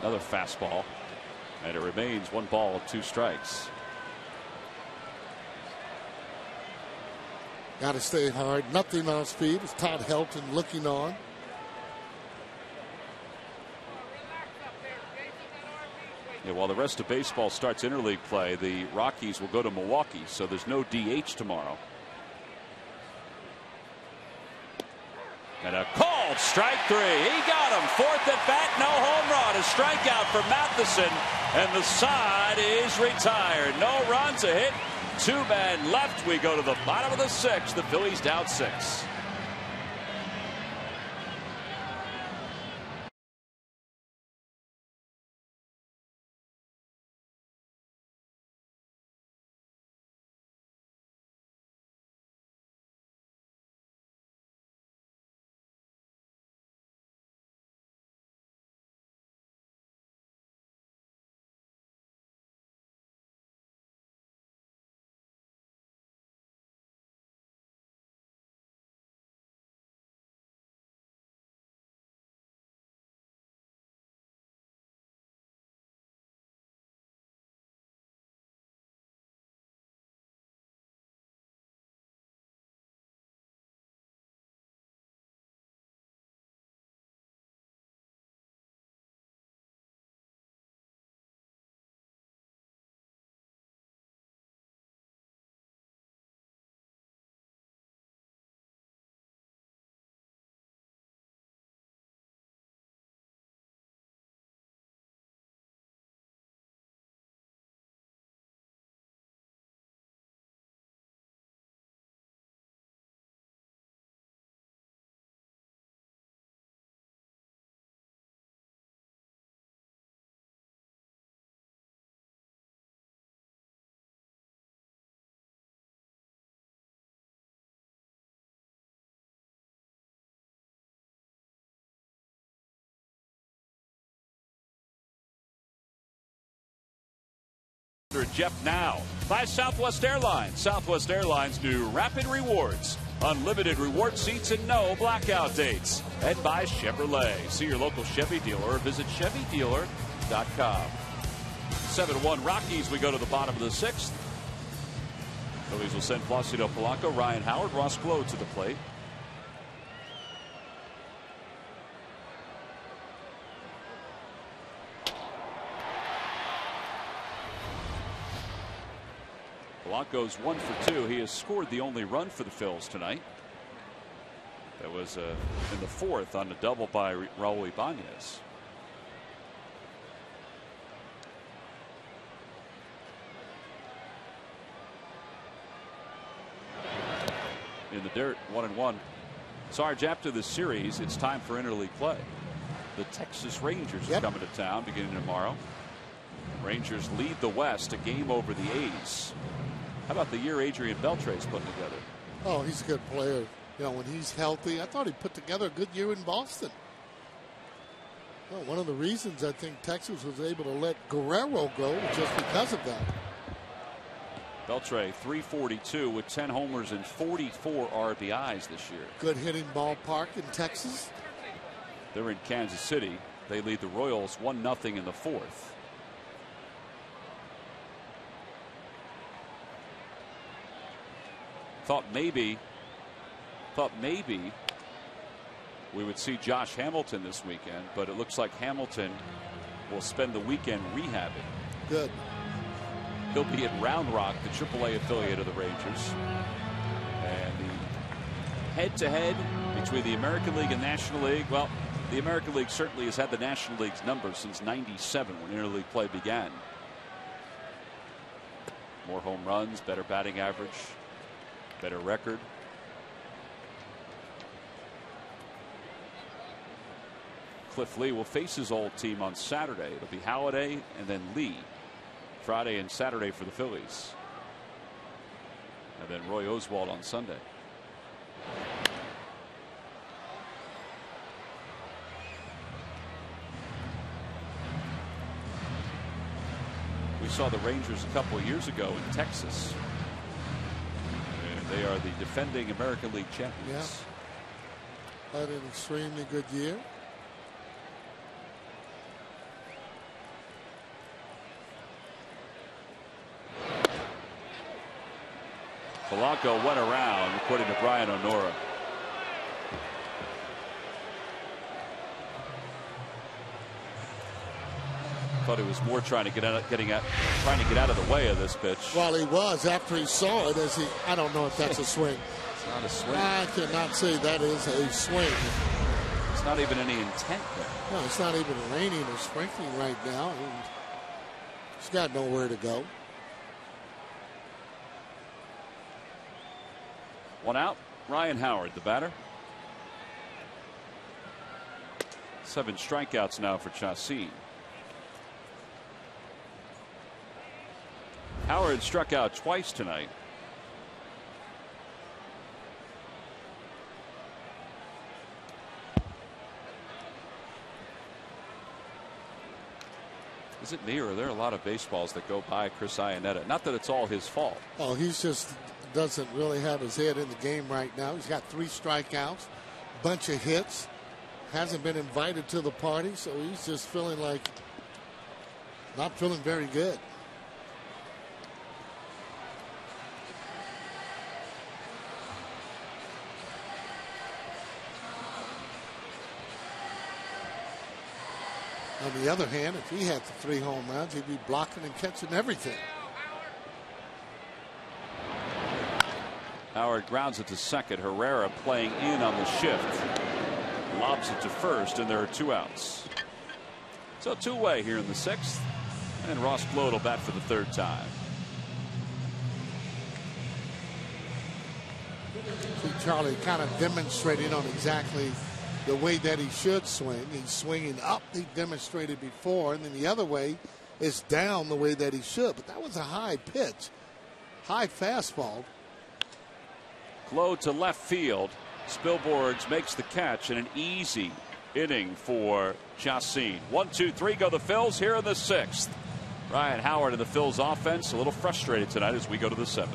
Another fastball. And it remains 1 ball, 2 strikes. Got to stay hard. Nothing on speed. It's Todd Helton looking on. Yeah, while the rest of baseball starts interleague play, the Rockies will go to Milwaukee, so there's no DH tomorrow. And a called strike 3. He got him. 4th at bat, no home run. A strikeout for Matheson, and the side is retired. No runs, a hit. 2 men left. We go to the bottom of the 6th. The Phillies down 6. after Jeff now. By Southwest Airlines. Southwest Airlines new Rapid Rewards. Unlimited reward seats and no blackout dates. And by Chevrolet. See your local Chevy dealer or visit ChevyDealer.com. 7-1 Rockies. We go to the bottom of the 6th. Phillies will send Placido Polanco, Ryan Howard, Ross Glow to the plate. Polanco's 1 for 2. He has scored the only run for the Phils tonight. That was in the 4th on a double by Raul Ibanez. In the dirt, 1-1. Sarge, after the series, it's time for interleague play. The Texas Rangers are coming to town beginning tomorrow. Rangers lead the West, a game over the A's. How about the year Adrian Beltre's putting together? Oh, he's a good player. You know, when he's healthy, I thought he put together a good year in Boston. Well, one of the reasons I think Texas was able to let Guerrero go was just because of that. Beltre, 342 with 10 homers and 44 RBIs this year. Good hitting ballpark in Texas. They're in Kansas City. They lead the Royals 1-0 in the 4th. Thought maybe we would see Josh Hamilton this weekend, but it looks like Hamilton will spend the weekend rehabbing. Good. He'll be at Round Rock, the AAA affiliate of the Rangers. And the head-to-head between the American League and National League, well, the American League certainly has had the National League's number since '97 when interleague play began. More home runs, better batting average, better record. Cliff Lee will face his old team on Saturday. It'll be Halladay and then Lee. Friday and Saturday for the Phillies. And then Roy Oswalt on Sunday. We saw the Rangers a couple of years ago in Texas. They are the defending American League champions. Yeah. Had an extremely good year. Polanco went around, according to Brian O'Nora. Thought he was more trying to get out of the way of this pitch. Well, he was after he saw it. I don't know if that's a swing. It's not a swing. I cannot say that is a swing. It's not even any intent there. No, it's not even raining or sprinkling right now. He's got nowhere to go. 1 out. Ryan Howard, the batter. 7 strikeouts now for Chacin. Howard struck out twice tonight. Is it me, or are there a lot of baseballs that go by Chris Iannetta? Not that it's all his fault. Oh, he's just doesn't really have his head in the game right now. He's got 3 strikeouts, bunch of hits, hasn't been invited to the party, so he's just feeling like not feeling very good. On the other hand, if he had the 3 home runs, he'd be blocking and catching everything. Howard grounds it to second. Herrera playing in on the shift. Lobs it to first, and there are 2 outs. So 2-away here in the 6th. And Ross Glow will bat for the 3rd time. See Charlie kind of demonstrating on exactly the way that he should swing. He's swinging up, he demonstrated before, and then the other way is down the way that he should. But that was a high pitch, high fastball. Glow to left field. Spilborghs makes the catch, and an easy inning for Chacin. 1, 2, 3 go the Phils here in the 6th. Ryan Howard and the Phils offense a little frustrated tonight as we go to the 7th.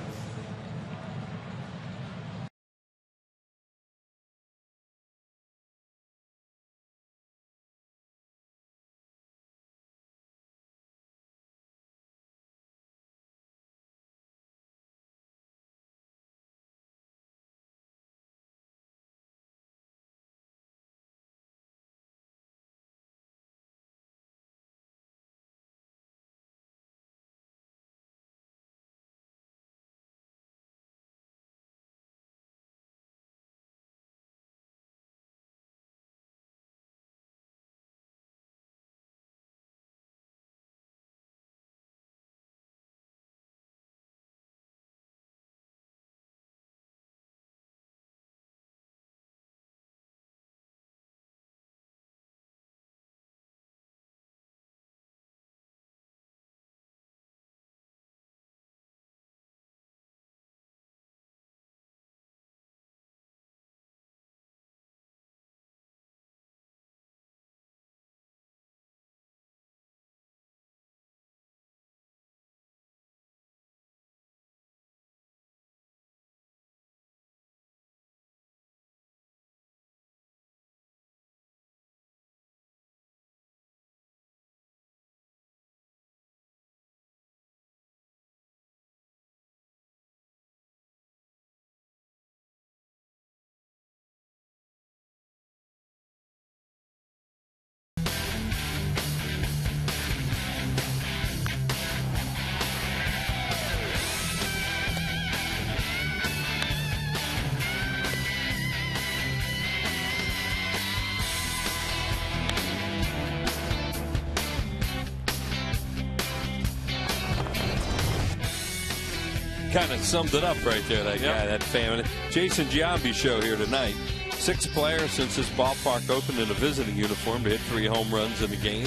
Kind of summed it up right there, that guy, that family. Jason Giambi show here tonight. 6 players since this ballpark opened in a visiting uniform to hit 3 home runs in the game.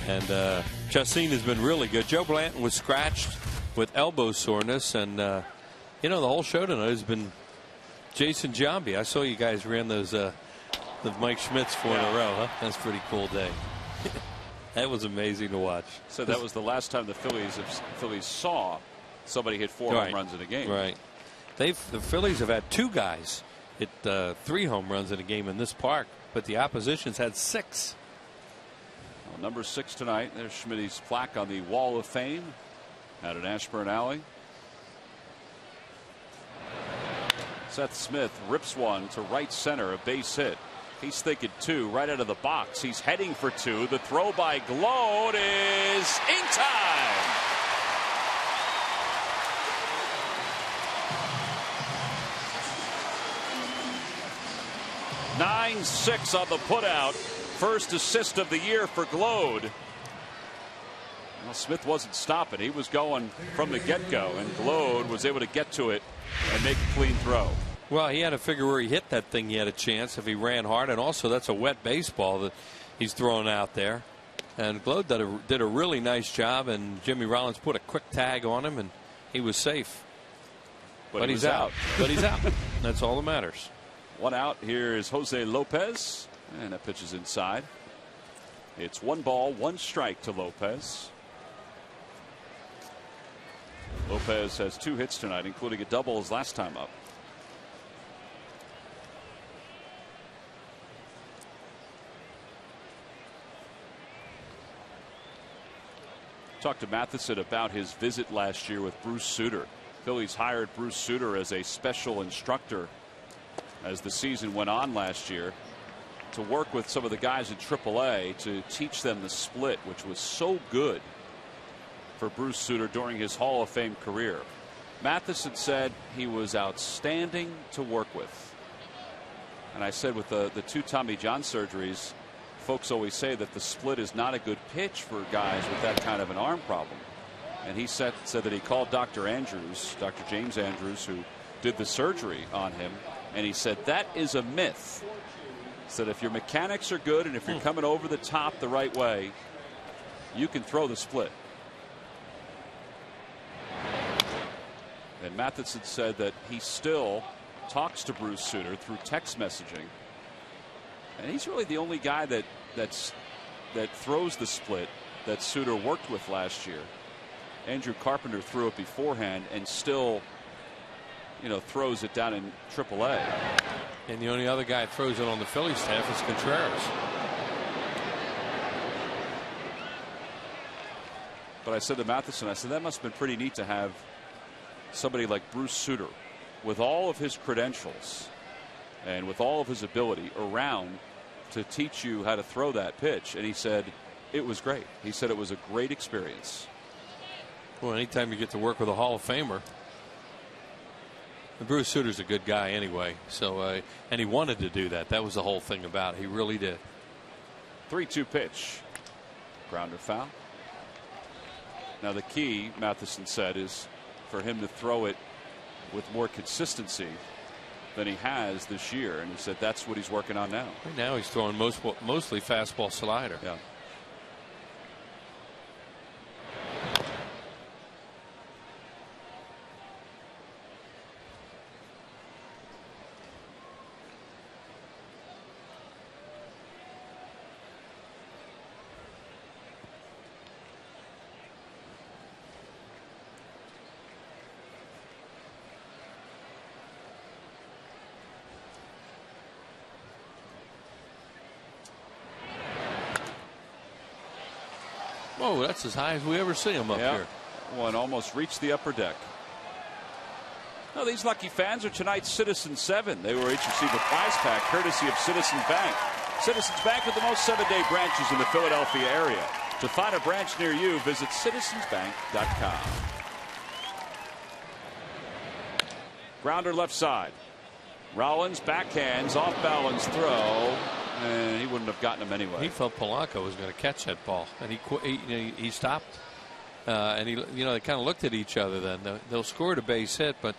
And Chacin has been really good. Joe Blanton was scratched with elbow soreness. And, you know, the whole show tonight has been Jason Giambi. I saw you guys ran those the Mike Schmitz 4 in a row. Huh? That's a pretty cool day. That was amazing to watch. So that was the last time the Phillies saw somebody hit 4 home runs in a game. Right. The Phillies have had 2 guys hit 3 home runs in a game in this park, but the opposition's had 6. Well, number 6 tonight. There's Schmitty's plaque on the Wall of Fame out at Ashburn Alley. Seth Smith rips one to right center, a base hit. He's thinking 2 right out of the box. He's heading for 2. The throw by Glode is in time. 9-6 on the putout. First assist of the year for Glode. Well, Smith wasn't stopping. He was going from the get-go, and Glode was able to get to it and make a clean throw. Well, he had to figure where he hit that thing. He had a chance if he ran hard, and also that's a wet baseball that he's throwing out there. And Glode did a really nice job, and Jimmy Rollins put a quick tag on him, and he was safe. But he's out. But he's out. That's all that matters. 1 out. Here is Jose Lopez, and that pitch is inside. It's 1 ball, 1 strike to Lopez. Lopez has 2 hits tonight, including a double his last time up. Talked to Matheson about his visit last year with Bruce Sutter. Phillies hired Bruce Sutter as a special instructor as the season went on last year to work with some of the guys in AAA to teach them the split, which was so good for Bruce Sutter during his Hall of Fame career. Matheson said he was outstanding to work with. And I said with the 2 Tommy John surgeries, folks always say that the split is not a good pitch for guys with that kind of an arm problem. And he said that he called Dr. Andrews, Dr. James Andrews, who did the surgery on him, and he said that is a myth. He said if your mechanics are good and if you're coming over the top the right way, you can throw the split. And Matheson said that he still talks to Bruce Sutter through text messaging. And he's really the only guy that throws the split that Sutter worked with last year. Andrew Carpenter threw it beforehand and still, you know, throws it down in AAA. And the only other guy that throws it on the Phillies staff is Contreras. But I said to Matheson, I said, that must have been pretty neat to have somebody like Bruce Sutter, with all of his credentials and with all of his ability around to teach you how to throw that pitch. And he said it was great. He said it was a great experience. Well, anytime you get to work with a Hall of Famer. And Bruce Sutter's a good guy anyway. So and he wanted to do that. That was the whole thing about it. He really did. 3-2 pitch. Grounder foul. Now the key, Matheson said, is for him to throw it with more consistency than he has this year. And he said that's what he's working on now. Right now he's throwing mostly fastball slider. Yeah. Whoa, that's as high as we ever see him up here. One almost reached the upper deck. No, these lucky fans are tonight's Citizen 7. They will each receive a prize pack courtesy of Citizens Bank. Citizens Bank with the most 7-day branches in the Philadelphia area. To find a branch near you, visit citizensbank.com. Grounder left side. Rollins backhands, off balance throw. And he wouldn't have gotten him anyway. He felt Polanco was going to catch that ball, and he stopped. And they kind of looked at each other. Then they'll score a base hit, but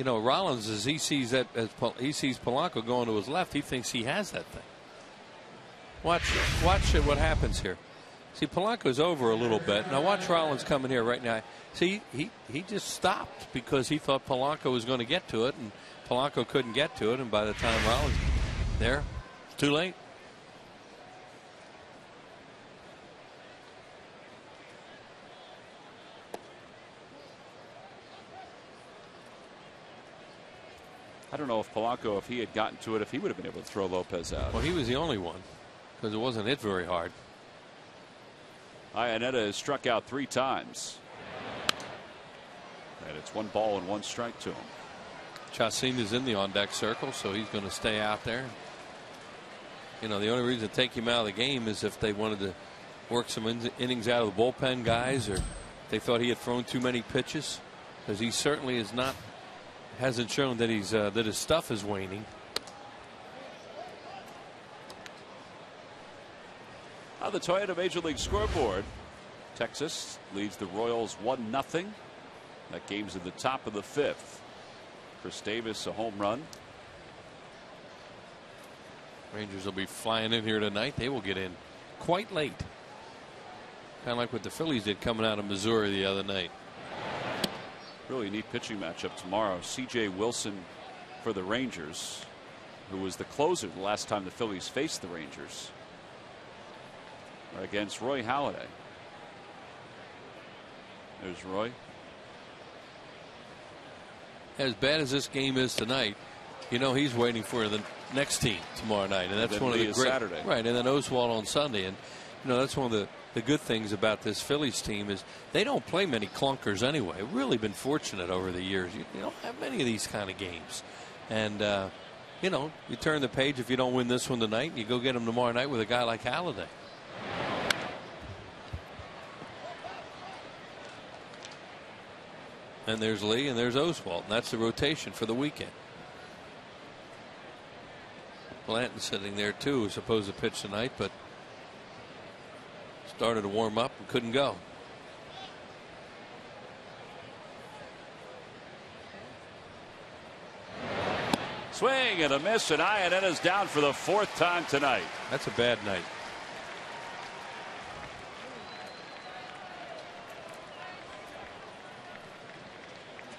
Rollins, as he sees Polanco going to his left, he thinks he has that thing. Watch what happens here. See, Polanco's over a little bit. Now watch Rollins coming here right now. See, he just stopped because he thought Polanco was going to get to it, and Polanco couldn't get to it. And by the time Rollins there. Too late. I don't know if Polanco, if he had gotten to it, if he would have been able to throw Lopez out. Well, he was the only one because it wasn't hit very hard. Iannetta has struck out 3 times. And it's 1 ball and 1 strike to him. Chacin is in the on deck circle, so he's going to stay out there. The only reason to take him out of the game is if they wanted to work some innings out of the bullpen guys, or they thought he had thrown too many pitches, because he certainly hasn't shown that that his stuff is waning. On the Toyota Major League scoreboard, Texas leads the Royals 1-0. That game's at the top of the 5th. Chris Davis a home run. Rangers will be flying in here tonight. They will get in quite late. Kind of like what the Phillies did coming out of Missouri the other night. Really neat pitching matchup tomorrow. C.J. Wilson for the Rangers, who was the closer the last time the Phillies faced the Rangers, against Roy Halladay. There's Roy. As bad as this game is tonight, he's waiting for the next team tomorrow night, and that's one of the great Saturday. Right, and then Oswald on Sunday, and that's one of the good things about this Phillies team is they don't play many clunkers anyway. Really been fortunate over the years. You don't have many of these kind of games, and you turn the page if you don't win this one tonight, and you go get them tomorrow night with a guy like Halladay. And there's Lee and there's Oswald, and that's the rotation for the weekend. Blanton sitting there too, was supposed to pitch tonight, but started to warm up and couldn't go. Swing and a miss, and Iannetta's down for the 4th time tonight. That's a bad night.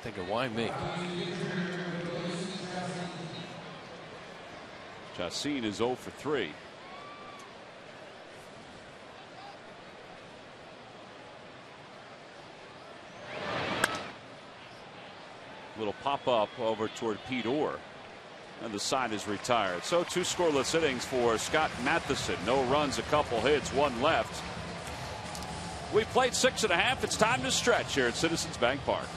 Thinking, why me? Chacin is 0 for 3. Little pop up over toward Pete Orr. And the side is retired. So 2 scoreless innings for Scott Matheson. No runs, a couple hits, 1 left. We played 6.5. It's time to stretch here at Citizens Bank Park.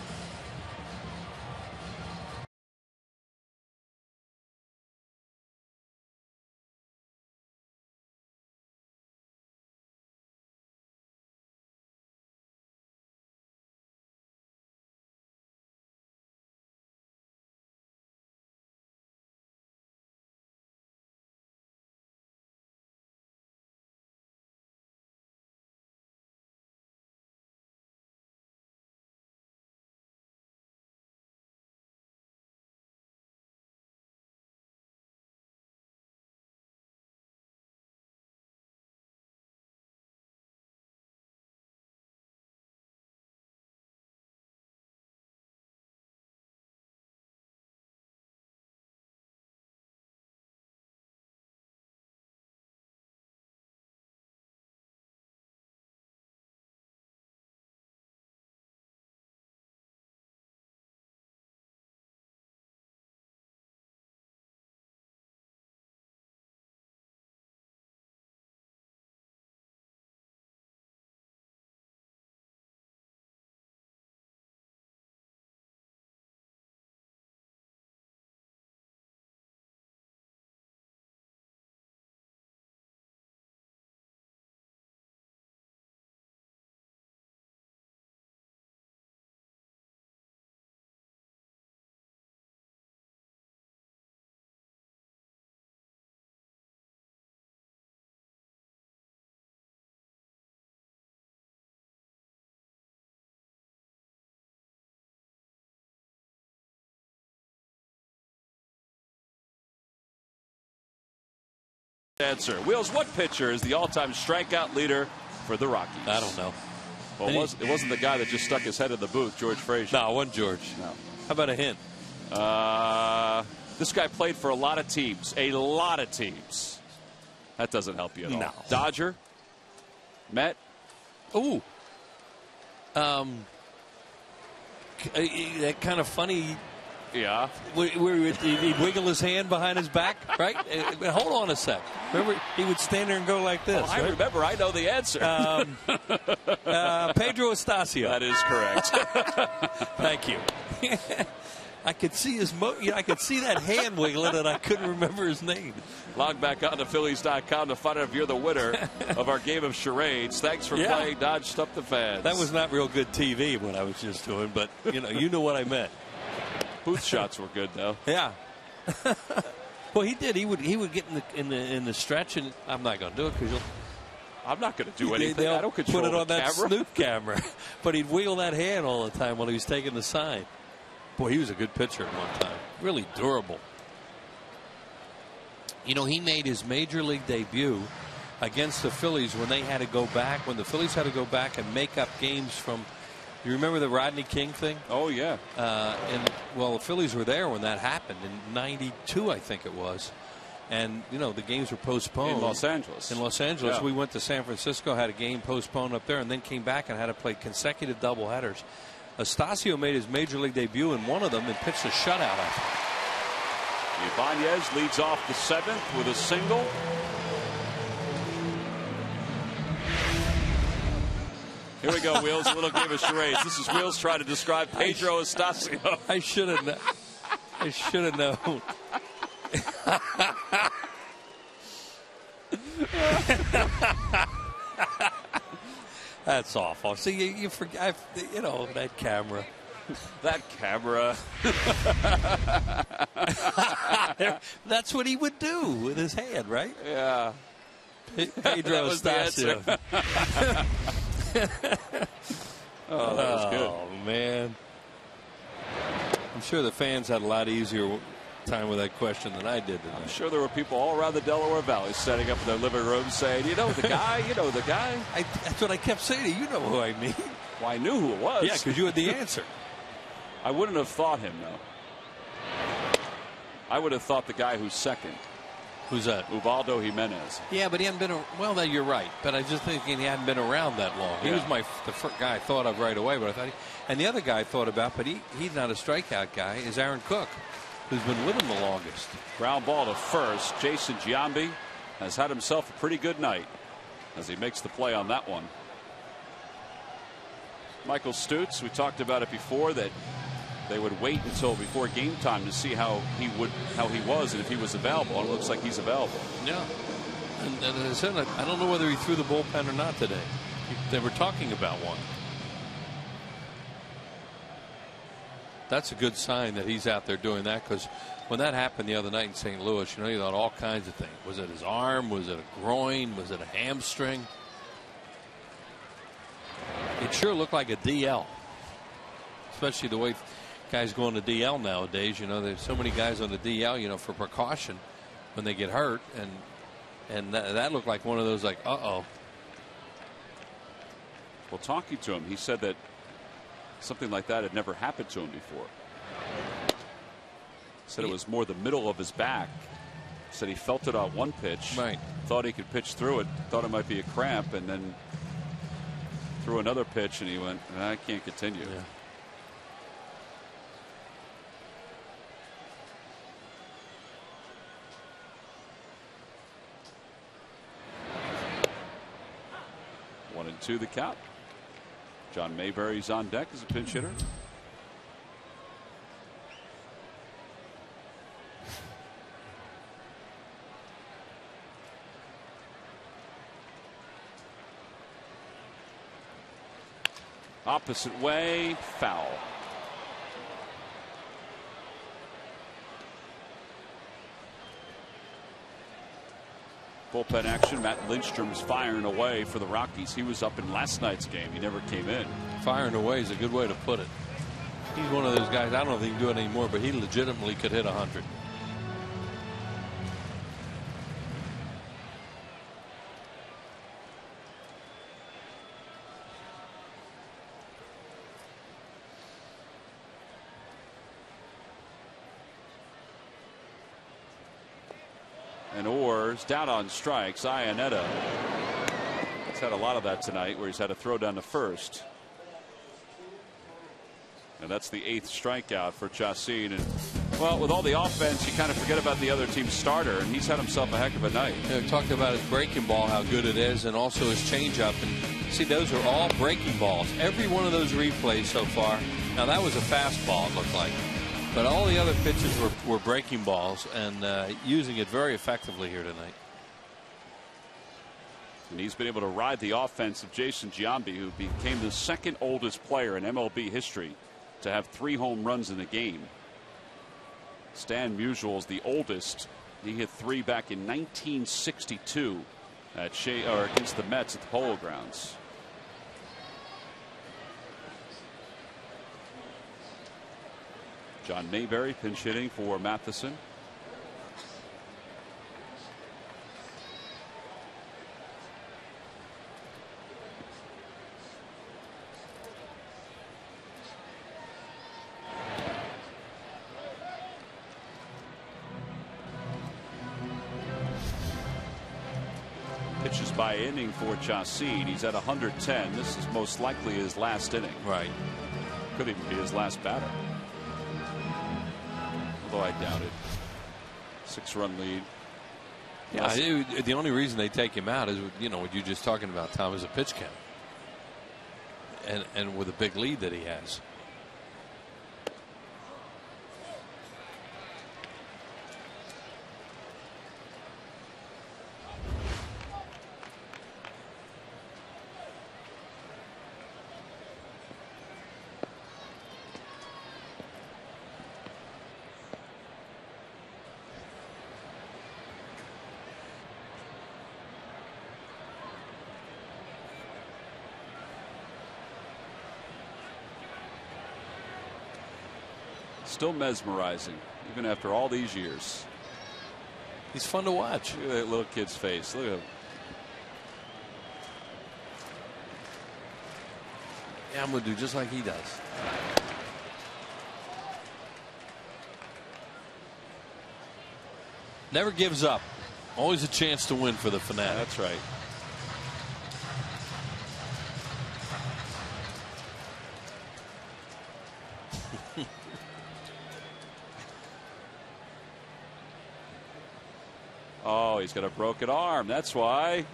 Answer. Wheels, what pitcher is the all-time strikeout leader for the Rockies? I don't know. Well, it wasn't the guy that just stuck his head in the booth, George Frazier. No, it wasn't George. No. How about a hint? This guy played for a lot of teams. A lot of teams. That doesn't help you at all. No. Dodger? Met? Ooh. That kind of funny. Yeah. Where he'd wiggle his hand behind his back, right? Hold on a sec. Remember, he would stand there and go like this. Oh, I remember. I know the answer. Pedro Estacio. That is correct. Thank you. I could see I could see that hand wiggling, and I couldn't remember his name. Log back on to Phillies.com to find out if you're the winner of our game of charades. Thanks for playing Dodge Stuff the Fans. That was not real good TV, what I was just doing, but you know what I meant. Booth shots were good, though. Yeah. Well, he did. He would get in the stretch, and I'm not going to do it because I'm not going to do anything. I don't control put it on the that camera. Snoop camera. But he'd wiggle that hand all the time while he was taking the sign. Boy, he was a good pitcher at one time. Really durable. He made his major league debut against the Phillies when the Phillies had to go back and make up games from. You remember the Rodney King thing? Oh, yeah. The Phillies were there when that happened in '92, I think it was. And, the games were postponed. In Los Angeles. Yeah. We went to San Francisco, had a game postponed up there, and then came back and had to play consecutive doubleheaders. Estacio made his major league debut in one of them and pitched a shutout, I think. Ibanez leads off the 7th with a single. Here we go, Wheels. A little game of charades. This is Wheels trying to describe Pedro Estacio. I should have known. That's awful. See, you forget, that camera. That camera. That's what he would do with his hand, right? Yeah. Pedro Estacio. Oh, that was good. Oh, man. I'm sure the fans had a lot easier time with that question than I did tonight. I'm sure there were people all around the Delaware Valley setting up in their living room saying, the guy, the guy. That's what I kept saying. You know who I mean. Well, I knew who it was. Yeah, because you had the answer. I wouldn't have thought him, though. I would have thought the guy who's second. Who's that? Ubaldo Jimenez. Yeah, but he hadn't been. Well, you're right. But I was just thinking he hadn't been around that long. He was the first guy I thought of right away. But I thought, and the other guy I thought about, but he's not a strikeout guy, is Aaron Cook, who's been with him the longest. Ground ball to first. Jason Giambi has had himself a pretty good night as he makes the play on that one. Michael Stutz, we talked about it before, that they would wait until before game time to see how he was and if he was available. And it looks like he's available. Yeah, and as I said, I don't know whether he threw the bullpen or not today. They were talking about one. That's a good sign that he's out there doing that, because when that happened the other night in St. Louis, you thought all kinds of things. Was it his arm? Was it a groin? Was it a hamstring? It sure looked like a DL, especially the way guys go on the DL nowadays. There's so many guys on the DL, for precaution when they get hurt, and that looked like one of those, like, uh-oh. Well, talking to him, he said that something like that had never happened to him before. Said it was more the middle of his back. Said he felt it on one pitch. Right. Thought he could pitch through it. Thought it might be a cramp, and then threw another pitch, and he went, I can't continue. Yeah. One and two the count. John Mayberry's on deck as a pinch hitter. Opposite way, foul. Bullpen action. Matt Lindstrom's firing away for the Rockies. He was up in last night's game. He never came in. Firing away is a good way to put it. He's one of those guys, I don't know if he can do it anymore, but he legitimately could hit 100. And Orr's down on strikes. Iannetta has had a lot of that tonight, where he's had to throw down to first. And that's the 8th strikeout for Chacin. And, well, with all the offense, you kind of forget about the other team's starter, and he's had himself a heck of a night. We talked about his breaking ball, how good it is, and also his changeup. And see, those are all breaking balls. Every one of those replays so far. Now, that was a fastball, it looked like. But all the other pitches were breaking balls, and using it very effectively here tonight. And he's been able to ride the offense of Jason Giambi, who became the second oldest player in MLB history to have 3 home runs in a game. Stan Musial is the oldest. He hit 3 back in 1962 against the Mets at the Polo Grounds. John Mayberry pinch hitting for Matheson. Pitches by inning for Chacin. He's at 110. This is most likely his last inning. Right. Could even be his last batter. Although I doubt it. 6-run lead. Yeah, the only reason they take him out is, what you're just talking about, Tom, is a pitch count. And with a big lead that he has. Still mesmerizing, even after all these years. He's fun to watch. Look at that little kid's face. Look at him. Yeah, I'm going to do just like he does. Never gives up. Always a chance to win for the Fanatic. That's right. Oh, he's got a broken arm. That's why.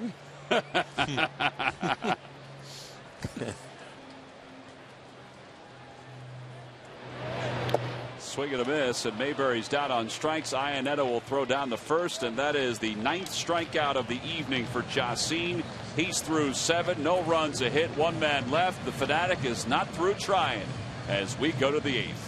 Swing and a miss, and Mayberry's down on strikes. Iannetta will throw down the first, and that is the 9th strikeout of the evening for Jacin. He's through 7, no runs, a hit, 1 man left. The Fanatic is not through trying as we go to the 8th.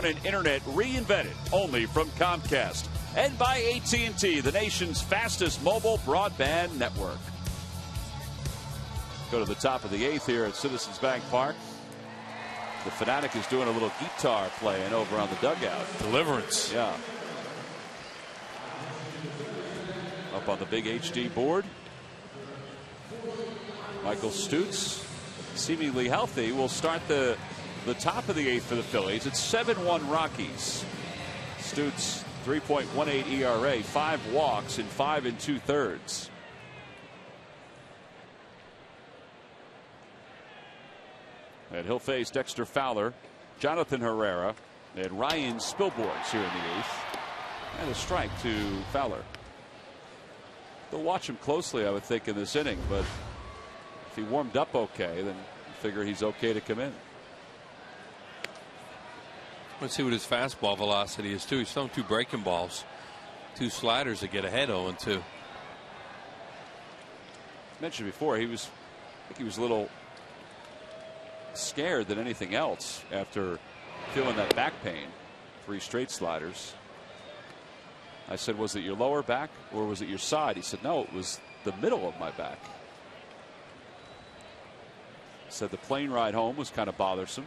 And internet reinvented only from Comcast and by AT&T, the nation's fastest mobile broadband network. Go to the top of the 8th here at Citizens Bank Park. The Fanatic is doing a little guitar playing over on the dugout. Deliverance. Yeah. Up on the big HD board, Michael Stutz, seemingly healthy, will start the top of the 8th for the Phillies. It's 7-1 Rockies. Stutz, 3.18 ERA, 5 walks in 5 2/3. And he'll face Dexter Fowler, Jonathan Herrera, and Ryan Spilborghs here in the 8th. And a strike to Fowler. They'll watch him closely, I would think, in this inning, but if he warmed up okay, then you figure he's okay to come in. Let's see what his fastball velocity is, too. He's thrown 2 breaking balls, 2 sliders to get ahead 0-2. Mentioned before, I think he was a little scared than anything else after feeling that back pain. 3 straight sliders. I said, was it your lower back or was it your side? He said, no, it was the middle of my back. Said the plane ride home was kind of bothersome.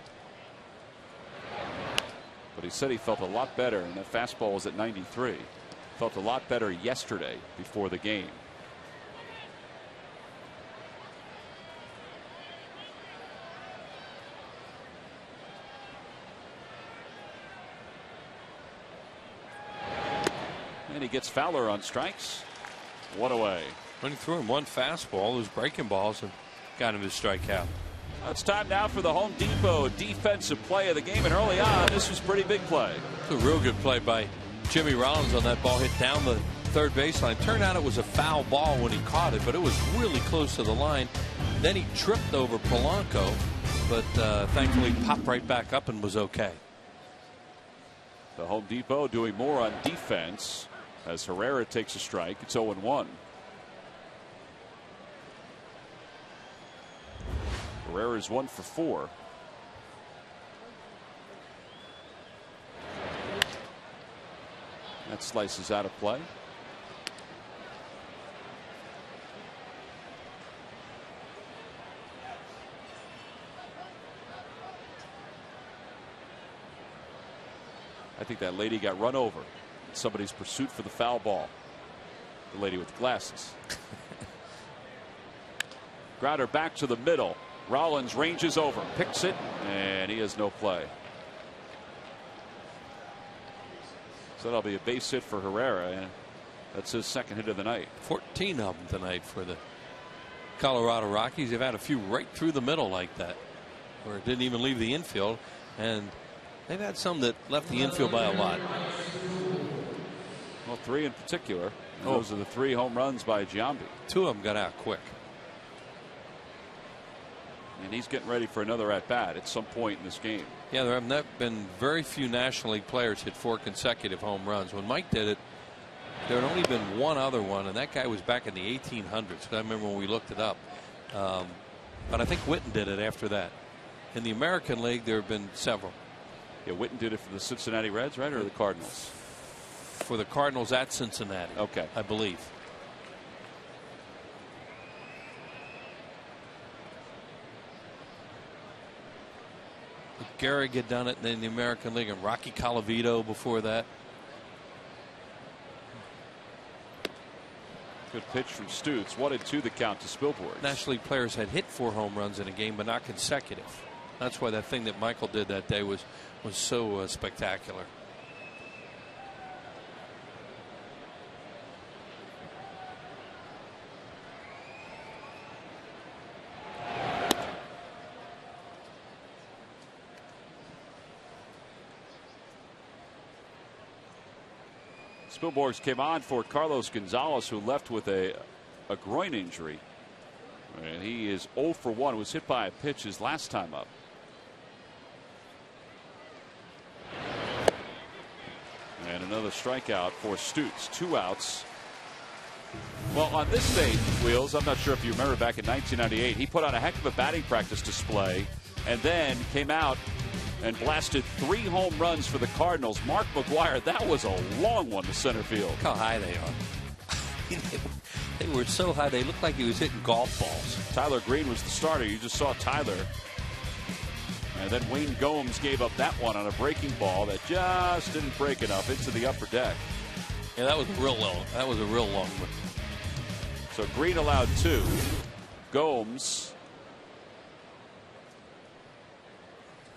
But he said he felt a lot better, and that fastball was at 93. Felt a lot better yesterday before the game. And he gets Fowler on strikes. 1 away. When he threw him 1 fastball, those breaking balls, and got him his strikeout. It's time now for the Home Depot defensive play of the game, and early on this was pretty big play. It's a real good play by Jimmy Rollins on that ball, hit down the third baseline. Turned out it was a foul ball when he caught it, but it was really close to the line. Then he tripped over Polanco, but thankfully popped right back up and was okay. The Home Depot doing more on defense as Herrera takes a strike. It's 0-1. Herrera's 1 for 4. That slices out of play. I think that lady got run over in somebody's pursuit for the foul ball. The lady with the glasses. Grounder back to the middle. Rollins ranges over, picks it, and he has no play. So that'll be a base hit for Herrera, and that's his second hit of the night. 14 of them tonight for the Colorado Rockies. They've had a few right through the middle like that, where it didn't even leave the infield, and they've had some that left the infield by a lot. Well, 3 in particular. Those are the 3 home runs by Giambi. 2 of them got out quick. And he's getting ready for another at bat at some point in this game. Yeah, there have been very few National League players hit 4 consecutive home runs. When Mike did it, there had only been one other one, and that guy was back in the 1800s. I remember when we looked it up. But I think Witten did it after that. In the American League, there have been several. Yeah, Witten did it for the Cincinnati Reds, right, or the Cardinals? For the Cardinals at Cincinnati. Okay. I believe. Gehrig had done it in the American League, and Rocky Colavito before that. Good pitch from Stutz. 1-2 the count to Spilborghs. National League players had hit 4 home runs in a game, but not consecutive. That's why that thing that Michael did that day was so spectacular. Spilborghs came on for Carlos Gonzalez, who left with a groin injury. And he is 0 for 1. Was hit by a pitch his last time up. And another strikeout for Stutz. 2 outs. Well, on this date, Wheels, I'm not sure if you remember back in 1998, he put on a heck of a batting practice display and then came out and blasted 3 home runs for the Cardinals. Mark McGwire, that was a long one to center field. Look how high they are. They were so high, they looked like he was hitting golf balls. Tyler Green was the starter. You just saw Tyler. And then Wayne Gomes gave up that one on a breaking ball that just didn't break enough into the upper deck. Yeah, that was real long. That was a real long one. So Green allowed 2. Gomes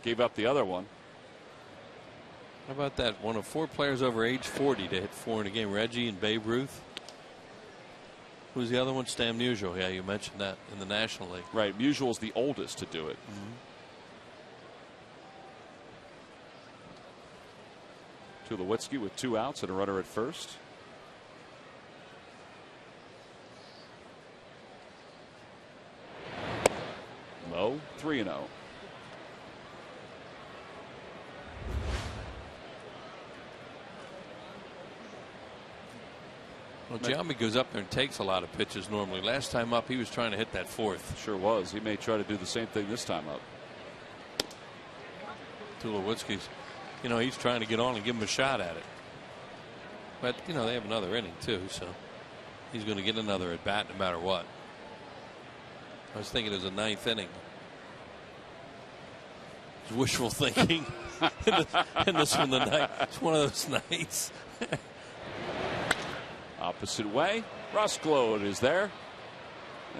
gave up the other one. How about that? One of 4 players over age 40 to hit 4 in a game. Reggie and Babe Ruth. Who's the other one? Stan Musial. Yeah, you mentioned that in the National League. Right. Musial's the oldest to do it. Tulowitzki with 2 outs and a runner at first. Low, 3-0. Well, Giambi goes up there and takes a lot of pitches normally. Last time up, he was trying to hit that 4th. Sure was. He may try to do the same thing this time up. Tulowitzki's, he's trying to get on and give him a shot at it. But, they have another inning, too, so he's going to get another at bat no matter what. I was thinking it was a 9th inning. It's wishful thinking in this one tonight. It's one of those nights. Opposite way. Rusclode is there.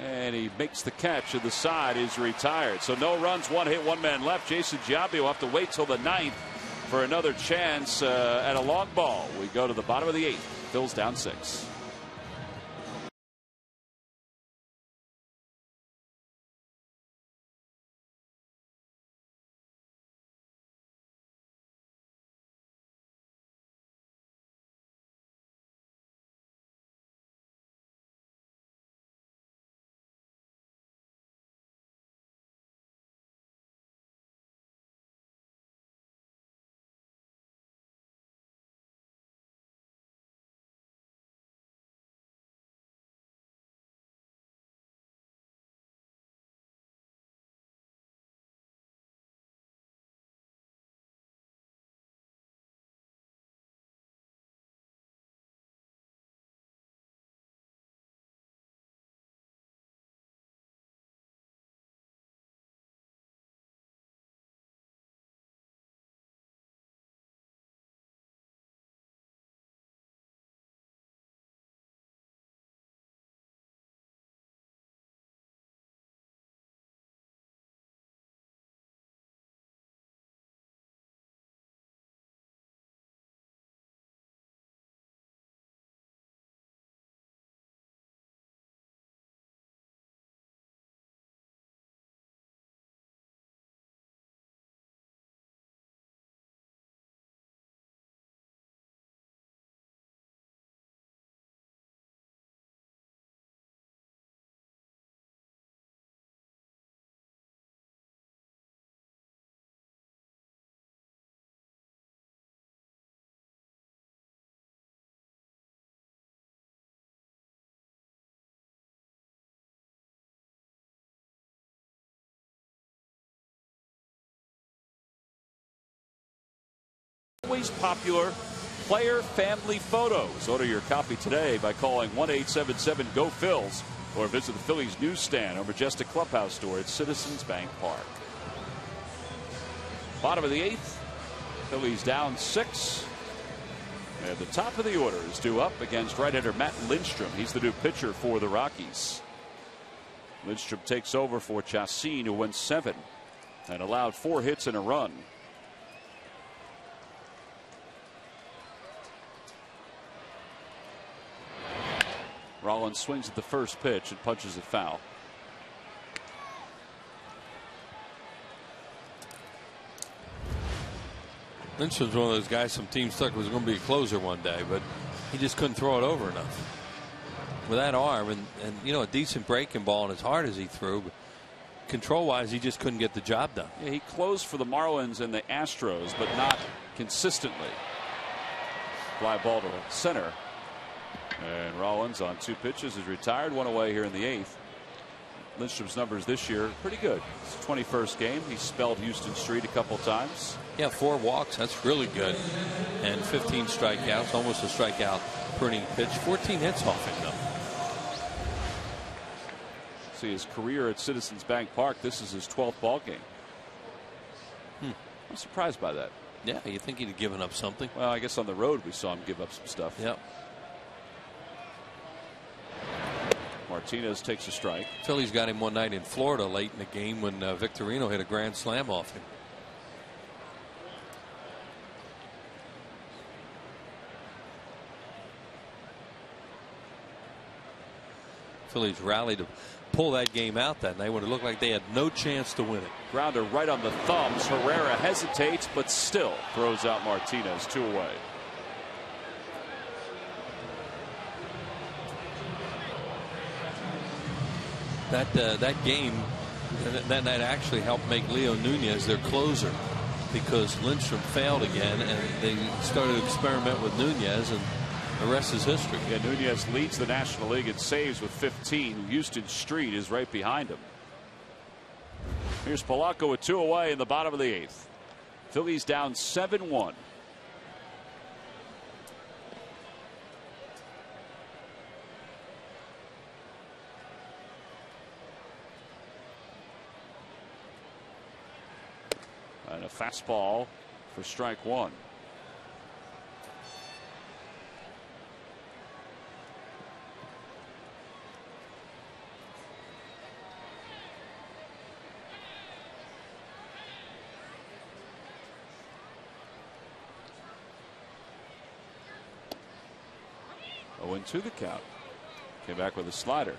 And he makes the catch of the side. Is retired. So no runs, 1 hit, 1 man left. Jason Giambi will have to wait till the 9th for another chance at a long ball. We go to the bottom of the 8th. Phil's down 6. always popular player family photos. Order your copy today by calling 1-877-GO-PHILS or visit the Phillies newsstand or Majestic Clubhouse store at Citizens Bank Park. Bottom of the 8th. Phillies down 6. And the top of the order is due up against right-hander Matt Lindstrom. He's the new pitcher for the Rockies. Lindstrom takes over for Chacin, who went 7 and allowed 4 hits and a run. Rollins swings at the first pitch and punches it foul. Lindstrom's one of those guys some teams thought was going to be a closer one day, but he just couldn't throw it over enough. With that arm and you know, a decent breaking ball and as hard as he threw, but control-wise, he just couldn't get the job done. Yeah, he closed for the Marlins and the Astros, but not consistently. Fly ball to center. And Rollins on 2 pitches is retired, 1 away here in the 8th. Lindstrom's numbers this year pretty good. It's his 21st game. He spelled Houston Street a couple times. Yeah, 4 walks. That's really good. And 15 strikeouts, almost a strikeout per inning pitch. 14 hits off him, though. See his career at Citizens Bank Park. This is his 12th ball game. I'm surprised by that. Yeah, you think he'd have given up something. Well, I guess on the road we saw him give up some stuff. Yep. Martinez takes a strike. Phillies got him one night in Florida late in the game when Victorino hit a grand slam off him. Phillies rallied to pull that game out that night when it looked like they had no chance to win it. Grounder right on the thumbs. Herrera hesitates but still throws out Martinez. 2 away. That game that night actually helped make Leo Nunez their closer because Lindstrom failed again and they started to experiment with Nunez, and the rest is history. Yeah, Nunez leads the National League in saves with 15. Houston Street is right behind him. Here's Polanco with 2 away in the bottom of the 8th. Phillies down 7-1. And a fastball for strike 1. To the count. Came back with a slider.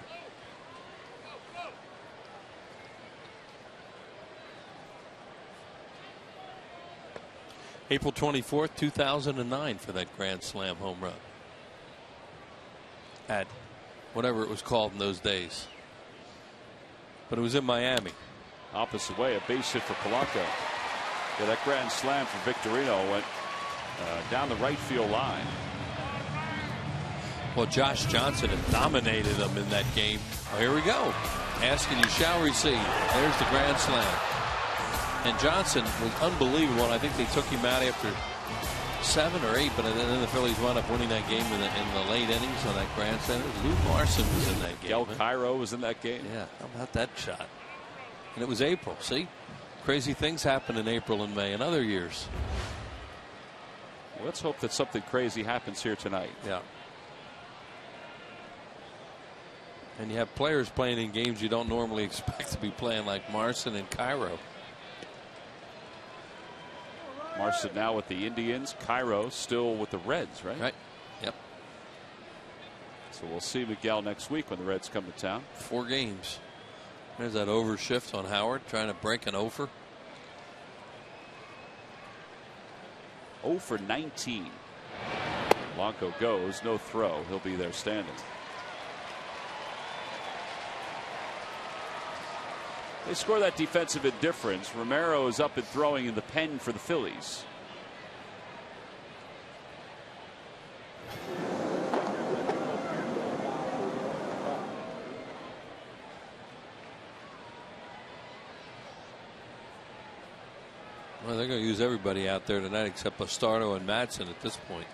April 24th, 2009 for that grand slam home run at whatever it was called in those days, but it was in Miami. Opposite way, a base hit for Polanco. Yeah, that grand slam for Victorino went down the right field line. Well, Josh Johnson had dominated them in that game. Oh, here we go. Ask and you shall receive. There's the grand slam. And Johnson was unbelievable. I think they took him out after 7 or 8, but then the Phillies wound up winning that game in the late innings on that grand slam. Lou Larson was in that game. Del Cairo was in that game. Yeah, how about that shot? And it was April. See? Crazy things happen in April and May and other years. Well, let's hope that something crazy happens here tonight. Yeah. And you have players playing in games you don't normally expect to be playing, like Marson and Cairo. Marson now with the Indians. Cairo still with the Reds, right? Right. Yep. So we'll see Miguel next week when the Reds come to town. 4 games. There's that overshift on Howard trying to break an over. 0 for 19. Blanco goes, no throw. He'll be there standing. They score that defensive indifference. Romero is up and throwing in the pen for the Phillies. Well, they're going to use everybody out there tonight except Bastardo and Madsen at this point.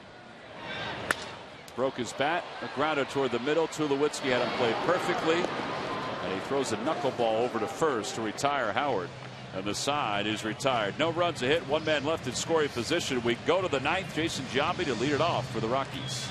Broke his bat. A grounder toward the middle. Tulowitzki had him played perfectly. And he throws a knuckleball over to first to retire Howard. And the side is retired. No runs a hit. One man left in scoring position. We go to the ninth. Jason Giambi to lead it off for the Rockies.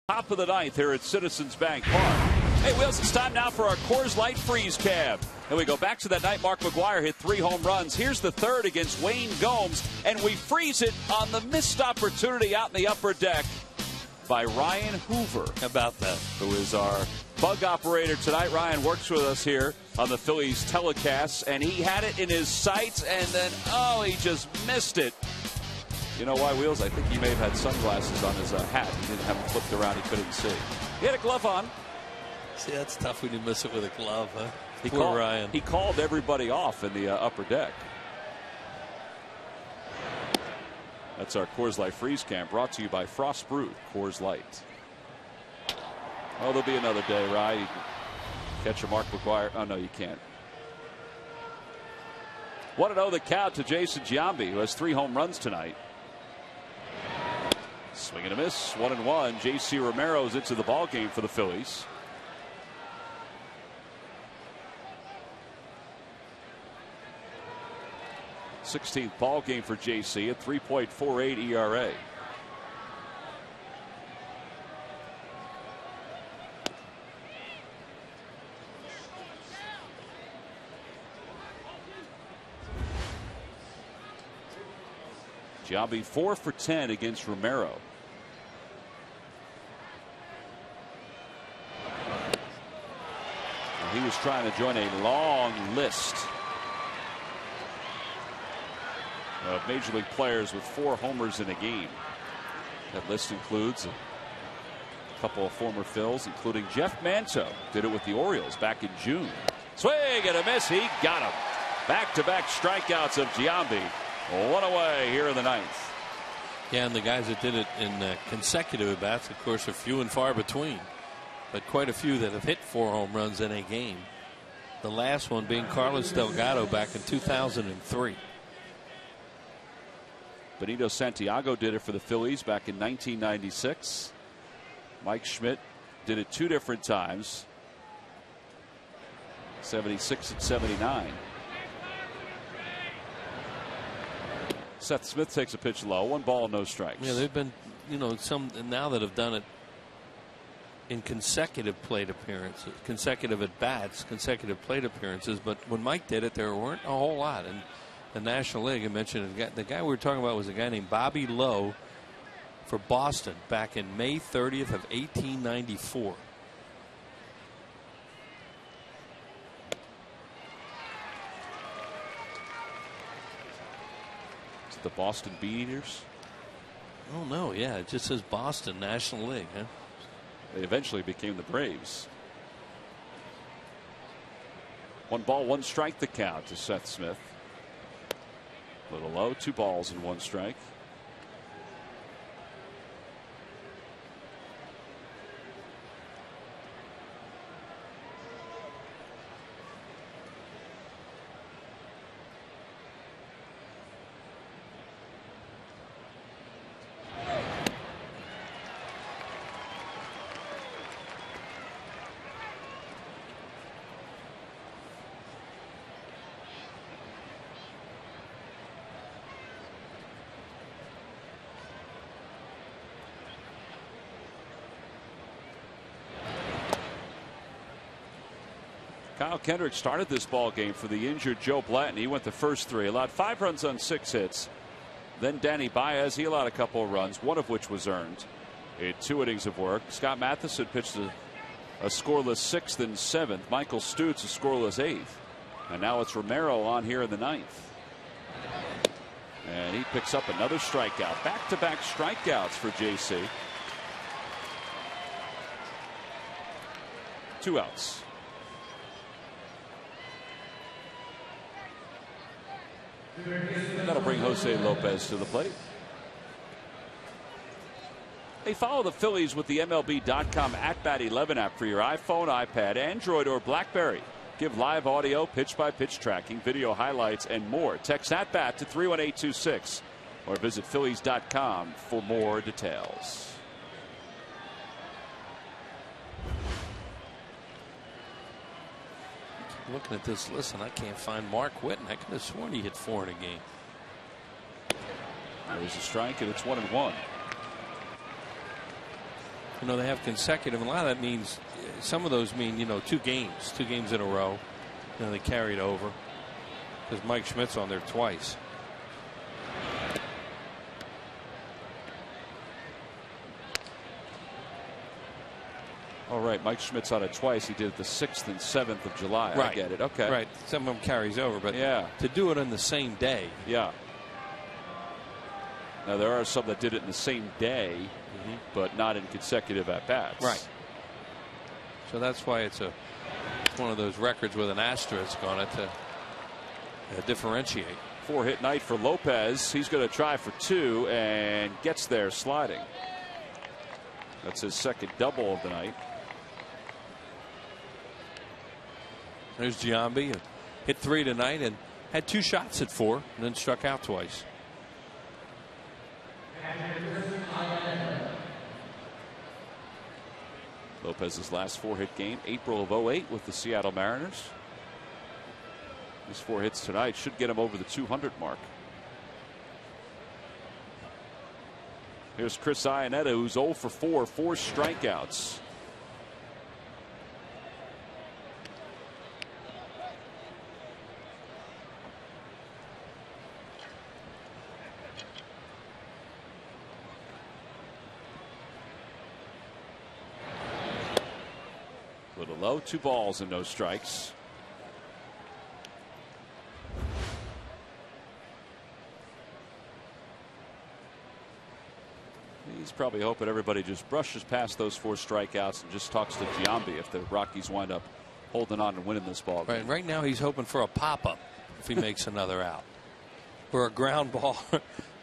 Top of the ninth here at Citizens Bank Park. Hey, Wheels, it's time now for our Coors Light Freeze Cab. And we go back to that night Mark McGwire hit 3 home runs. Here's the third against Wayne Gomes. And we freeze it on the missed opportunity out in the upper deck by Ryan Hoover. How about that? Who is our bug operator tonight. Ryan works with us here on the Phillies telecasts. And he had it in his sights. And then, he just missed it. You know why, Wheels? I think he may have had sunglasses on his hat. He didn't have them flipped around. He couldn't see. He had a glove on. See, that's tough when you miss it with a glove, huh? Poor Ryan. He called everybody off in the upper deck. That's our Coors Light Freeze Camp, brought to you by Frost Brewed Coors Light. Oh, there'll be another day, Ryan. You can catch a Mark McGwire. Oh, no, you can't. 1-0 the count to Jason Giambi, who has 3 home runs tonight. Swing and a miss, 1-1. J.C. Romero's into the ball game for the Phillies. th ball game for J.C. at 3.48 ERA. Giambi 4 for 10 against Romero. He was trying to join a long list of Major League players with 4 homers in a game. That list includes a couple of former Phils, including Jeff Manto. Did it with the Orioles back in June. Swing and a miss. He got him. Back-to-back strikeouts of Giambi. 1 away here in the ninth. Yeah, and the guys that did it in consecutive at-bats, of course, are few and far between. But quite a few that have hit 4 home runs in a game. The last one being Carlos Delgado back in 2003. Benito Santiago did it for the Phillies back in 1996. Mike Schmidt did it 2 different times, 76 and 79. Seth Smith takes a pitch low, 1 ball, no strikes. Yeah, they've been, some now that have done it in consecutive plate appearances, consecutive at bats, consecutive plate appearances. But when Mike did it, there weren't a whole lot. And the National League, I mentioned the guy we were talking about was a guy named Bobby Lowe for Boston back in May 30th of 1894. The Boston Bee Eaters? Oh, no. Yeah, it just says Boston National League. Huh? They eventually became the Braves. 1 strike the count to Seth Smith. A little low, 2 balls and 1 strike. Kyle Kendrick started this ball game for the injured Joe Blatton. He went the first 3, allowed 5 runs on 6 hits. Then Danny Baez, he allowed a couple of runs, one of which was earned in 2 innings of work. Scott Matheson pitched a scoreless 6th and 7th. Michael Stutz a scoreless 8th. And now it's Romero on here in the 9th. And he picks up another strikeout. Back-to-back strikeouts for JC. 2 outs. That'll bring Jose Lopez to the plate. Hey, follow the Phillies with the MLB.com @BAT11 app for your iPhone, iPad, Android, or BlackBerry. Give live audio, pitch-by-pitch tracking, video highlights, and more. Text @BAT to 31826 or visit Phillies.com for more details. Looking at this list, and I can't find Mark Whitten. I could have sworn he hit 4 in a game. There's a strike, and it's 1-1. You know, they have consecutive. A lot of that means, some of those mean, 2 games in a row. They carried over because Mike Schmidt's on there twice. All right, Mike Schmidt's on it twice. He did it the 6th and 7th of July. Right. I get it. Okay. Right. Some of them carries over, but yeah, to do it on the same day. Yeah. Now there are some that did it in the same day, but not in consecutive at bats. Right. So that's why it's one of those records with an asterisk on it to differentiate. 4-hit night for Lopez. He's going to try for 2 and gets there sliding. That's his second double of the night. There's Giambi, hit 3 tonight and had 2 shots at 4 and then struck out twice. Lopez's last 4-hit game, April of 08 with the Seattle Mariners. These 4 hits tonight should get him over the 200 mark. Here's Chris Iannetta, who's 0 for 4, 4 strikeouts. Little low, 2 balls and no strikes. He's probably hoping everybody just brushes past those 4 strikeouts and just talks to Giambi if the Rockies wind up holding on and winning this ball game. Right now he's hoping for a pop-up if he makes another out. Or a ground ball.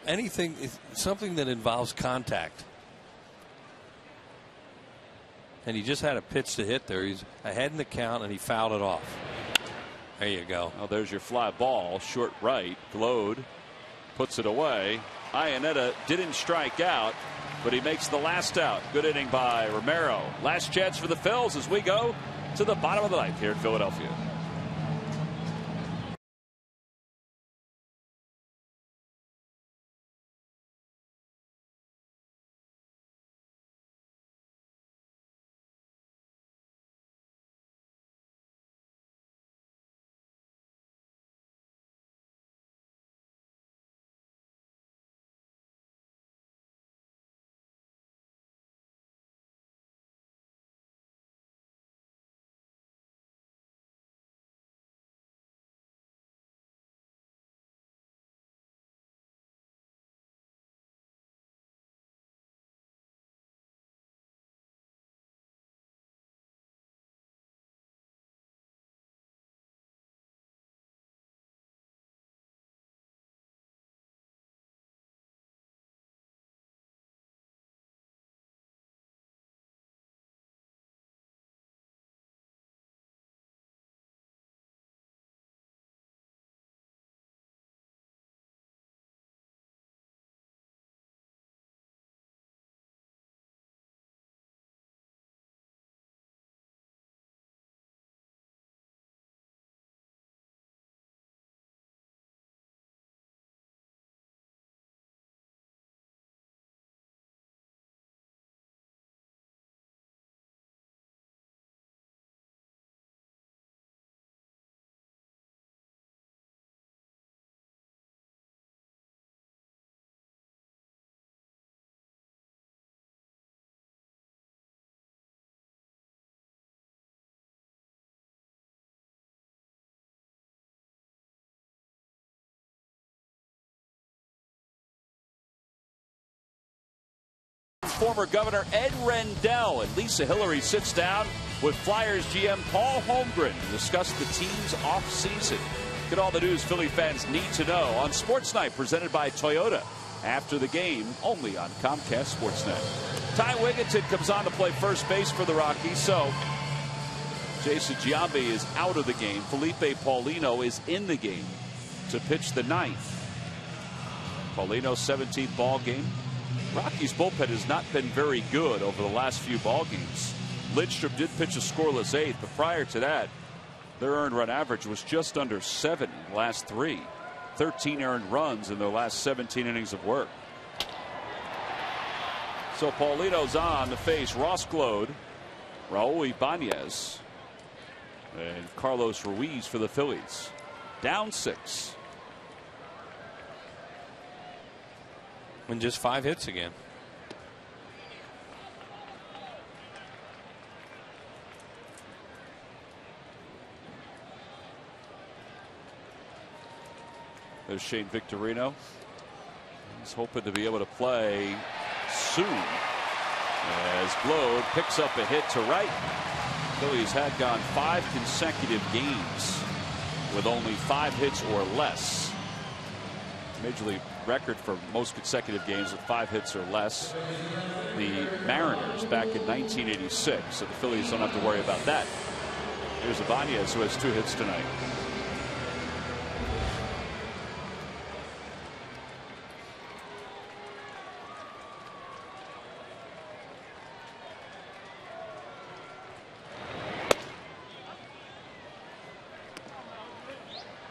Anything, something that involves contact. And he just had a pitch to hit there. He's ahead in the count and he fouled it off. There you go. Oh, there's your fly ball, short right. Glode puts it away. Iannetta didn't strike out, but he makes the last out. Good inning by Romero. Last chance for the Phils as we go to the bottom of the ninth here in Philadelphia. former Governor Ed Rendell, and Lisa Hillary sits down with Flyers GM Paul Holmgren to discuss the team's offseason. Get all the news Philly fans need to know on Sports Night, presented by Toyota. After the game, only on Comcast Sportsnet. Ty Wigginton comes on to play first base for the Rockies, so Jason Giambi is out of the game. Felipe Paulino is in the game to pitch the ninth. Paulino's 17th ball game. Rockies bullpen has not been very good over the last few ball games. Lidstrom did pitch a scoreless eighth, but prior to that, their earned run average was just under 7 in the last 3. 13 earned runs in their last 17 innings of work. So Paulino's on to face Ross Glode, Raul Ibanez, and Carlos Ruiz for the Phillies. Down 6. And just 5 hits again. There's Shane Victorino. He's hoping to be able to play soon as Glode picks up a hit to right. Phillies had gone 5 consecutive games with only 5 hits or less. Major League record for most consecutive games with 5 hits or less. The Mariners back in 1986, so the Phillies don't have to worry about that. Here's Ibanez, who has 2 hits tonight.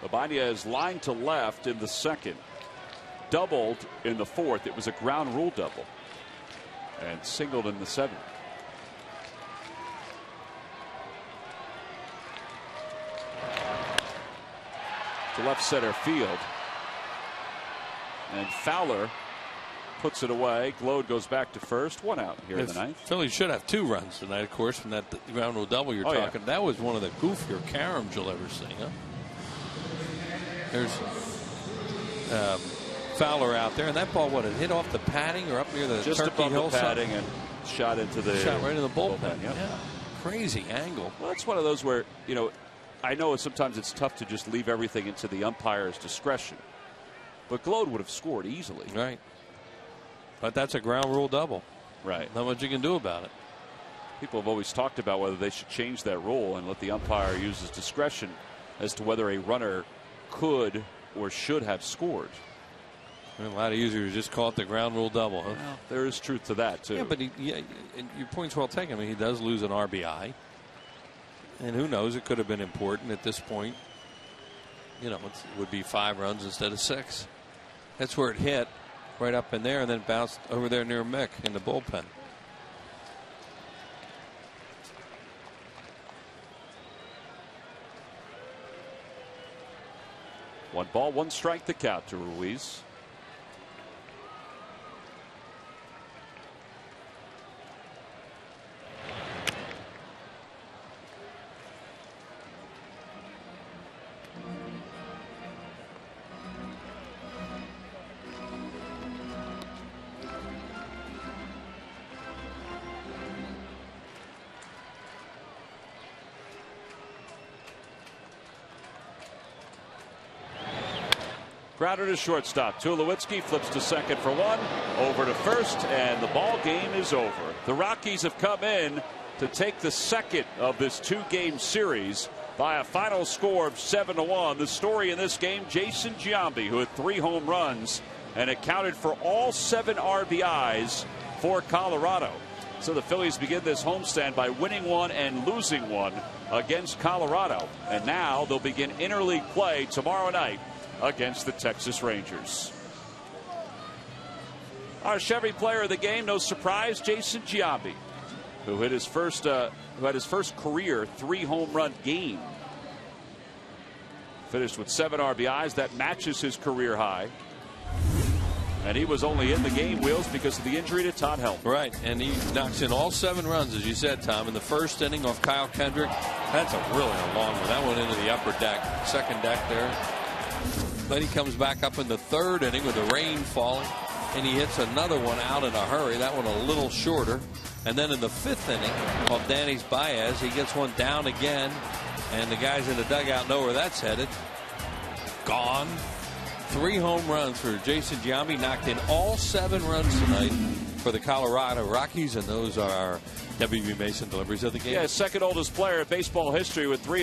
Ibanez lined to left in the second, doubled in the fourth. It was a ground rule double, and singled in the seventh. To left center field, and Fowler puts it away. Glode goes back to first. 1 out here in the ninth. Phillies should have 2 runs tonight, of course, from that ground rule double you're talking. Yeah. That was one of the goofier caroms you'll ever see, huh? There's Fowler out there, and that ball, what, it hit off the padding or up near the just Turkey above Hill the padding and shot into the right in the bullpen. Yep. Yeah, crazy angle. Well, it's one of those where, you know, I know sometimes it's tough to just leave everything into the umpire's discretion, but Glode would have scored easily. Right, but that's a ground rule double. Right, not much you can do about it. People have always talked about whether they should change that rule and let the umpire use his discretion as to whether a runner could or should have scored. A lot of users just call it the ground rule double, huh? Well, there is truth to that too. Yeah, but your point's well taken. I mean, he does lose an RBI, and who knows? It could have been important at this point. You know, it would be 5 runs instead of 6. That's where it hit, right up in there, and then bounced over there near Mick in the bullpen. One ball, 1 strike to count to Ruiz. Crowder to shortstop. Tulowitzki flips to second for 1. Over to first, and the ball game is over. The Rockies have come in to take the second of this 2-game series by a final score of 7-1. The story in this game, Jason Giambi, who had 3 home runs and accounted for all 7 RBIs for Colorado. So the Phillies begin this homestand by winning 1 and losing 1 against Colorado. And now they'll begin interleague play tomorrow night against the Texas Rangers. Our Chevy player of the game, no surprise, Jason Giambi, who had his first career 3 home run game. Finished with 7 RBIs. That matches his career high. And he was only in the game, Wheels, because of the injury to Todd Helton. Right, and he knocks in all 7 runs, as you said, Tom, in the first inning off Kyle Kendrick. That's a really long one. That went into the upper deck, second deck there. Then he comes back up in the 3rd inning with the rain falling. and he hits another one out in a hurry. That one a little shorter. And then in the 5th inning of Danny's Baez, he gets one down again, and the guys in the dugout know where that's headed. Gone. 3 home runs for Jason Giambi. Knocked in all 7 runs tonight for the Colorado Rockies, and those are our WB Mason deliveries of the game. Yeah, second oldest player in baseball history with 3